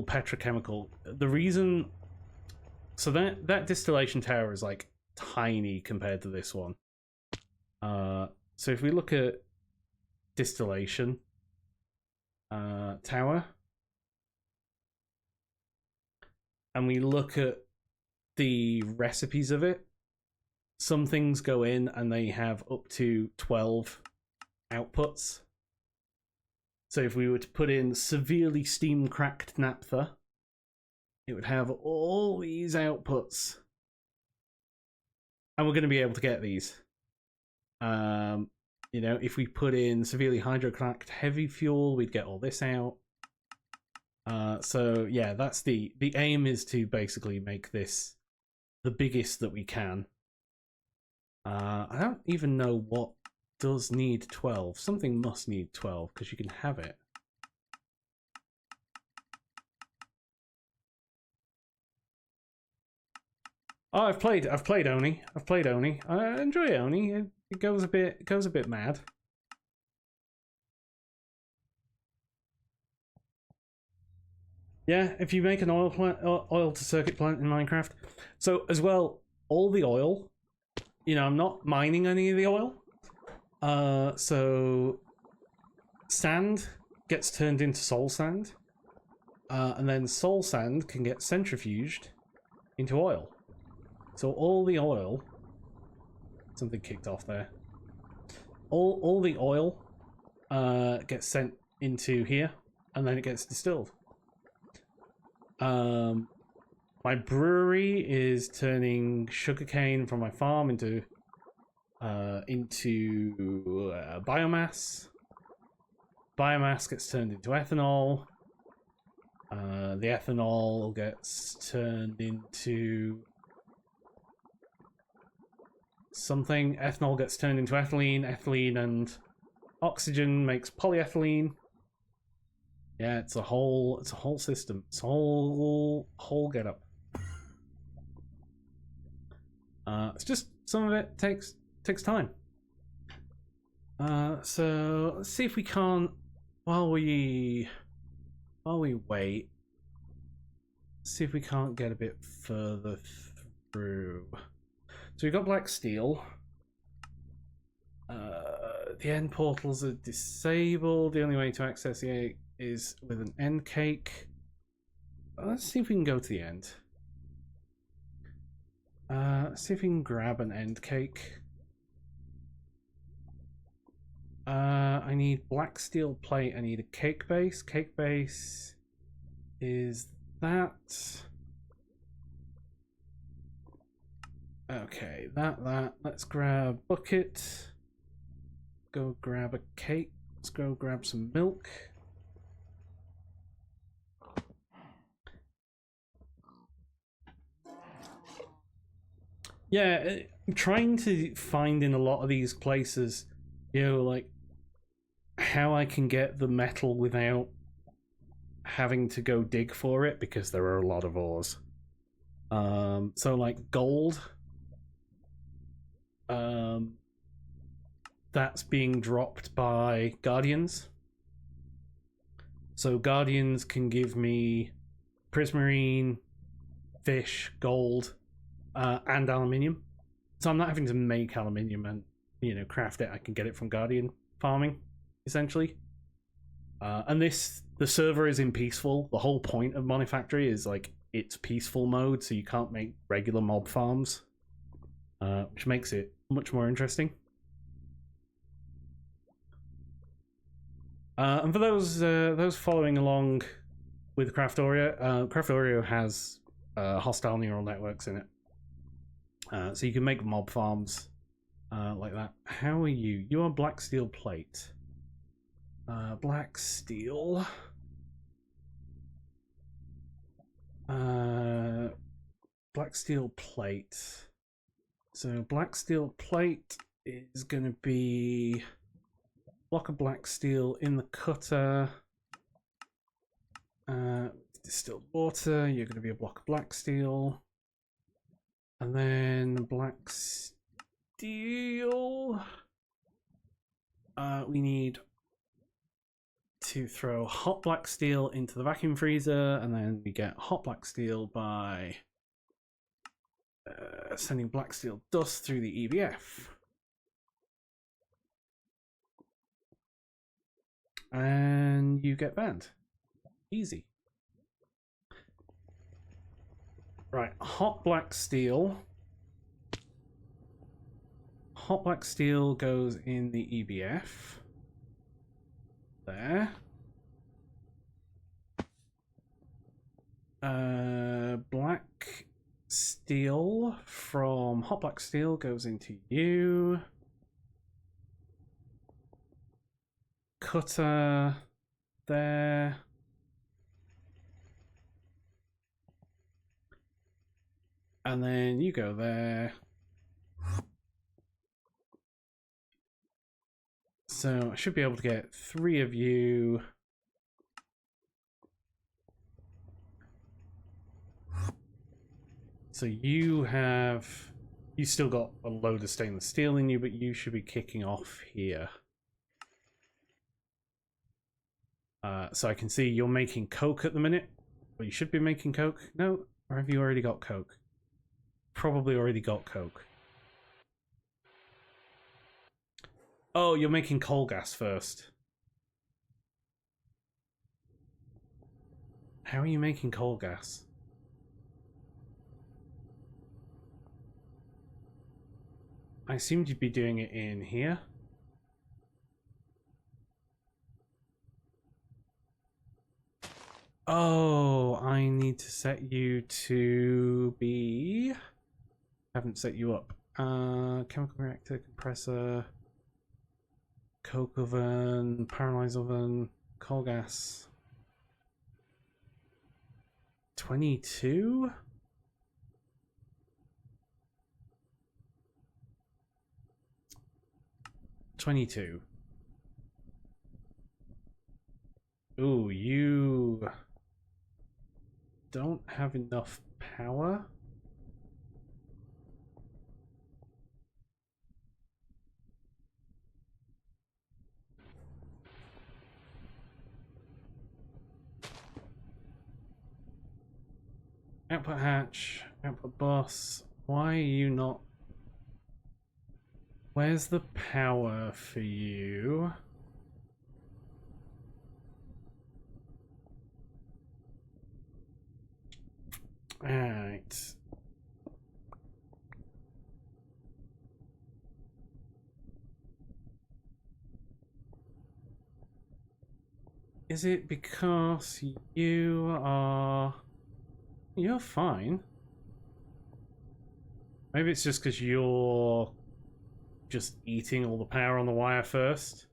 petrochemical. The reason, so that distillation tower is like tiny compared to this one. So if we look at distillation tower, and we look at the recipes of it, some things go in and they have up to 12 outputs. So if we were to put in severely steam cracked naphtha, it would have all these outputs. And we're going to be able to get these. You know, if we put in severely hydrocracked heavy fuel, we'd get all this out. So yeah, that's the aim, is to basically make this the biggest that we can. I don't even know what does need 12. Something must need 12 because you can have it. Oh, I've played Oni. I enjoy Oni. It goes a bit mad. Yeah, if you make an oil to circuit plant in Minecraft. So as well, all the oil, you know, I'm not mining any of the oil. So sand gets turned into soul sand, and then soul sand can get centrifuged into oil. So all the oil, something kicked off there. All the oil gets sent into here, and then it gets distilled. My brewery is turning sugarcane from my farm into biomass. Biomass gets turned into ethanol. The ethanol gets turned into something. Ethanol gets turned into ethylene. Ethylene and oxygen makes polyethylene. Yeah, it's a whole system. It's a whole get up. It's just some of it takes time. So let's see if we can't, while we wait, see if we can't get a bit further through. So we've got black steel. The end portals are disabled. The only way to access the egg is with an end cake. Let's see if we can go to the end. Let's see if we can grab an end cake. I need black steel plate. I need a cake base. Cake base is that. Okay, that. Let's grab bucket. Go grab a cake. Let's go grab some milk. Yeah, I'm trying to find in a lot of these places, you know, like how I can get the metal without having to go dig for it, because there are a lot of ores. So like gold, that's being dropped by guardians. So guardians can give me prismarine, fish, gold, and aluminium. So I'm not having to make aluminium and, you know, craft it. I can get it from guardian farming, essentially. And the server is in peaceful. The whole point of Monifactory is like it's peaceful mode, so you can't make regular mob farms, which makes it much more interesting. And for those following along with Craftorio, Craftorio has hostile neural networks in it, so you can make mob farms like that. How are you? You are black steel plate. Black steel. Black steel plate. So black steel plate is going to be block of black steel in the cutter. Distilled water. You're going to be a block of black steel, and then black steel. We need to throw hot black steel into the vacuum freezer, and then we get hot black steel by sending black steel dust through the EBF. And you get banned. Easy. Right, hot black steel. Hot black steel goes in the EBF. There. Black steel from hot black steel goes into you. Cutter there. And then you go there. So I should be able to get 3 of you. So you still got a load of stainless steel in you, but you should be kicking off here. So I can see you're making coke at the minute. Well, you should be making coke. No, or have you already got coke? Probably already got coke. Oh, you're making coal gas first. How are you making coal gas? I assumed you'd be doing it in here. Oh, I need to set you to be... haven't set you up. Chemical reactor, compressor, coke oven, paralyzed oven, coal gas. 22? Ooh, you don't have enough power. Output hatch, output bus. Why are you not... Where's the power for you? Alright. Is it because you're fine? Maybe it's just because you're just eating all the power on the wire first.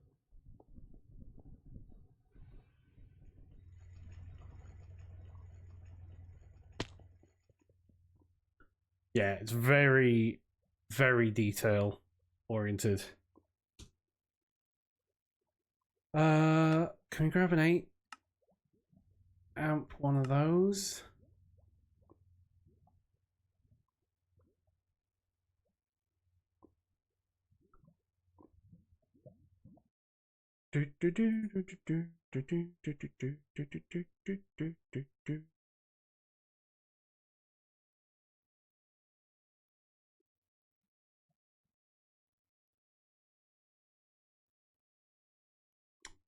Yeah, it's very, very detail oriented. Can we grab an 8 amp one of those?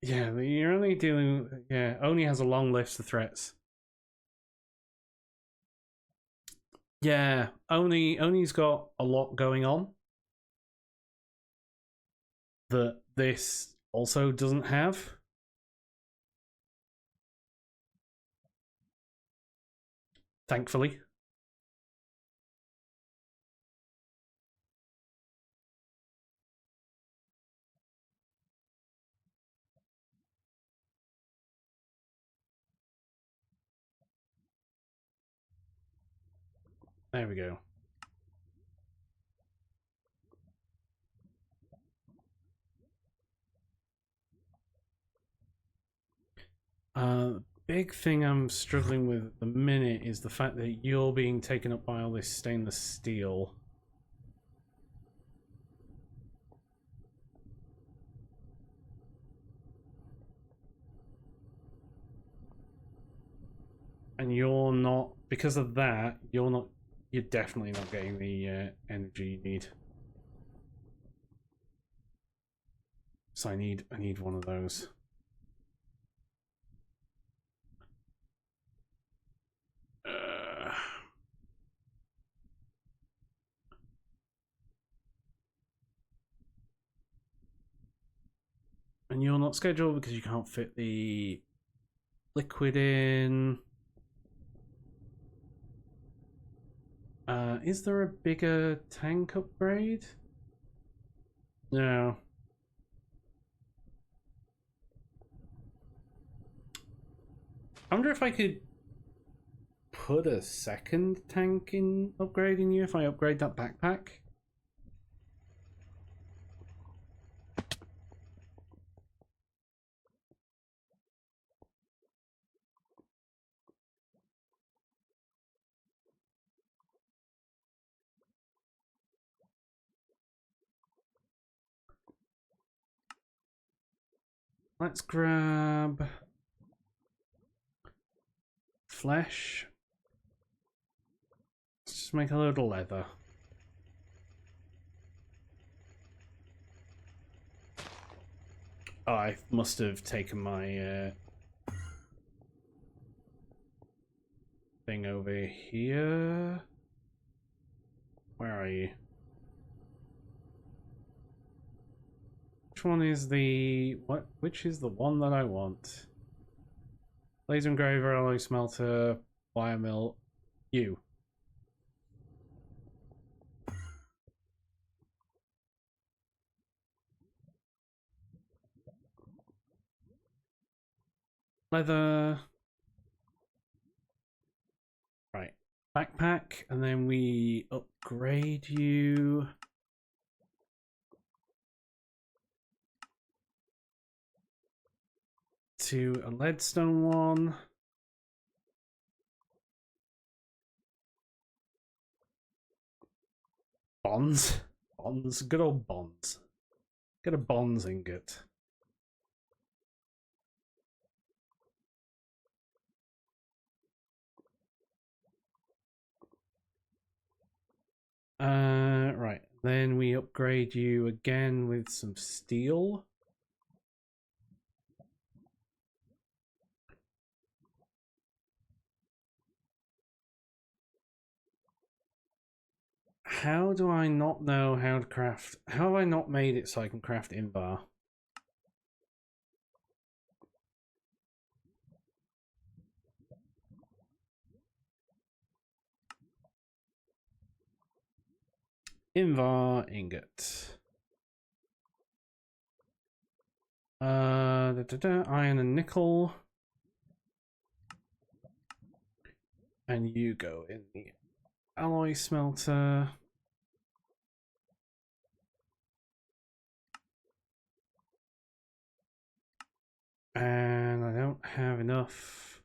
Yeah, you're only dealing. Yeah, only has a long list of threats. Yeah, Oni's got a lot going on that this also doesn't have. Thankfully. There we go. Big thing I'm struggling with at the minute is the fact that you're being taken up by all this stainless steel. And you're not, because of that, you're definitely not getting the energy you need. So I need one of those. And you're not scheduled because you can't fit the liquid in. Is there a bigger tank upgrade? No. I wonder if I could put a second tank in upgrading you if I upgrade that backpack. Let's grab flesh. Let's just make a load of leather. Oh, I must have taken my thing over here. Where are you? Which one is the what? Which is the one that I want? Laser engraver, alloy smelter, wire mill. You. Leather. Right. Backpack, and then we upgrade you. To a leadstone one. Bonds. Bonds. Good old bonds. Get a bonds ingot. Right. Then we upgrade you again with some steel. How do I not know how to craft? How have I not made it so I can craft Invar? Invar ingot. Iron and nickel. And you go in the alloy smelter. And I don't have enough.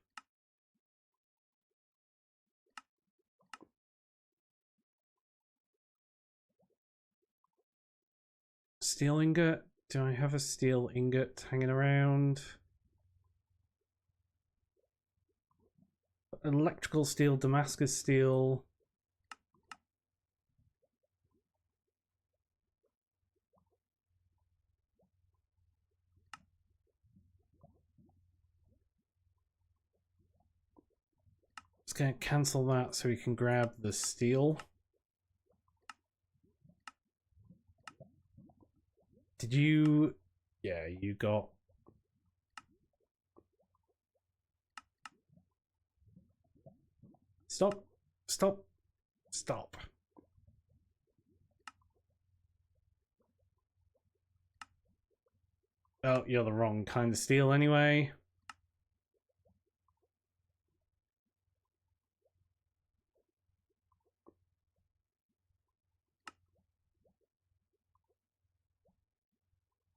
Steel ingot? Do I have a steel ingot hanging around? Electrical steel, Damascus steel. Just gonna cancel that so we can grab the steel. Did you... Yeah, you got... Stop. Stop. Stop. Oh, you're the wrong kind of steel anyway.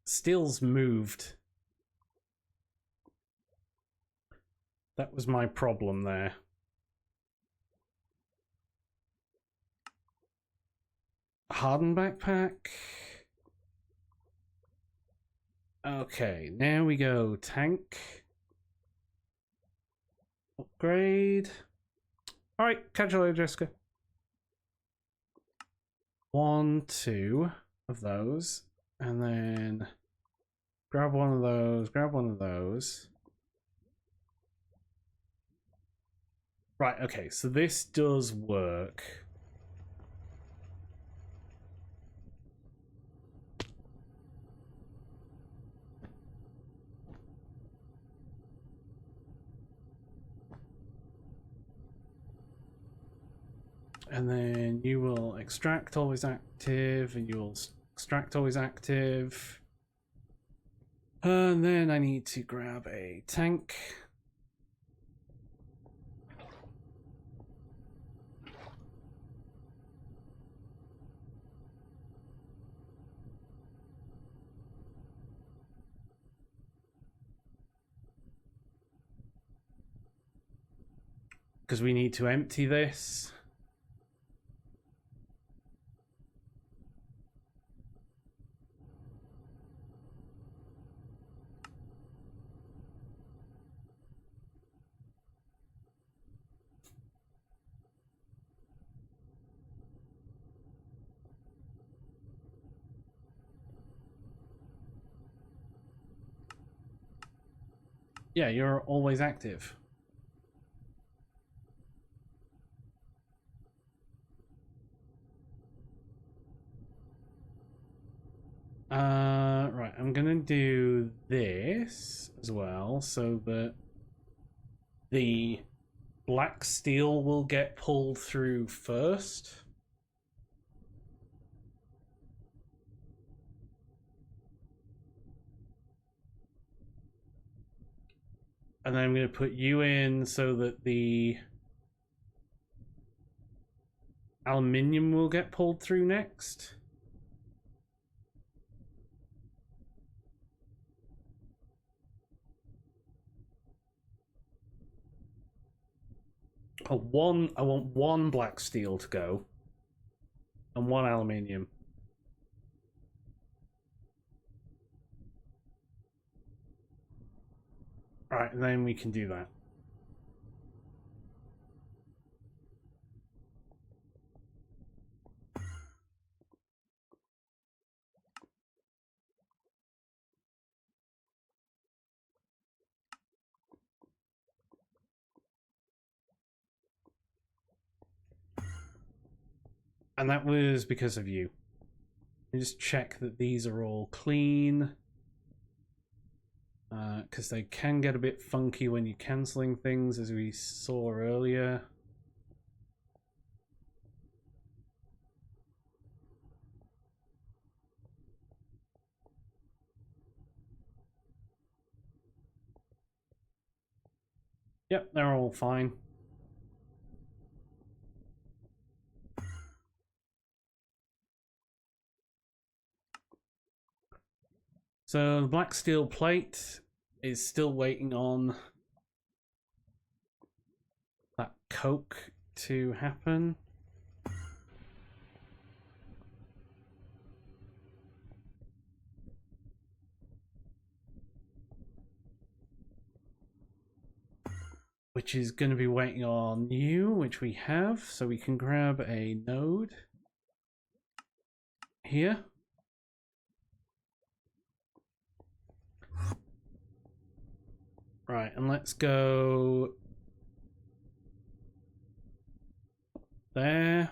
Steel's moved. That was my problem there. Hardened backpack. Okay, now we go tank. Upgrade. Alright, catch you later, Jessica. 1, 2 of those. And then grab one of those, grab one of those. Right, okay, so this does work. And then you will extract always active, and you will extract always active. And then I need to grab a tank. Because we need to empty this. Yeah, you're always active. Right, I'm gonna do this as well so that the black steel will get pulled through first. And then I'm going to put you in so that the aluminium will get pulled through next. I want one black steel to go and one aluminium. Alright, and then we can do that. And that was because of you. Just check that these are all clean. Because they can get a bit funky when you're cancelling things, as we saw earlier. Yep, they're all fine. So the black steel plate is still waiting on that coke to happen. Which is going to be waiting on you, which we have. So we can grab a node here. Right, and let's go there.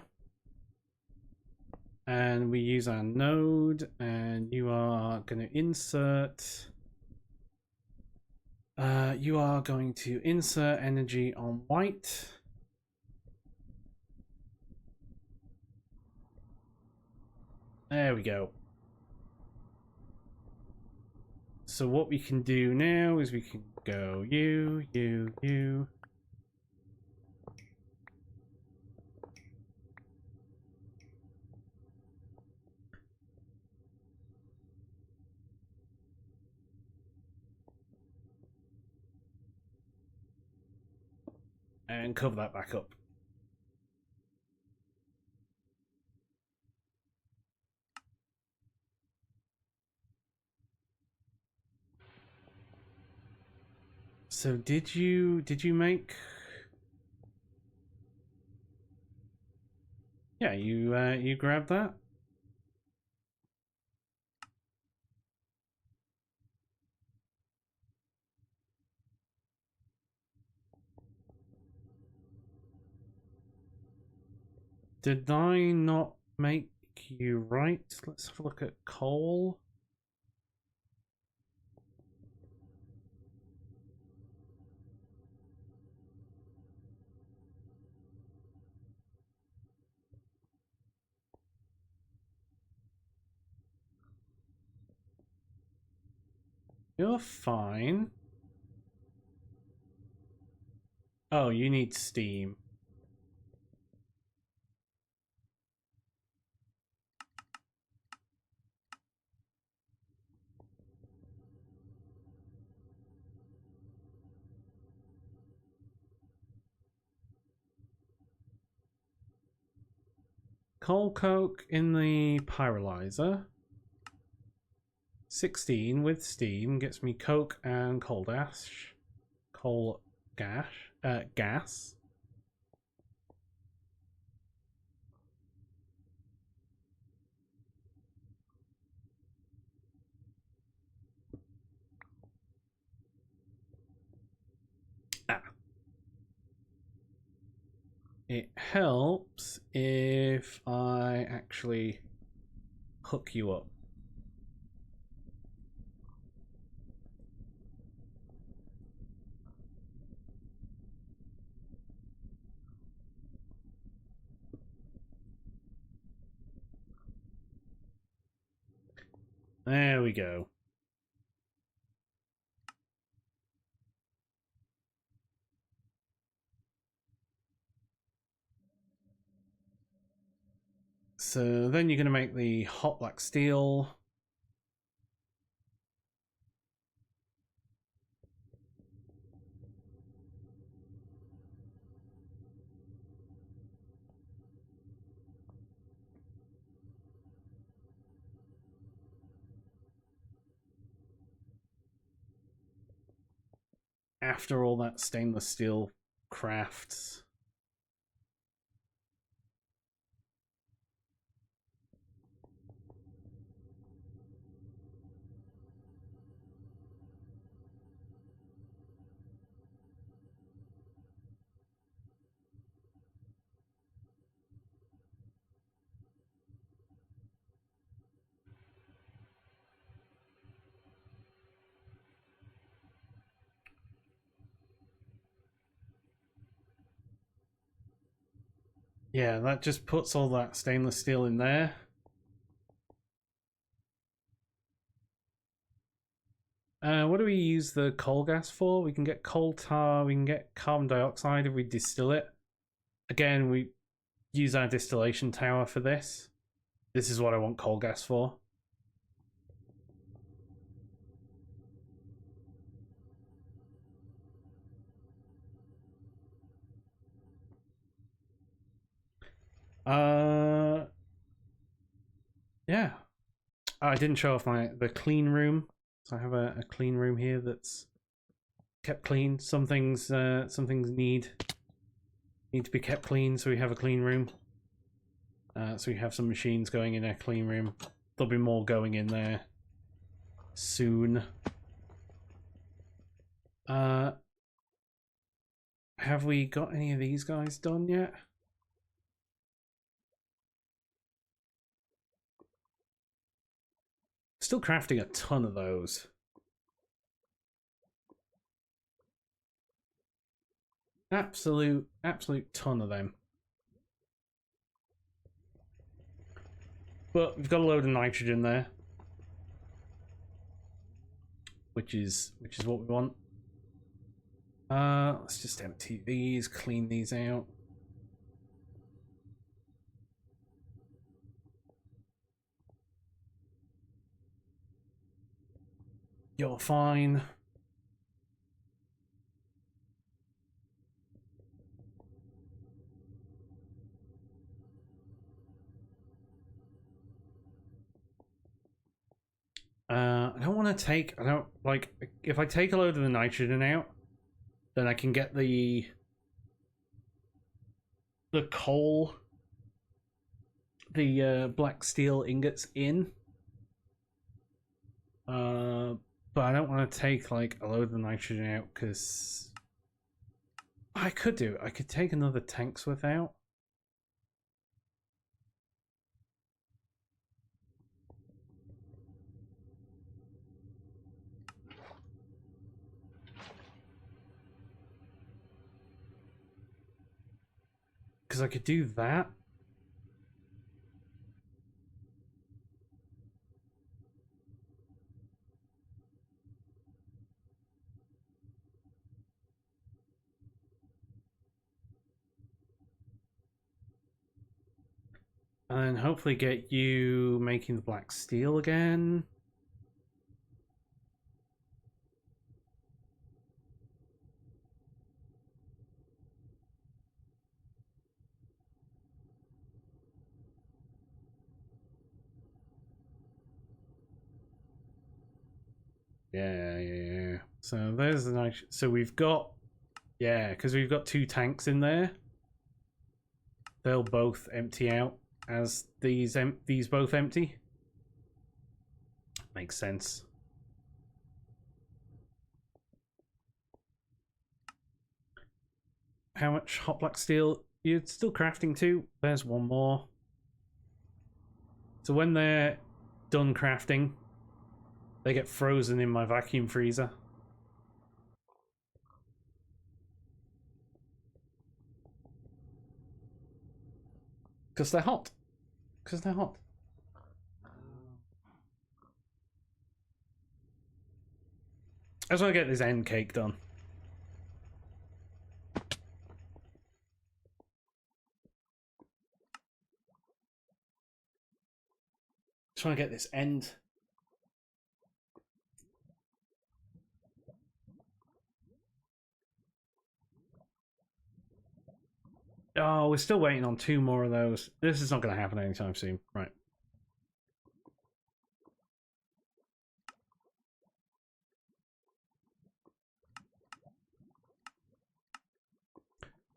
And we use our node, and you are going to insert... you are going to insert energy on white. There we go. So what we can do now is we can go you. And cover that back up. So did you make? Yeah, you grabbed that. Did I not make you right? Let's have a look at coal. You're fine. Oh, you need steam. Coal coke in the pyrolyzer. 16 with steam gets me coke and coal dash. Coal gas. Gas. It helps if I actually hook you up. There we go. So then you're going to make the hot black steel. After all that stainless steel crafts. Yeah, that just puts all that stainless steel in there. What do we use the coal gas for? We can get coal tar, we can get carbon dioxide if we distill it. Again, we use our distillation tower for this. This is what I want coal gas for. Yeah. I didn't show off the clean room. So I have a clean room here that's kept clean. Some things need to be kept clean, so we have a clean room. So we have some machines going in our clean room. There'll be more going in there soon. Have we got any of these guys done yet? Still crafting a ton of those. Absolute ton of them. But we've got a load of nitrogen there, which is what we want. Let's just empty these, clean these out. You're fine. I don't want to take. I don't like. If I take a load of the nitrogen out, then I can get the coal, the black steel ingots in. But I don't want to take like a load of the nitrogen out because I could do. I could take another tank's worth out. Because I could do that. And hopefully get you making the black steel again. Yeah. So there's the nice. So we've got, yeah, because we've got 2 tanks in there. They'll both empty out as these both empty. Makes sense. How much hot black steel? You're still crafting 2. There's 1 more. So when they're done crafting, they get frozen in my vacuum freezer. Because they're hot. Because they're hot. I just want to get this end cake done. Just want to get this end. Oh, we're still waiting on 2 more of those. This is not going to happen anytime soon. Right.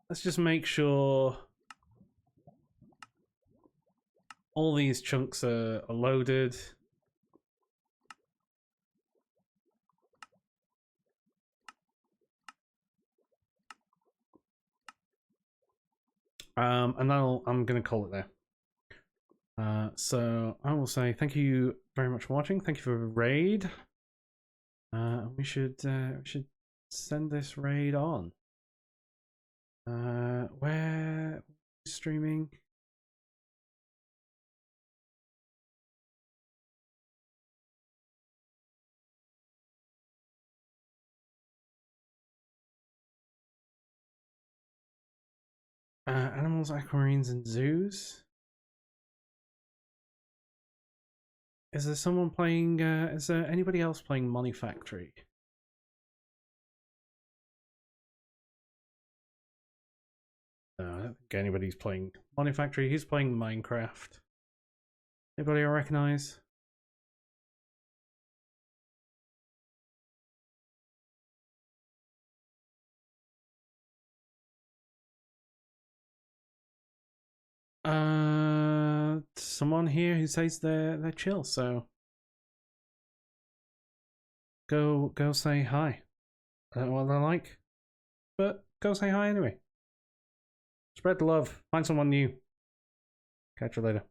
Let's just make sure all these chunks are loaded. And I'm going to call it there. So I will say thank you very much for watching. Thank you for the raid. We should send this raid on. Where streaming? Animals, aquamarines, and zoos. Is there someone playing? Is there anybody else playing Monifactory? No, I don't think anybody's playing Monifactory. Who's playing Minecraft? Anybody I recognise? Someone here who says they're chill. So go say hi. I don't know what they're like, but go say hi anyway. Spread the love. Find someone new. Catch you later.